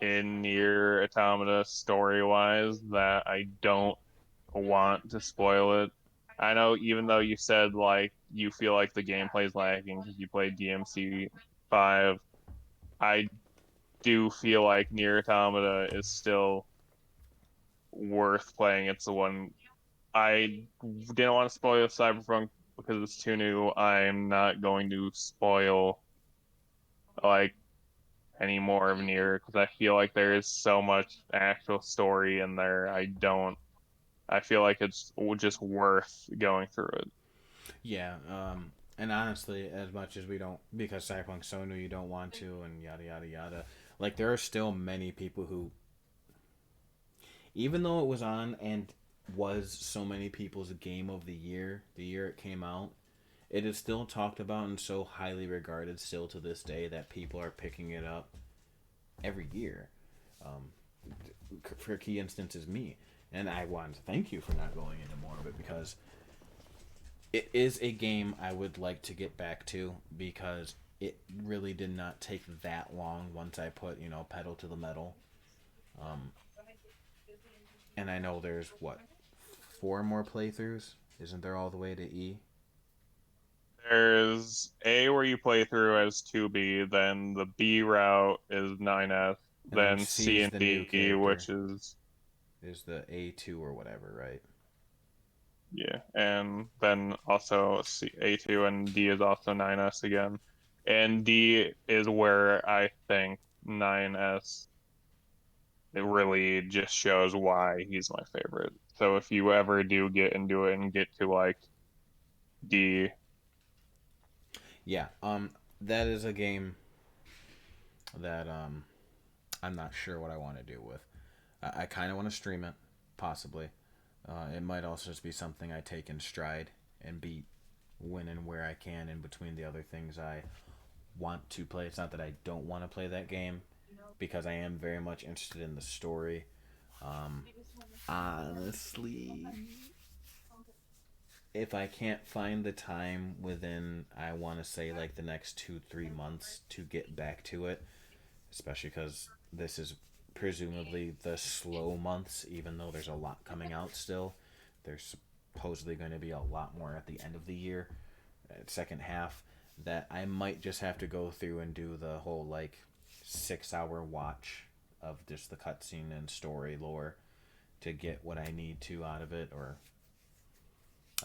in Nier Automata story wise that I don't want to spoil it. I know even though you said like you feel like the gameplay's lagging because you played DMC 5, I do feel like Nier Automata is still worth playing. It's the one I didn't want to spoil Cyberpunk because it's too new. I'm not going to spoil like any more of Nier because I feel like there is so much actual story in there. I feel like it's just worth going through it. Yeah. And honestly, as much as we don't, because Cyberpunk's so new, you don't want to, and yada yada yada. Like there are still many people who, even though it was on and was so many people's game of the year it came out, it is still talked about and so highly regarded still to this day that people are picking it up every year. Um, for key instance is me, and I want to thank you for not going into more of it because it is a game I would like to get back to because it really did not take that long once I put pedal to the metal. Um, and I know there's what 4 more playthroughs. Isn't there all the way to E? There's A where you play through as 2B, then the B route is 9S, And then then C C's and the new D, character. which is Is the A2 or whatever, right? yeah, and then also A2 and D is also 9S again. And D is where I think 9S it really just shows why he's my favorite. So if you ever do get into it and get to like D, Yeah. That is a game that I'm not sure what I want to do with. I kind of want to stream it, possibly. It might also just be something I take in stride and beat when and where I can in between the other things I want to play. It's not that I don't want to play that game because I am very much interested in the story. Um, Honestly, if I can't find the time within, I want to say like the next 2-3 months to get back to it, especially because this is presumably the slow months, even though there's a lot coming out still. There's supposedly going to be a lot more at the end of the year, second half, that I might just have to go through and do the whole like 6 hour watch of just the cutscene and story lore to get what I need to out of it, or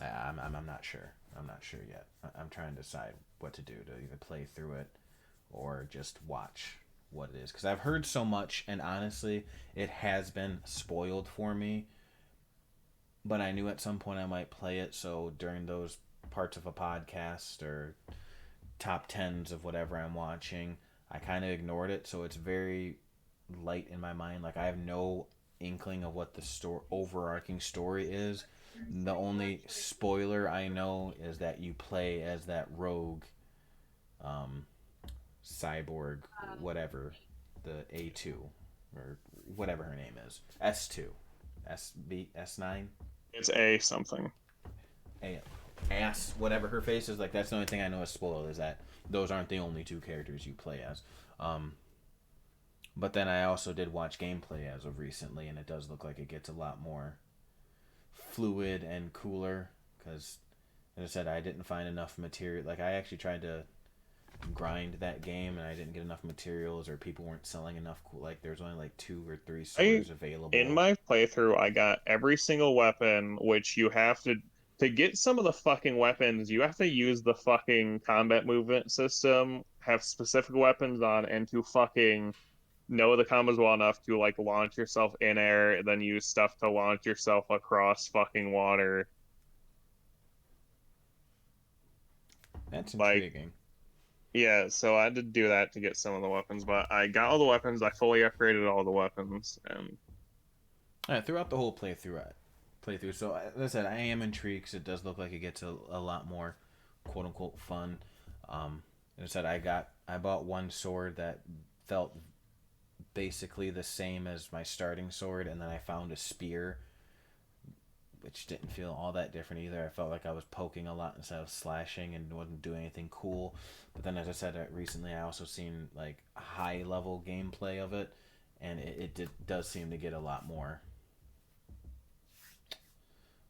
I'm not sure. I'm not sure yet. I'm trying to decide what to do to either play through it or just watch what it is because I've heard so much, and honestly, it has been spoiled for me. But I knew at some point I might play it, so during those parts of a podcast or top tens of whatever I'm watching, I kind of ignored it. So it's very light in my mind. Like I have no inkling of what the overarching story is. The only spoiler I know is that you play as that rogue, um, cyborg, whatever, the A2 or whatever her name is, S2. S9. It's A something. A ass, whatever her face is. Like, that's the only thing I know is spoiled, is that those aren't the only two characters you play as. But then I also did watch gameplay as of recently, and it does look like it gets a lot more fluid and cooler. Because, as I said, I didn't find enough material. Like, I actually tried to grind that game, and I didn't get enough materials, or people weren't selling enough. Like, there's only like 2 or 3 swords available. In my playthrough, I got every single weapon, which you have to get some of the fucking weapons, you have to use the fucking combat movement system, have specific weapons on, and to fucking know the combos well enough to like launch yourself in air, and then use stuff to launch yourself across fucking water. That's Like, intriguing. yeah, so I had to do that to get some of the weapons, but I got all the weapons. I fully upgraded all the weapons, and Throughout the whole playthrough. So, as I said, I am intrigued because it does look like it gets a lot more quote unquote fun. As I said, I bought one sword that felt basically the same as my starting sword, and then I found a spear which didn't feel all that different either. I felt like I was poking a lot instead of slashing and wasn't doing anything cool. But then, as I said, recently I also seen like high level gameplay of it, and does seem to get a lot more.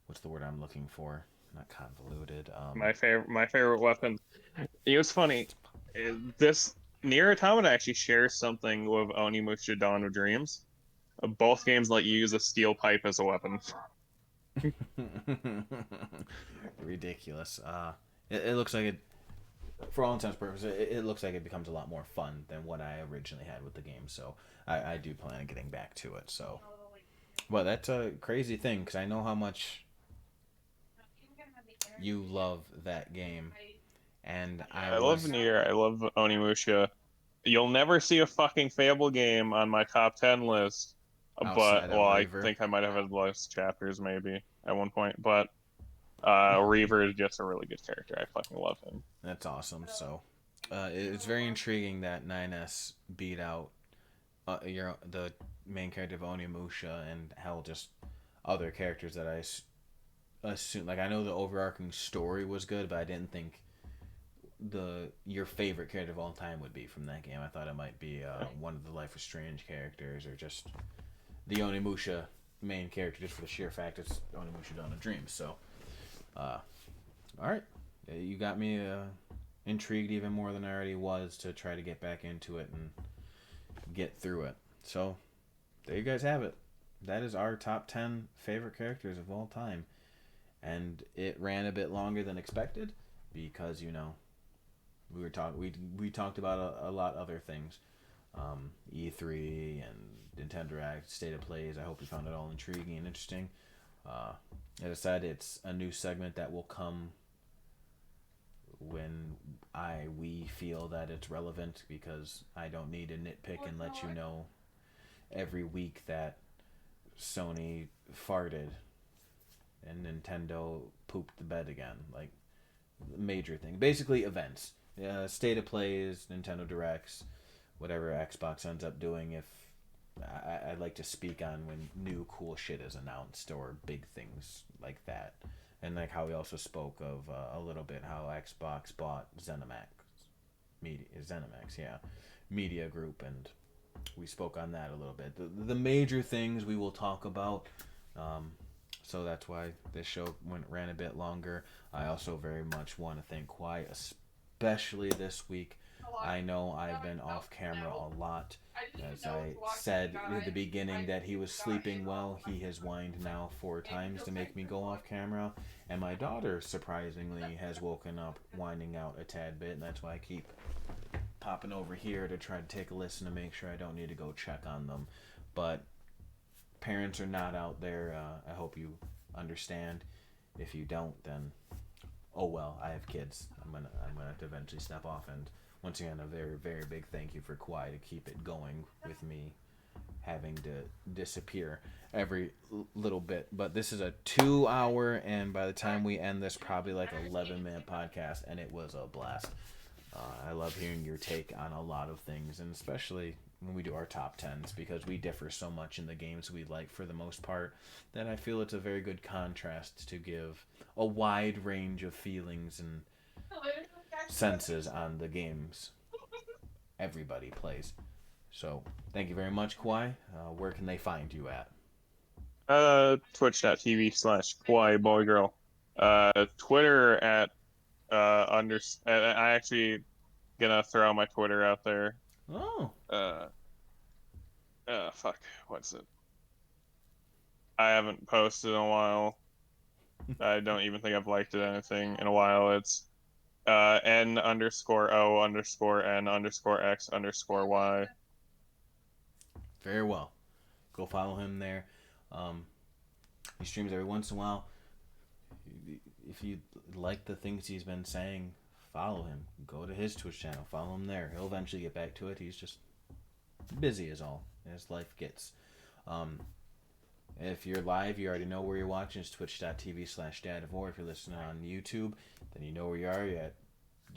What's the word I'm looking for? Not convoluted. my favorite weapon. It was funny. This Nier Automata actually shares something with Onimusha Dawn of Dreams. Both games let you use a steel pipe as a weapon. Ridiculous. It looks like it, for all intents and purposes, it looks like it becomes a lot more fun than what I originally had with the game. So I do plan on getting back to it. So, well, that's a crazy thing because I know how much you love that game, and I love Nier. I love Onimusha. You'll never see a fucking Fable game on my top 10 list. But, outside of well, I Reaver. think I might have had less chapters maybe at one point. But Reaver is just a really good character. I fucking love him. That's awesome. So, it's very intriguing that 9S beat out the main character of Onimusha, and hell, just other characters that I assume. Like, I know the overarching story was good, but I didn't think your favorite character of all time would be from that game. I thought it might be one of the Life is Strange characters, or just the Onimusha main character, just for the sheer fact it's Onimusha Dawn of Dreams. So, all right, you got me intrigued even more than I already was to try to get back into it and get through it. So, there you guys have it. That is our top 10 favorite characters of all time. And it ran a bit longer than expected because, we talked about a lot other things, E3 and Nintendo Direct, State of Plays. I hope you found it all intriguing and interesting. As I said, it's a new segment that will come when we feel that it's relevant, because I don't need to nitpick and let you know every week that Sony farted and Nintendo pooped the bed again. Like, major thing. Basically, events. State of Plays, Nintendo Directs, whatever Xbox ends up doing. If I'd like to speak on when new cool shit is announced or big things like that. And like how we also spoke of a little bit how Xbox bought Media Group, and we spoke on that a little bit. The major things we will talk about. So that's why this show ran a bit longer. I also very much want to thank Kwai, especially this week. I know I've been off camera a lot. As I said in the beginning that he was sleeping well, he has whined now 4 times to make me go off camera. And my daughter, surprisingly, has woken up whining out a tad bit, and that's why I keep popping over here to try to take a listen to make sure I don't need to go check on them. But parents are not out there. I hope you understand. If you don't, then oh well. I have kids. I'm gonna have to eventually step off. And once again, a very, very big thank you for Kwai to keep it going with me having to disappear every little bit. But this is a 2-hour, and by the time we end this, probably like 11-minute podcast, and it was a blast. I love hearing your take on a lot of things, and especially when we do our top 10s, because we differ so much in the games we like for the most part that I feel it's a very good contrast to give a wide range of feelings and senses on the games everybody plays. So, thank you very much, Kwai. Where can they find you at? Twitch.tv/Kawaii Boy Girl. Twitter at I actually gonna throw my Twitter out there. Oh. Fuck. What's it? I haven't posted in a while. I don't even think I've liked it anything in a while. It's N_O_N_X_Y. Very well. Go follow him there. He streams every once in a while. If you like the things he's been saying, follow him. Go to his Twitch channel. Follow him there. He'll eventually get back to it. He's just busy as all as life gets. If you're live, you already know where you're watching. It's twitch.tv/dadofwar. If you're listening on YouTube, then you know where you are. You're at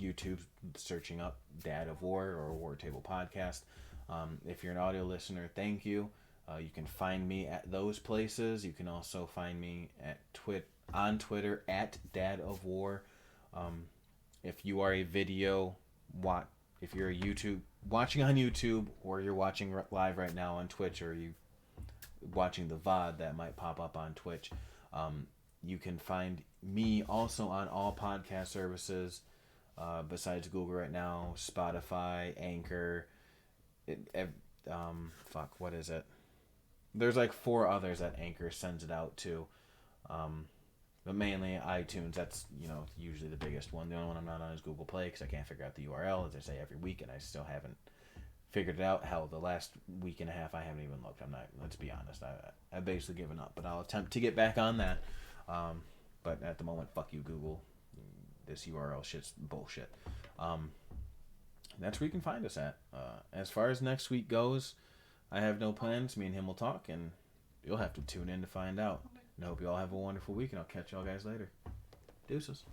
YouTube searching up Dad of War or War Table Podcast. If you're an audio listener, thank you. You can find me at those places. You can also find me at on Twitter at Dad of War. If you are a video if you're a YouTube watching on YouTube, or you're watching live right now on Twitch, or you watching the VOD that might pop up on Twitch, you can find me also on all podcast services besides Google right now: Spotify, Anchor. What is it? There's like 4 others that Anchor sends it out to. But mainly iTunes, that's, usually the biggest one. The only one I'm not on is Google Play, because I can't figure out the URL, as I say every week, and I still haven't figured it out. Hell, the last week and a half, I haven't even looked. Let's be honest, I've basically given up, but I'll attempt to get back on that. But at the moment, fuck you, Google. This URL shit's bullshit. That's where you can find us at. As far as next week goes, I have no plans. Me and him will talk, and you'll have to tune in to find out. And I hope you all have a wonderful week, and I'll catch y'all guys later. Deuces.